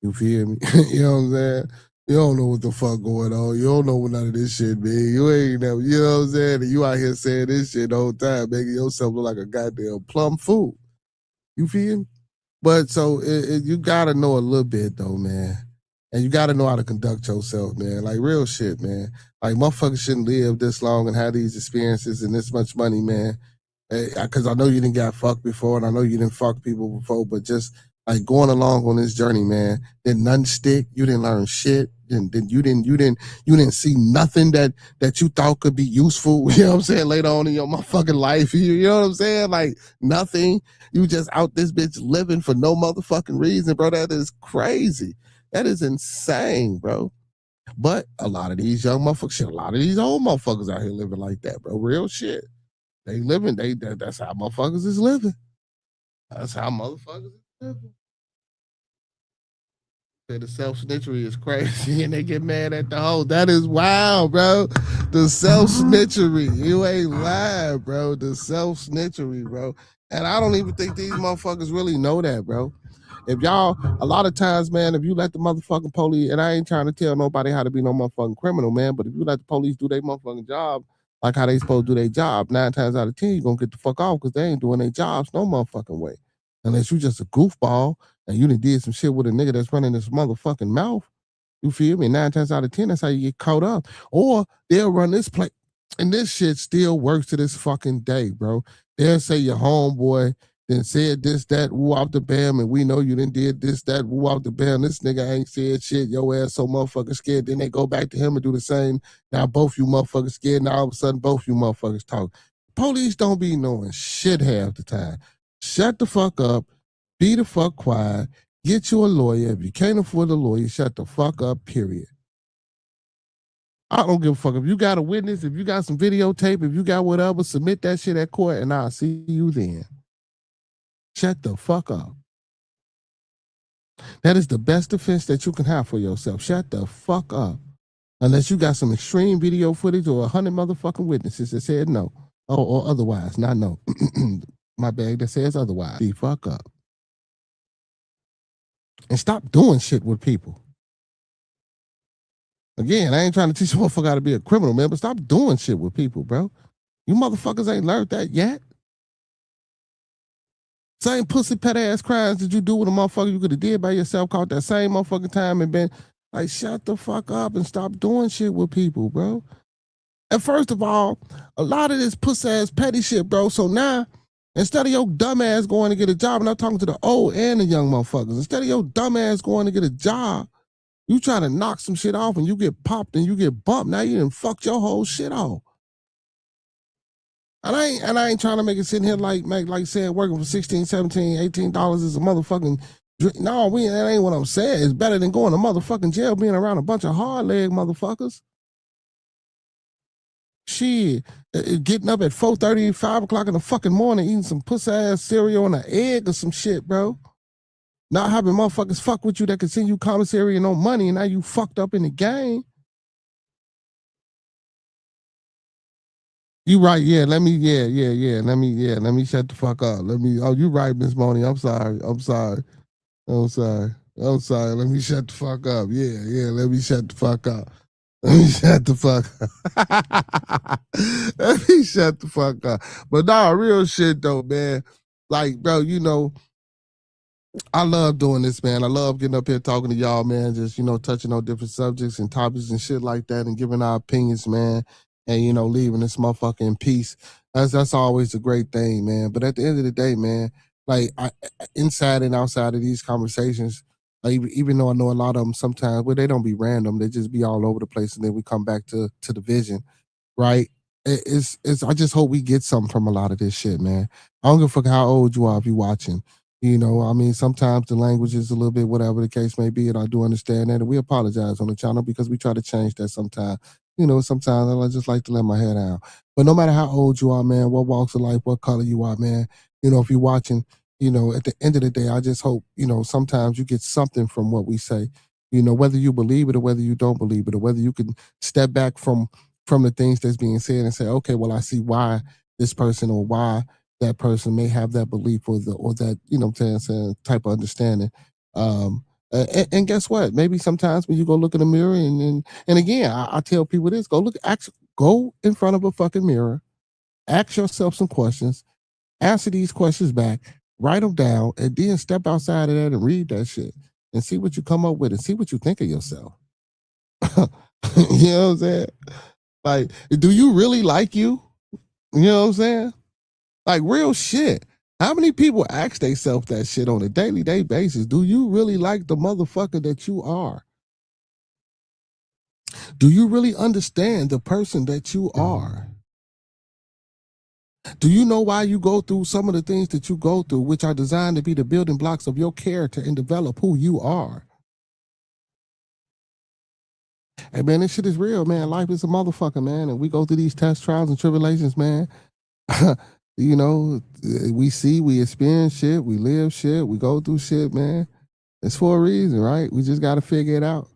You feel me? You know what I'm saying? You don't know what the fuck going on. You don't know what none of this shit mean. You ain't never, you know what I'm saying? And you out here saying this shit the whole time, making yourself look like a goddamn plum fool. You feel me? But so you gotta know a little bit though, man. And you gotta know how to conduct yourself, man. Like, real shit, man. Like, motherfuckers shouldn't live this long and have these experiences and this much money, man. Because I know you didn't get fucked before, and I know you didn't fuck people before, but just like going along on this journey, man, didn't nothing stick. You didn't learn shit. You didn't see nothing that you thought could be useful. You know what I'm saying? Later on in your motherfucking life, you know what I'm saying? Like, nothing. You just out this bitch living for no motherfucking reason, bro. That is crazy. That is insane, bro. But a lot of these young motherfuckers, shit, a lot of these old motherfuckers out here living like that, bro. Real shit. They living, that's how motherfuckers is living. That's how motherfuckers is living. The self-snitchery is crazy and they get mad at the whole. That is wild, bro. The self-snitchery. You ain't lying, bro. The self-snitchery, bro. And I don't even think these motherfuckers really know that, bro. If y'all, a lot of times, man, if you let the motherfucking police, and I ain't trying to tell nobody how to be no motherfucking criminal, man, but if you let the police do their motherfucking job, like how they supposed to do their job, 9 times out of 10, you're going to get the fuck off because they ain't doing their jobs no motherfucking way. Unless you just a goofball and you done did some shit with a nigga that's running this motherfucking mouth. You feel me? 9 times out of 10, that's how you get caught up. Or they'll run this play. And this shit still works to this fucking day, bro. They'll say your homeboy then said this, that, woo out the bam, and we know you done did this, that, woo out the bam. This nigga ain't said shit. Your ass so motherfucking scared. Then they go back to him and do the same. Now both you motherfuckers scared. Now all of a sudden both you motherfuckers talk. Police don't be knowing shit half the time. Shut the fuck up. Be the fuck quiet. Get you a lawyer. If you can't afford a lawyer, shut the fuck up, period. I don't give a fuck. If you got a witness, if you got some videotape, if you got whatever, submit that shit at court and I'll see you then. Shut the fuck up. That is the best defense that you can have for yourself. Shut the fuck up. Unless you got some extreme video footage or 100 motherfucking witnesses that said no. Or otherwise, not no. My bag that says otherwise. The fuck up. And stop doing shit with people. Again, I ain't trying to teach you motherfucker how to be a criminal, man, but stop doing shit with people, bro. You motherfuckers ain't learned that yet. Same pussy pet ass crimes that you do with a motherfucker you could have did by yourself, caught that same motherfucking time and been like, shut the fuck up and stop doing shit with people, bro. And first of all, a lot of this pussy ass petty shit, bro. So now, instead of your dumb ass going to get a job, and I'm talking to the old and the young motherfuckers, instead of your dumb ass going to get a job, you try to knock some shit off and you get popped and you get bumped. Now you done fucked your whole shit off. And I ain't trying to make it sitting here like saying working for $16, $17, $18 is a motherfucking no, that ain't what I'm saying. It's better than going to motherfucking jail being around a bunch of hard leg motherfuckers. Shit, getting up at 4:30, 5 o'clock in the fucking morning, eating some pussy ass cereal and an egg or some shit, bro. Not having motherfuckers fuck with you that can send you commissary and no money, and now you fucked up in the game. You right, yeah. Let me shut the fuck up. You right, Miss Moni. I'm sorry. Let me shut the fuck up. Yeah, let me shut the fuck up. Let me shut the fuck up. Let me shut the fuck up. But nah, real shit though, man. Like, bro, you know, I love doing this, man. I love getting up here talking to y'all, man. Just, you know, touching on different subjects and topics and shit like that and giving our opinions, man. And, you know, leaving this motherfucker in peace. That's always a great thing, man. But at the end of the day, man, like inside and outside of these conversations, even though I know a lot of them sometimes, well, they don't be random. They just be all over the place. And then we come back to the vision, right? It's I just hope we get something from a lot of this shit, man. I don't give a fuck how old you are if you're watching. You know, I mean, sometimes the language is a little bit whatever the case may be, and I do understand that. And we apologize on the channel because we try to change that sometimes. You know, sometimes I just like to let my head out. But no matter how old you are, man, what walks of life, what color you are, man, you know, if you're watching, you know, at the end of the day, I just hope, you know, sometimes you get something from what we say, you know, whether you believe it or whether you don't believe it, or whether you can step back from the things that's being said and say, okay, well, I see why this person or why that person may have that belief or that, you know what I'm saying, type of understanding. And guess what? Maybe sometimes when you go look in the mirror and again, I tell people this, go in front of a fucking mirror, ask yourself some questions, answer these questions back, write them down, and then step outside of that and read that shit and see what you come up with and see what you think of yourself. You know what I'm saying? Like, do you really like you? You know what I'm saying? Like, real shit. How many people ask themselves that shit on a daily basis? Do you really like the motherfucker that you are? Do you really understand the person that you are? Do you know why you go through some of the things that you go through, which are designed to be the building blocks of your character and develop who you are? Hey, man, this shit is real, man. Life is a motherfucker, man. And we go through these tests, trials, and tribulations, man. You know, we see, we experience shit, we live shit, we go through shit, man. It's for a reason, right? We just got to figure it out.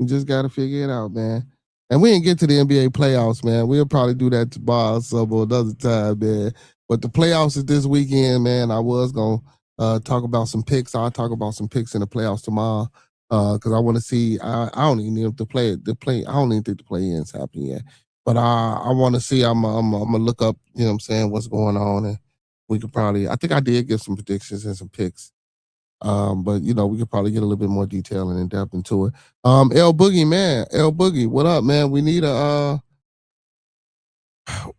Man. And we didn't get to the NBA playoffs, man. We'll probably do that tomorrow some another time, man. But the playoffs is this weekend, man. I was going to talk about some picks. I'll talk about some picks in the playoffs tomorrow because I want to see. I don't even know if I don't even think the play-ins happen yet. But I want to see. I'm gonna look up, you know what I'm saying, what's going on, and we could probably. I think I did give some predictions and some picks. But you know, we could probably get a little bit more detail and in depth into it. L Boogie, man, L Boogie, what up, man? We need a.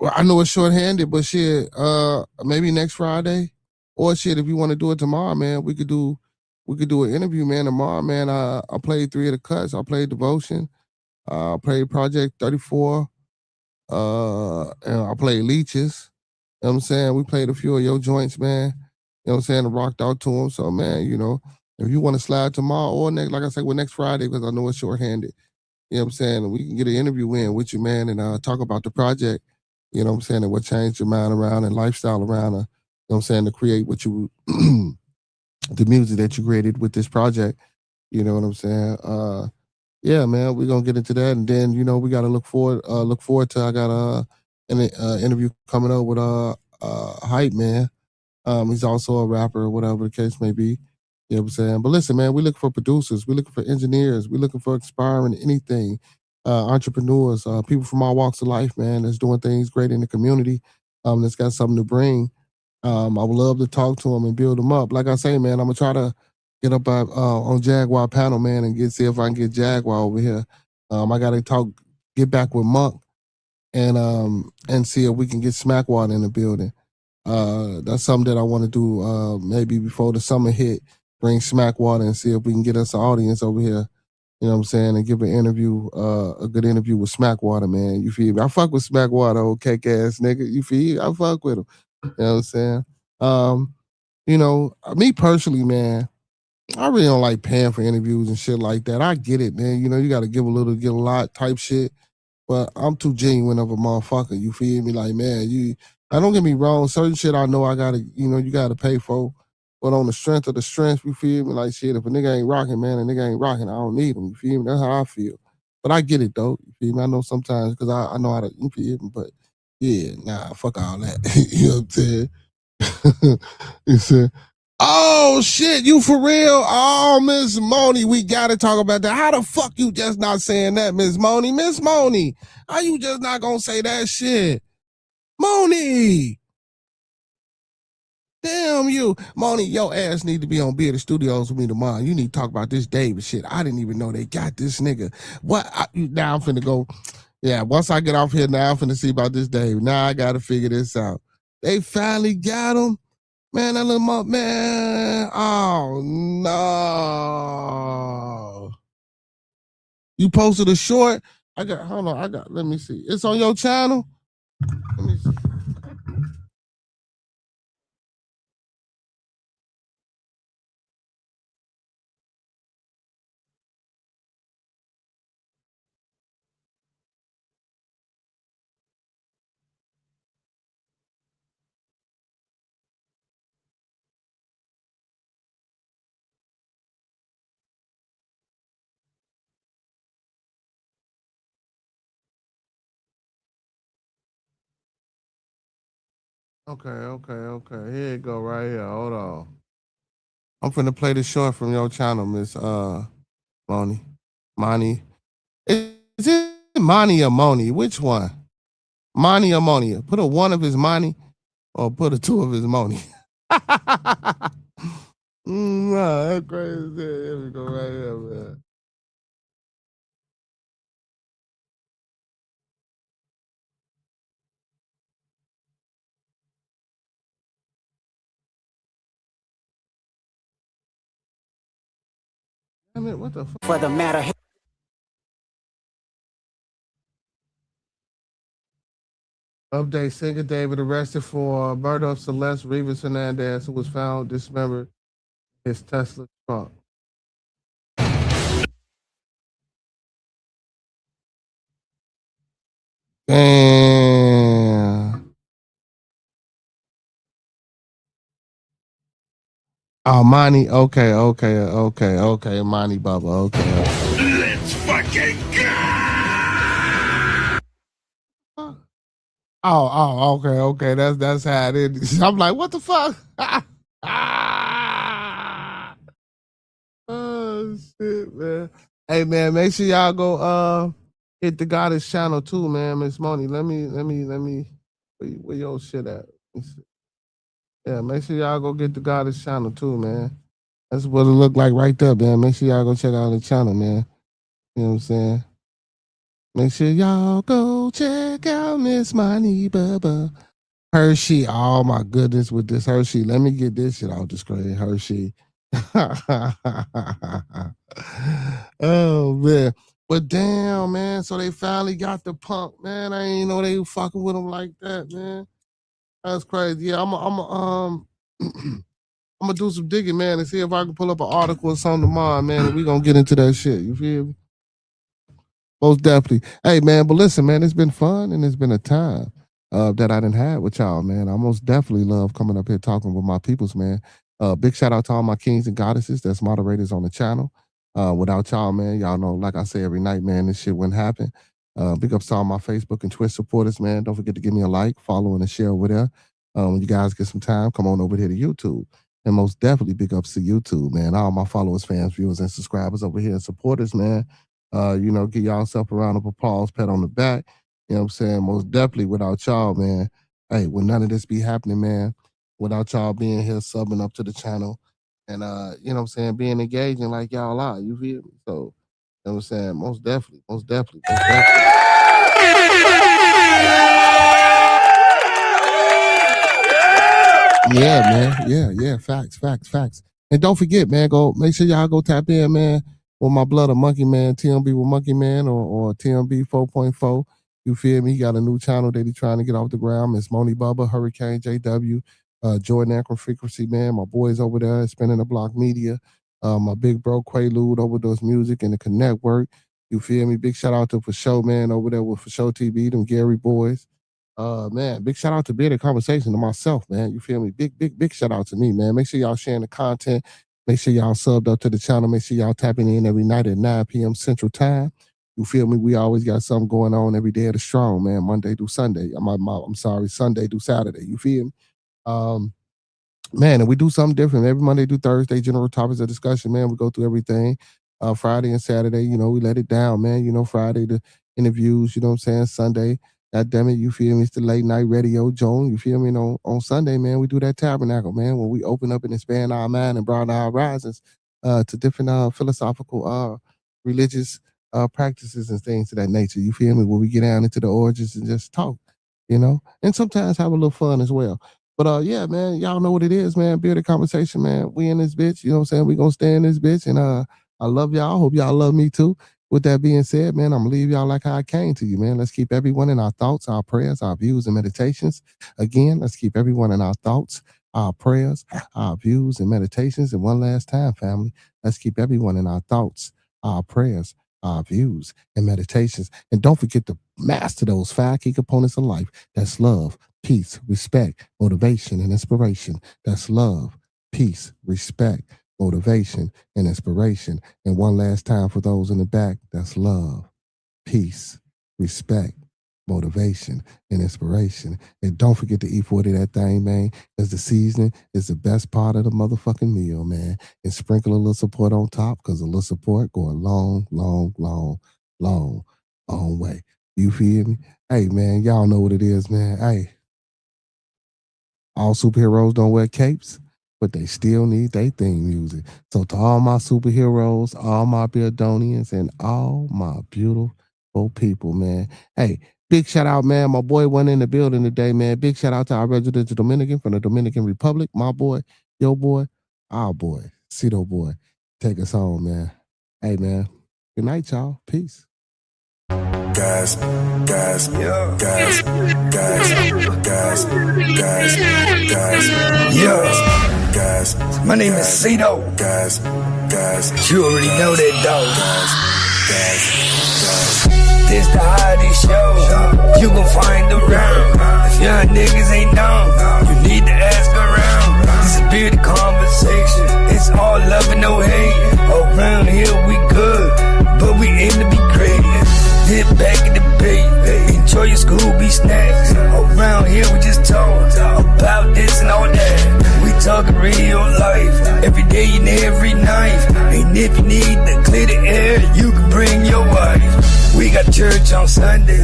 I know it's short-handed, but shit, maybe next Friday, or shit, if you want to do it tomorrow, man, we could do an interview, man, tomorrow, man. I played 3 of the cuts. I played Devotion. I played Project 34. And I played Leeches. You know what I'm saying? We played a few of your joints, man. know what I'm saying, and rocked out to him. So, man, you know, if you want to slide tomorrow or next, like I said, next Friday, because I know it's shorthanded, you know what I'm saying, we can get an interview in with you, man, and talk about the project, you know what I'm saying, and what changed your mind around and lifestyle around, you know what I'm saying, to create what you, the music that you created with this project, you know what I'm saying. Yeah, man, we're gonna get into that, and then you know we gotta look forward to. I got an interview coming up with Hype Man. He's also a rapper, or whatever the case may be. You know what I'm saying? But listen, man, we looking for producers, we looking for engineers, we looking for aspiring anything, entrepreneurs, people from all walks of life, man, that's doing things great in the community, that's got something to bring. I would love to talk to them and build them up. Like I say, man, I'm gonna try to get up on Jaguar panel, man, and see if I can get Jaguar over here. I gotta get back with Monk and see if we can get Smackwater in the building. That's something that I want to do maybe before the summer hit. Bring Smackwater and see if we can get us an audience over here. You know what I'm saying? And give an interview, a good interview with Smackwater, man. You feel me? I fuck with Smackwater, old cake ass nigga. You feel me? I fuck with him. You know what I'm saying? You know, me personally, man, I really don't like paying for interviews and shit like that. I get it, man. You know, you got to give a little, get a lot type shit. But I'm too genuine of a motherfucker. You feel me? Like, man, I don't get me wrong. Certain shit I know I gotta, you know, you gotta pay for. But on the strength of the strength, you feel me? Like, shit, if a nigga ain't rocking, man, a nigga ain't rocking, I don't need him. You feel me? That's how I feel. But I get it, though. You feel me? I know sometimes, because I know how to, you feel me? But, yeah, nah, fuck all that. You know what I'm saying? You said, oh, shit, you for real? Oh, Miss Moni, we got to talk about that. How the fuck you just not saying that, Miss Moni? Miss Moni, how you just not going to say that shit? Moni! Damn you. Moni, your ass need to be on Bearded Studios with me tomorrow. You need to talk about this David shit. I didn't even know they got this nigga. Now I'm finna go. Yeah, once I get off here, now I'm finna see about this David. Now I gotta figure this out. They finally got him. Man, that little man. Oh, no. You posted a short? Hold on, let me see. It's on your channel? Let me see. Okay. Here you go, right here. Hold on. I'm finna play the short from your channel, Miss Moni. Moni. Is it Moni or Moni? Which one? Moni or Moni? Put a one of his Moni or put a two of his Moni. Nah, that's crazy. Here we go, right here, man. I mean, what the fuck? For the matter. Update: Singer David arrested for murder of Celeste Rivas Hernandez, who was found dismembered in his Tesla trunk. Damn. Oh, Monty. Okay. Monty Bubba. Okay. Let's fucking go! Okay. That's how it is. I'm like, what the fuck? Oh shit, man. Hey man, make sure y'all go hit the Goddess channel too, man. Miss Moni. Let me where your shit at? Yeah, make sure y'all go get the Goddess channel too, man. That's what it look like right there, man. Make sure y'all go check out the channel, man. You know what I'm saying? Make sure y'all go check out Miss Moni Bubba. Hershey. Oh my goodness, with this Hershey. Let me get this shit out the screen. Hershey. Oh man. But damn, man. So they finally got the punk, man. I ain't know they were fucking with him like that, man. That's crazy. Yeah, I'm I'm gonna do some digging, man, and see if I can pull up an article or something tomorrow, man, and we gonna get into that shit. You feel me? Most definitely. Hey, man, but listen, man, it's been fun and it's been a time that I didn't have with y'all, man. I most definitely love coming up here talking with my peoples, man. Big shout out to all my kings and goddesses that's moderators on the channel. Without y'all, man, y'all know, like I say every night, man, this shit wouldn't happen. Big ups to all my Facebook and Twitch supporters, man. Don't forget to give me a like, follow, and a share over there. When you guys get some time, come on over here to YouTube. And most definitely big ups to YouTube, man. All my followers, fans, viewers, and subscribers over here and supporters, man. Give yourself a round of applause, pat on the back. You know what I'm saying? Most definitely without y'all, man. Hey, would none of this be happening, man? Without y'all being here, subbing up to the channel and, you know what I'm saying, being engaging like y'all are. You feel me? So, you know what I'm saying? Most definitely. Yeah, man. Yeah. Facts. And don't forget, man, make sure y'all go tap in, man, with my Blood of Monkey Man, TMB with Monkey Man or TMB 4.4. You feel me? He got a new channel that he's trying to get off the ground. It's Moni Bubba, Hurricane JW, Jordan Akron Frequency, man. My boys over there, Spinning the Block Media. My big bro Quaalude, Overdose Music, and the Connect Work. You feel me? Big shout out to For Show, man, over there with For Show TV, them Gary boys. Man, big shout out to Bearded Conversation to myself, man. You feel me? Big shout out to me, man. Make sure y'all sharing the content. Make sure y'all subbed up to the channel. Make sure y'all tapping in every night at 9 p.m. Central Time. You feel me? We always got something going on every day of the strong, man. Monday through Sunday. Sunday through Saturday. You feel me? Man, and we do something different every Monday through Thursday. General topics of discussion, man. We go through everything. Friday and Saturday, we let it down, man. Friday the interviews. You know what I'm saying? Sunday. God damn it, you feel me? It's the late night radio, Joan. You feel me? On Sunday, man, we do that tabernacle, man, when we open up and expand our mind and broaden our horizons to different philosophical, religious practices and things of that nature. You feel me? When we get down into the origins and just talk, and sometimes have a little fun as well. But yeah, man, y'all know what it is, man. Bearded Conversation, man. We in this bitch. You know what I'm saying? We gonna stay in this bitch, and I love y'all. Hope y'all love me too. With that being said, man, I'm going to leave y'all like how I came to you, man. Let's keep everyone in our thoughts, our prayers, our views, and meditations. Again, let's keep everyone in our thoughts, our prayers, our views, and meditations. And one last time, family, let's keep everyone in our thoughts, our prayers, our views, and meditations. And don't forget to master those 5 key components of life. That's love, peace, respect, motivation, and inspiration. That's love, peace, respect, motivation, and inspiration. And one last time for those in the back, that's love, peace, respect, motivation, and inspiration. And don't forget to E40 that thing, man, because the seasoning is the best part of the motherfucking meal, man. And sprinkle a little support on top, because a little support go a long way. You feel me? Hey, man, y'all know what it is, man. Hey, all superheroes don't wear capes, but they still need their theme music. So to all my superheroes, all my Beardonians, and all my beautiful people, man. Hey, big shout out, man. My boy went in the building today, man. Big shout out to our resident Dominican from the Dominican Republic. My boy, your boy, our boy, Cito boy. Take us home, man. Hey, man. Good night, y'all. Peace. Guys, my name is Cito. You already know that, dog. This the hottest show you gon' find around. If young niggas ain't known, you need to ask around. This is Bearded Conversation. It's all love and no hate. Around here we good, but we aim to be great. Dip back in the debate, enjoy your Scooby snacks. Around here we just talk about this and all that. We talking real life, every day and every night. And if you need to clear the air, you can bring your wife. We got church on Sunday,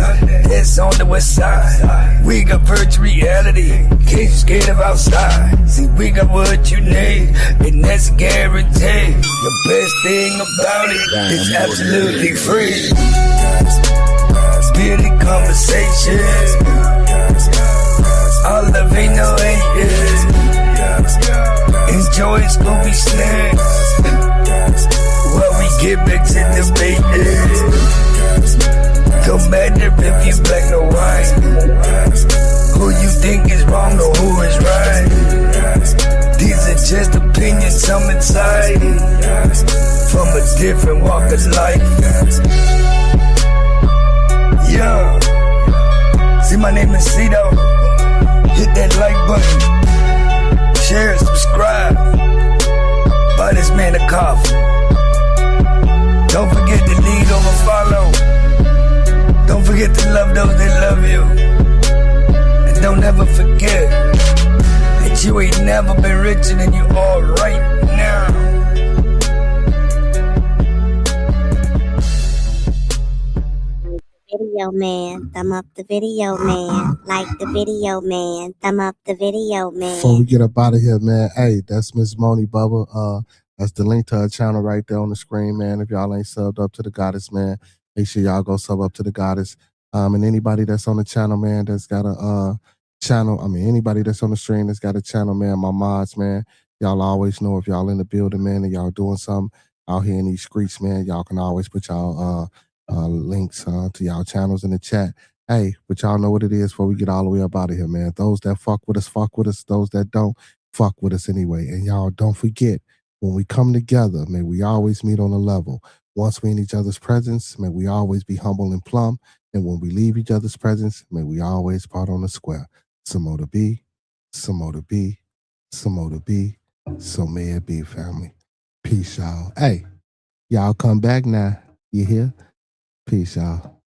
that's on the west side. We got virtual reality, in case you're scared of outside. See, we got what you need, and that's a guarantee. The best thing about it is absolutely free. Bearded Conversations, all love ain't no haters. Enjoy Scooby snacks while we get back to the business. Don't matter if you black or white, who you think is wrong or who is right. These are just the cause I'm excited from a different walk of life. Yeah. See, my name is Cito. Hit that like button. Share, subscribe. Buy this man a coffee. Don't forget to lead over follow. Don't forget to love those that love you. And don't ever forget that you ain't never been richer than you are right now. Video man, thumb up the video man, like the video man, thumb up the video man. Before we get up out of here, man, hey, that's Miss Moni Bubba. That's the link to her channel right there on the screen, man. If y'all ain't subbed up to the goddess, man, make sure y'all go sub up to the goddess. And anybody that's on the channel, man, that's got a channel, anybody that's on the stream that's got a channel, man, my mods, man, y'all always know if y'all in the building, man, and y'all doing something out here in these streets, man, y'all can always put y'all links to y'all channels in the chat. Hey, but y'all know what it is before we get all the way up out of here, man. Those that fuck with us. Those that don't, fuck with us anyway. And y'all don't forget, when we come together, may we always meet on a level. Once we in each other's presence, may we always be humble and plumb. And when we leave each other's presence, may we always part on the square. Some more to be, some more to be, some more to be. So may it be, family. Peace, y'all. Hey, y'all come back now. You hear? Peace, y'all.